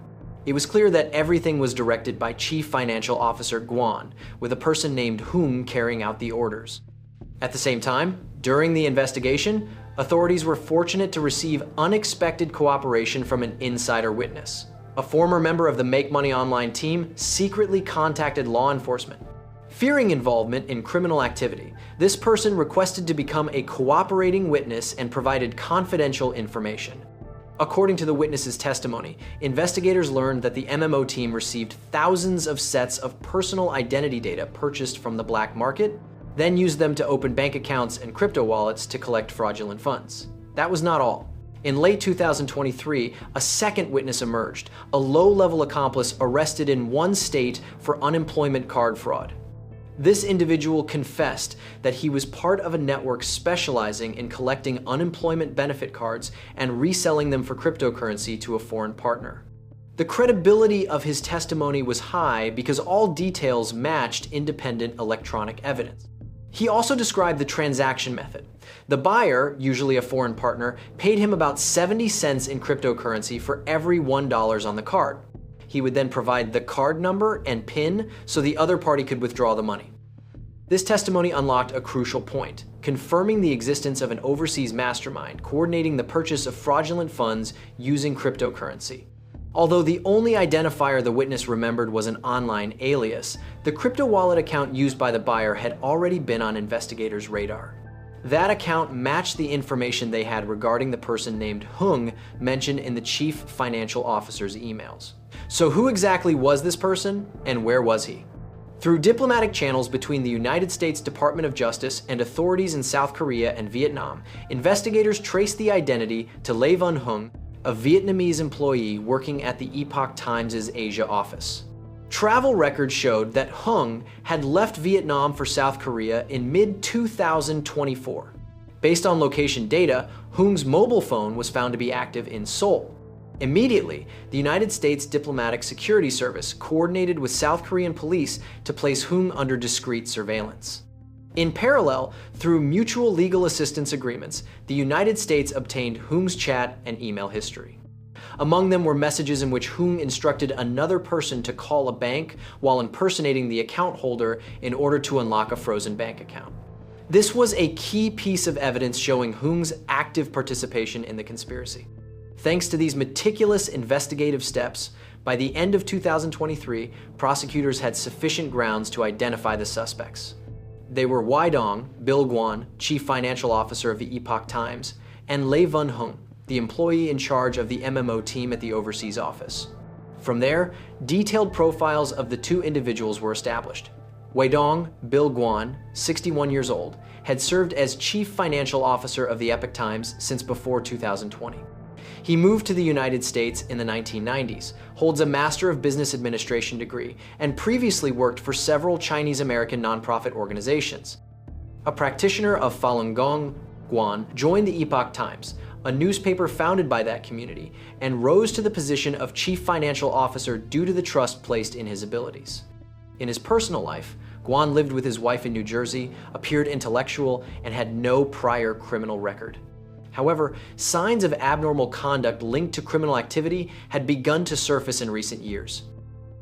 It was clear that everything was directed by Chief Financial Officer Nguyen, with a person named Hung carrying out the orders. At the same time, during the investigation, authorities were fortunate to receive unexpected cooperation from an insider witness. A former member of the Make Money Online team secretly contacted law enforcement. Fearing involvement in criminal activity, this person requested to become a cooperating witness and provided confidential information. According to the witness's testimony, investigators learned that the MMO team received thousands of sets of personal identity data purchased from the black market, then used them to open bank accounts and crypto wallets to collect fraudulent funds. That was not all. In late 2023, a second witness emerged, a low-level accomplice arrested in one state for unemployment card fraud. This individual confessed that he was part of a network specializing in collecting unemployment benefit cards and reselling them for cryptocurrency to a foreign partner. The credibility of his testimony was high because all details matched independent electronic evidence. He also described the transaction method. The buyer, usually a foreign partner, paid him about 70 cents in cryptocurrency for every $1 on the card. He would then provide the card number and PIN so the other party could withdraw the money. This testimony unlocked a crucial point, confirming the existence of an overseas mastermind coordinating the purchase of fraudulent funds using cryptocurrency. Although the only identifier the witness remembered was an online alias, the crypto wallet account used by the buyer had already been on investigators' radar. That account matched the information they had regarding the person named Hung mentioned in the chief financial officer's emails. So who exactly was this person, and where was he? Through diplomatic channels between the United States Department of Justice and authorities in South Korea and Vietnam, investigators traced the identity to Le Van Hung, a Vietnamese employee working at the Epoch Times' Asia office. Travel records showed that Hung had left Vietnam for South Korea in mid-2024. Based on location data, Hung's mobile phone was found to be active in Seoul. Immediately, the United States Diplomatic Security Service coordinated with South Korean police to place Hung under discreet surveillance. In parallel, through mutual legal assistance agreements, the United States obtained Hung's chat and email history. Among them were messages in which Hung instructed another person to call a bank while impersonating the account holder in order to unlock a frozen bank account. This was a key piece of evidence showing Hung's active participation in the conspiracy. Thanks to these meticulous investigative steps, by the end of 2023, prosecutors had sufficient grounds to identify the suspects. They were Wai Dong, Bill Nguyen, Chief Financial Officer of the Epoch Times, and Le Van Hung, the employee in charge of the MMO team at the overseas office. From there, detailed profiles of the two individuals were established. Wai Dong, Bill Nguyen, 61 years old, had served as Chief Financial Officer of the Epoch Times since before 2020. He moved to the United States in the 1990s, holds a Master of Business Administration degree, and previously worked for several Chinese-American nonprofit organizations. A practitioner of Falun Gong, Nguyen joined the Epoch Times, a newspaper founded by that community, and rose to the position of Chief Financial Officer due to the trust placed in his abilities. In his personal life, Nguyen lived with his wife in New Jersey, appeared intellectual, and had no prior criminal record. However, signs of abnormal conduct linked to criminal activity had begun to surface in recent years.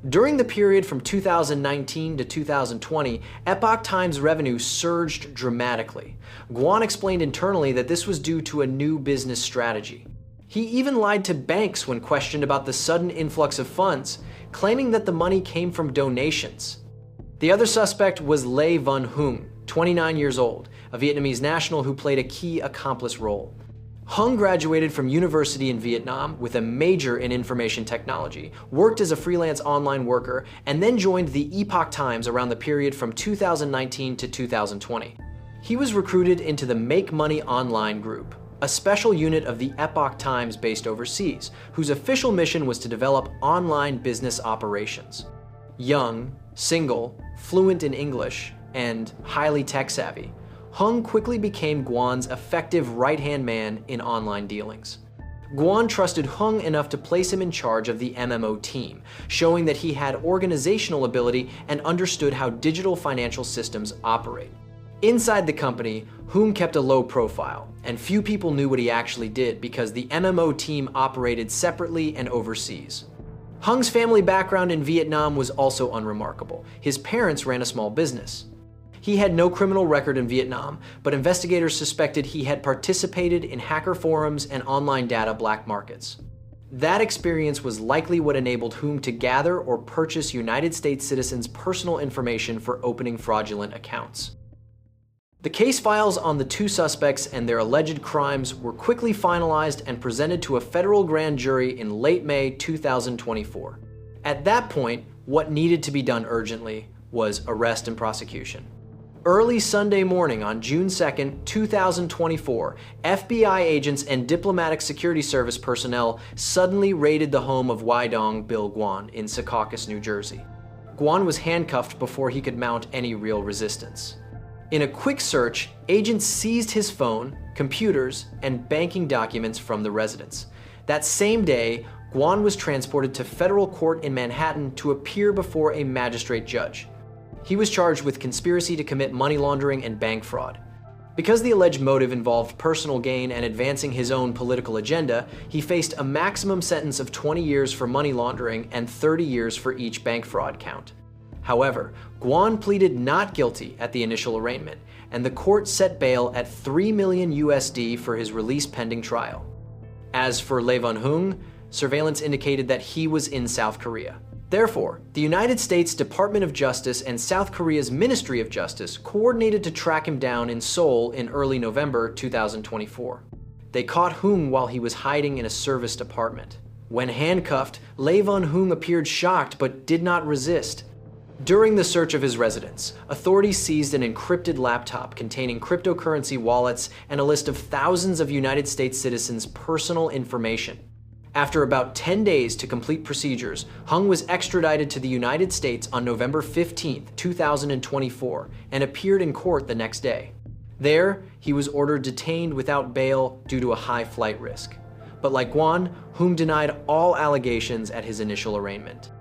During the period from 2019 to 2020, Epoch Times revenue surged dramatically. Nguyen explained internally that this was due to a new business strategy. He even lied to banks when questioned about the sudden influx of funds, claiming that the money came from donations. The other suspect was Le Van Hung, 29 years old, a Vietnamese national who played a key accomplice role. Hung graduated from university in Vietnam with a major in information technology, worked as a freelance online worker, and then joined the Epoch Times around the period from 2019 to 2020. He was recruited into the Make Money Online group, a special unit of the Epoch Times based overseas, whose official mission was to develop online business operations. Young, single, fluent in English, and highly tech-savvy, Hung quickly became Nguyen's effective right-hand man in online dealings. Nguyen trusted Hung enough to place him in charge of the MMO team, showing that he had organizational ability and understood how digital financial systems operate. Inside the company, Hung kept a low profile, and few people knew what he actually did because the MMO team operated separately and overseas. Hung's family background in Vietnam was also unremarkable. His parents ran a small business. He had no criminal record in Vietnam, but investigators suspected he had participated in hacker forums and online data black markets. That experience was likely what enabled Hung to gather or purchase United States citizens' personal information for opening fraudulent accounts. The case files on the two suspects and their alleged crimes were quickly finalized and presented to a federal grand jury in late May 2024. At that point, what needed to be done urgently was arrest and prosecution. Early Sunday morning on June 2, 2024, FBI agents and Diplomatic Security Service personnel suddenly raided the home of Wai-dong Bill Nguyen in Secaucus, New Jersey. Nguyen was handcuffed before he could mount any real resistance. In a quick search, agents seized his phone, computers, and banking documents from the residence. That same day, Nguyen was transported to federal court in Manhattan to appear before a magistrate judge. He was charged with conspiracy to commit money laundering and bank fraud. Because the alleged motive involved personal gain and advancing his own political agenda, he faced a maximum sentence of 20 years for money laundering and 30 years for each bank fraud count. However, Nguyen pleaded not guilty at the initial arraignment, and the court set bail at $3 million USD for his release pending trial. As for Lê Văn Hung, surveillance indicated that he was in South Korea. Therefore, the United States Department of Justice and South Korea's Ministry of Justice coordinated to track him down in Seoul in early November 2024. They caught Hung while he was hiding in a serviced apartment. When handcuffed, Lê Văn Hung appeared shocked but did not resist. During the search of his residence, authorities seized an encrypted laptop containing cryptocurrency wallets and a list of thousands of United States citizens' personal information. After about 10 days to complete procedures, Hung was extradited to the United States on November 15, 2024, and appeared in court the next day. There, he was ordered detained without bail due to a high flight risk. But like Nguyen, Hung denied all allegations at his initial arraignment.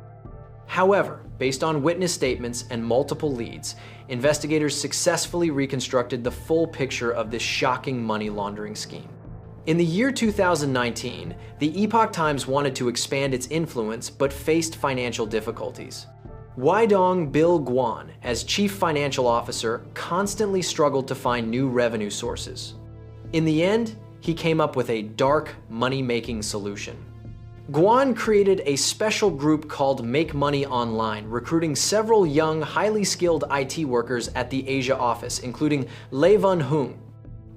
However, based on witness statements and multiple leads, investigators successfully reconstructed the full picture of this shocking money laundering scheme. In the year 2019, the Epoch Times wanted to expand its influence but faced financial difficulties. Wai-dong Bill Nguyen, as chief financial officer, constantly struggled to find new revenue sources. In the end, he came up with a dark money-making solution. Nguyen created a special group called Make Money Online, recruiting several young, highly skilled IT workers at the Asia office, including Lê Văn Hung.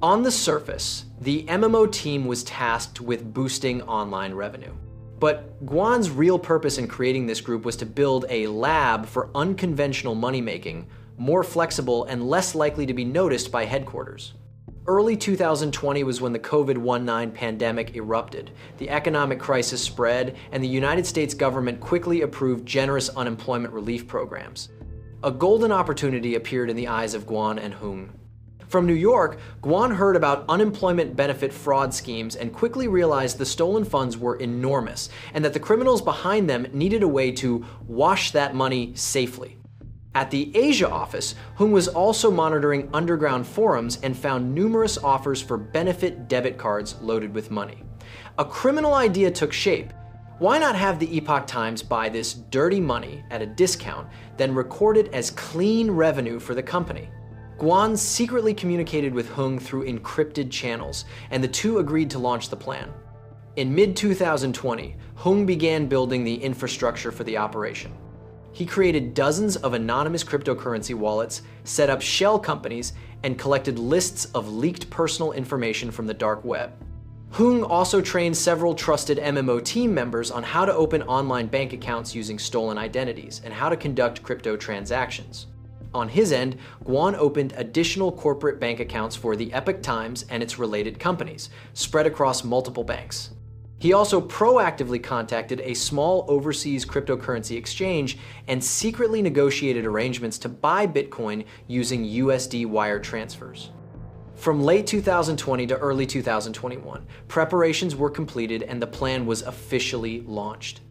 On the surface, the MMO team was tasked with boosting online revenue. But Nguyen's real purpose in creating this group was to build a lab for unconventional money-making, more flexible and less likely to be noticed by headquarters. Early 2020 was when the COVID-19 pandemic erupted, the economic crisis spread, and the United States government quickly approved generous unemployment relief programs. A golden opportunity appeared in the eyes of Nguyen and Hung. From New York, Nguyen heard about unemployment benefit fraud schemes and quickly realized the stolen funds were enormous and that the criminals behind them needed a way to wash that money safely. At the Asia office, Hung was also monitoring underground forums and found numerous offers for benefit debit cards loaded with money. A criminal idea took shape. Why not have the Epoch Times buy this dirty money at a discount, then record it as clean revenue for the company? Nguyen secretly communicated with Hung through encrypted channels, and the two agreed to launch the plan. In mid-2020, Hung began building the infrastructure for the operation. He created dozens of anonymous cryptocurrency wallets, set up shell companies, and collected lists of leaked personal information from the dark web. Hung also trained several trusted MMO team members on how to open online bank accounts using stolen identities and how to conduct crypto transactions. On his end, Nguyen opened additional corporate bank accounts for the Epoch Times and its related companies, spread across multiple banks. He also proactively contacted a small overseas cryptocurrency exchange and secretly negotiated arrangements to buy Bitcoin using USD wire transfers. From late 2020 to early 2021, preparations were completed and the plan was officially launched.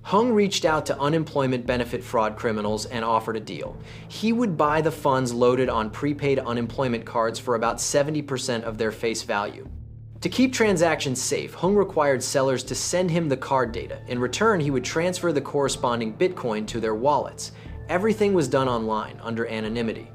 Hung reached out to unemployment benefit fraud criminals and offered a deal. He would buy the funds loaded on prepaid unemployment cards for about 70% of their face value. To keep transactions safe, Hung required sellers to send him the card data. In return, he would transfer the corresponding Bitcoin to their wallets. Everything was done online, under anonymity.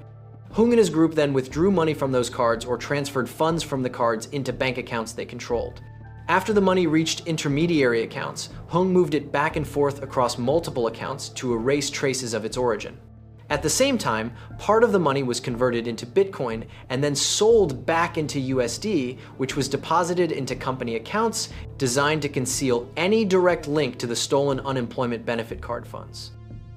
Hung and his group then withdrew money from those cards or transferred funds from the cards into bank accounts they controlled. After the money reached intermediary accounts, Hung moved it back and forth across multiple accounts to erase traces of its origin. At the same time, part of the money was converted into Bitcoin and then sold back into USD, which was deposited into company accounts designed to conceal any direct link to the stolen unemployment benefit card funds.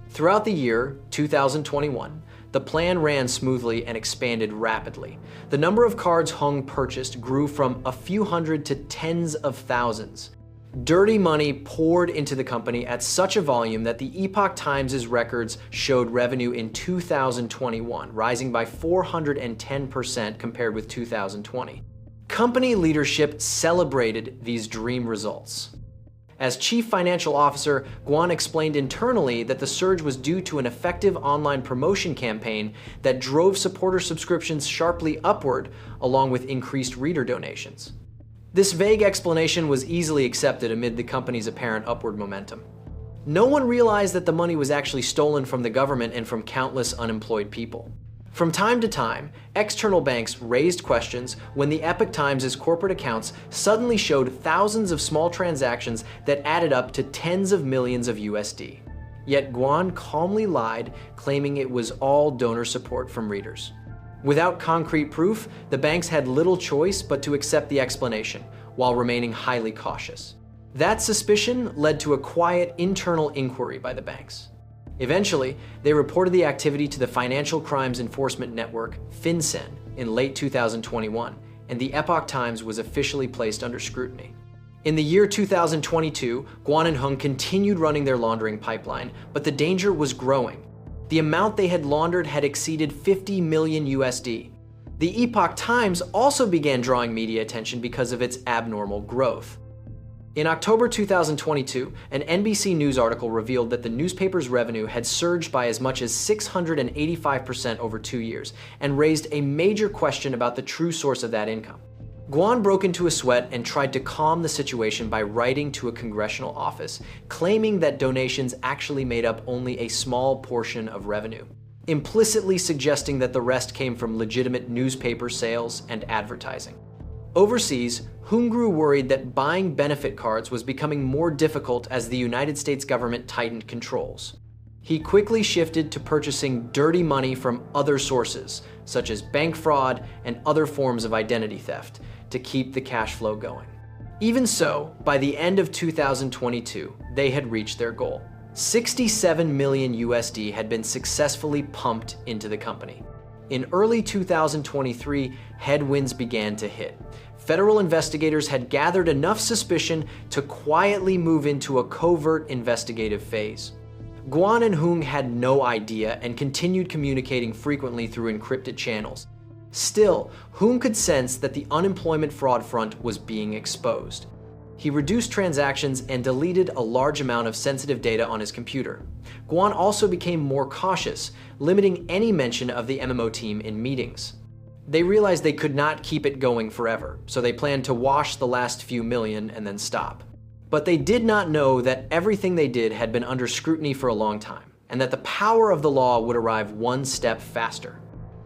Throughout the year 2021, the plan ran smoothly and expanded rapidly. The number of cards Hung purchased grew from a few hundred to tens of thousands. Dirty money poured into the company at such a volume that the Epoch Times' records showed revenue in 2021, rising by 410% compared with 2020. Company leadership celebrated these dream results. As chief financial officer, Nguyen explained internally that the surge was due to an effective online promotion campaign that drove supporter subscriptions sharply upward, along with increased reader donations. This vague explanation was easily accepted amid the company's apparent upward momentum. No one realized that the money was actually stolen from the government and from countless unemployed people. From time to time, external banks raised questions when the Epoch Times' corporate accounts suddenly showed thousands of small transactions that added up to tens of millions of USD. Yet Nguyen calmly lied, claiming it was all donor support from readers. Without concrete proof, the banks had little choice but to accept the explanation, while remaining highly cautious. That suspicion led to a quiet internal inquiry by the banks. Eventually, they reported the activity to the Financial Crimes Enforcement Network, FinCEN, in late 2021, and the Epoch Times was officially placed under scrutiny. In the year 2022, Nguyen and Hung continued running their laundering pipeline, but the danger was growing. The amount they had laundered had exceeded 50 million USD. The Epoch Times also began drawing media attention because of its abnormal growth. In October 2022, an NBC News article revealed that the newspaper's revenue had surged by as much as 685% over 2 years and raised a major question about the true source of that income. Nguyen broke into a sweat and tried to calm the situation by writing to a congressional office, claiming that donations actually made up only a small portion of revenue, implicitly suggesting that the rest came from legitimate newspaper sales and advertising. Overseas, Hung grew worried that buying benefit cards was becoming more difficult as the United States government tightened controls. He quickly shifted to purchasing dirty money from other sources, such as bank fraud and other forms of identity theft, to keep the cash flow going. Even so, by the end of 2022, they had reached their goal. 67 million USD had been successfully pumped into the company. In early 2023, headwinds began to hit. Federal investigators had gathered enough suspicion to quietly move into a covert investigative phase. Nguyen and Hung had no idea and continued communicating frequently through encrypted channels. Still, Hung could sense that the unemployment fraud front was being exposed. He reduced transactions and deleted a large amount of sensitive data on his computer. Nguyen also became more cautious, limiting any mention of the MMO team in meetings. They realized they could not keep it going forever, so they planned to wash the last few million and then stop. But they did not know that everything they did had been under scrutiny for a long time, and that the power of the law would arrive one step faster.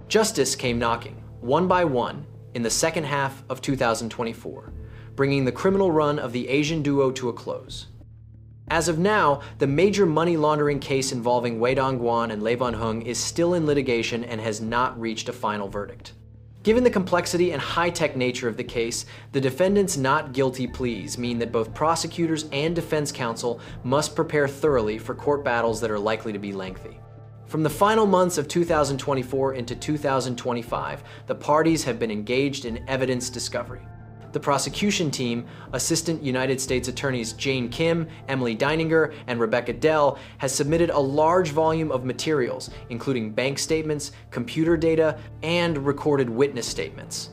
Justice came knocking, one by one, in the second half of 2024, bringing the criminal run of the Asian duo to a close. As of now, the major money laundering case involving Nguyen and Levon Hung is still in litigation and has not reached a final verdict. Given the complexity and high-tech nature of the case, the defendants' not guilty pleas mean that both prosecutors and defense counsel must prepare thoroughly for court battles that are likely to be lengthy. From the final months of 2024 into 2025, the parties have been engaged in evidence discovery. The prosecution team, Assistant United States Attorneys Jane Kim, Emily Deininger, and Rebecca Dell, has submitted a large volume of materials, including bank statements, computer data, and recorded witness statements.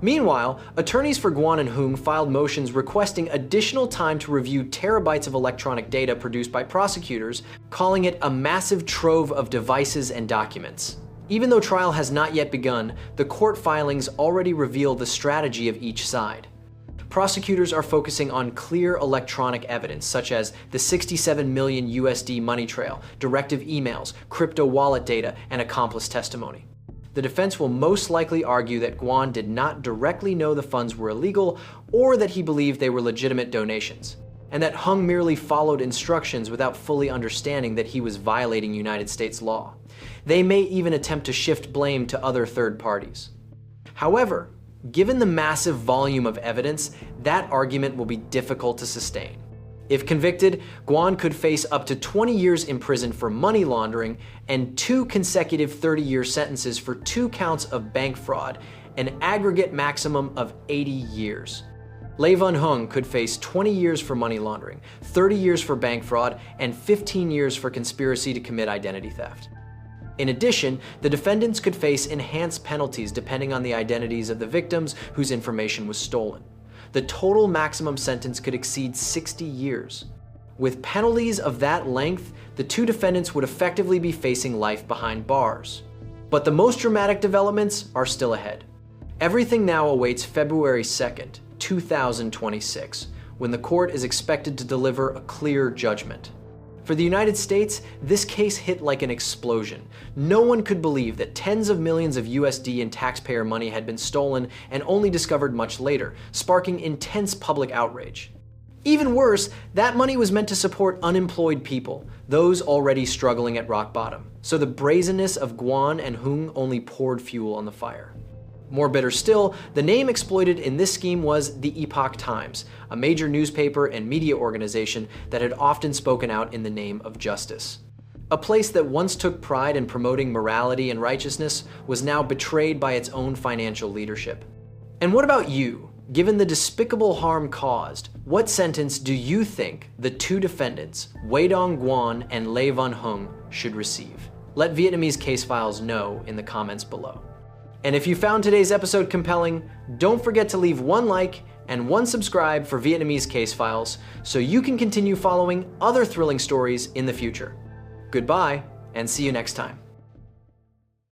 Meanwhile, attorneys for Nguyen and Hung filed motions requesting additional time to review terabytes of electronic data produced by prosecutors, calling it a massive trove of devices and documents. Even though trial has not yet begun, the court filings already reveal the strategy of each side. prosecutors are focusing on clear electronic evidence, such as the 67 million USD money trail, directive emails, crypto wallet data, and accomplice testimony. The defense will most likely argue that Nguyen did not directly know the funds were illegal or that he believed they were legitimate donations, and that Hung merely followed instructions without fully understanding that he was violating United States law. They may even attempt to shift blame to other third parties. However, given the massive volume of evidence, that argument will be difficult to sustain. If convicted, Nguyen could face up to 20 years in prison for money laundering and 2 consecutive 30-year sentences for 2 counts of bank fraud, an aggregate maximum of 80 years. Lê Văn Hung could face 20 years for money laundering, 30 years for bank fraud, and 15 years for conspiracy to commit identity theft. In addition, the defendants could face enhanced penalties depending on the identities of the victims whose information was stolen. The total maximum sentence could exceed 60 years. With penalties of that length, the 2 defendants would effectively be facing life behind bars. But the most dramatic developments are still ahead. Everything now awaits February 2nd, 2026, when the court is expected to deliver a clear judgment. For the United States, this case hit like an explosion. No one could believe that tens of millions of USD in taxpayer money had been stolen and only discovered much later, sparking intense public outrage. Even worse, that money was meant to support unemployed people, those already struggling at rock bottom. So the brazenness of Nguyen and Hung only poured fuel on the fire. More bitter still, the name exploited in this scheme was the Epoch Times, a major newspaper and media organization that had often spoken out in the name of justice. A place that once took pride in promoting morality and righteousness was now betrayed by its own financial leadership. And what about you? Given the despicable harm caused, what sentence do you think the 2 defendants, Nguyen Nguyen and Lê Văn Hung, should receive? Let Vietnamese Case Files know in the comments below. And if you found today's episode compelling, don't forget to leave 1 like and 1 subscribe for Vietnamese Case Files so you can continue following other thrilling stories in the future. Goodbye, and see you next time.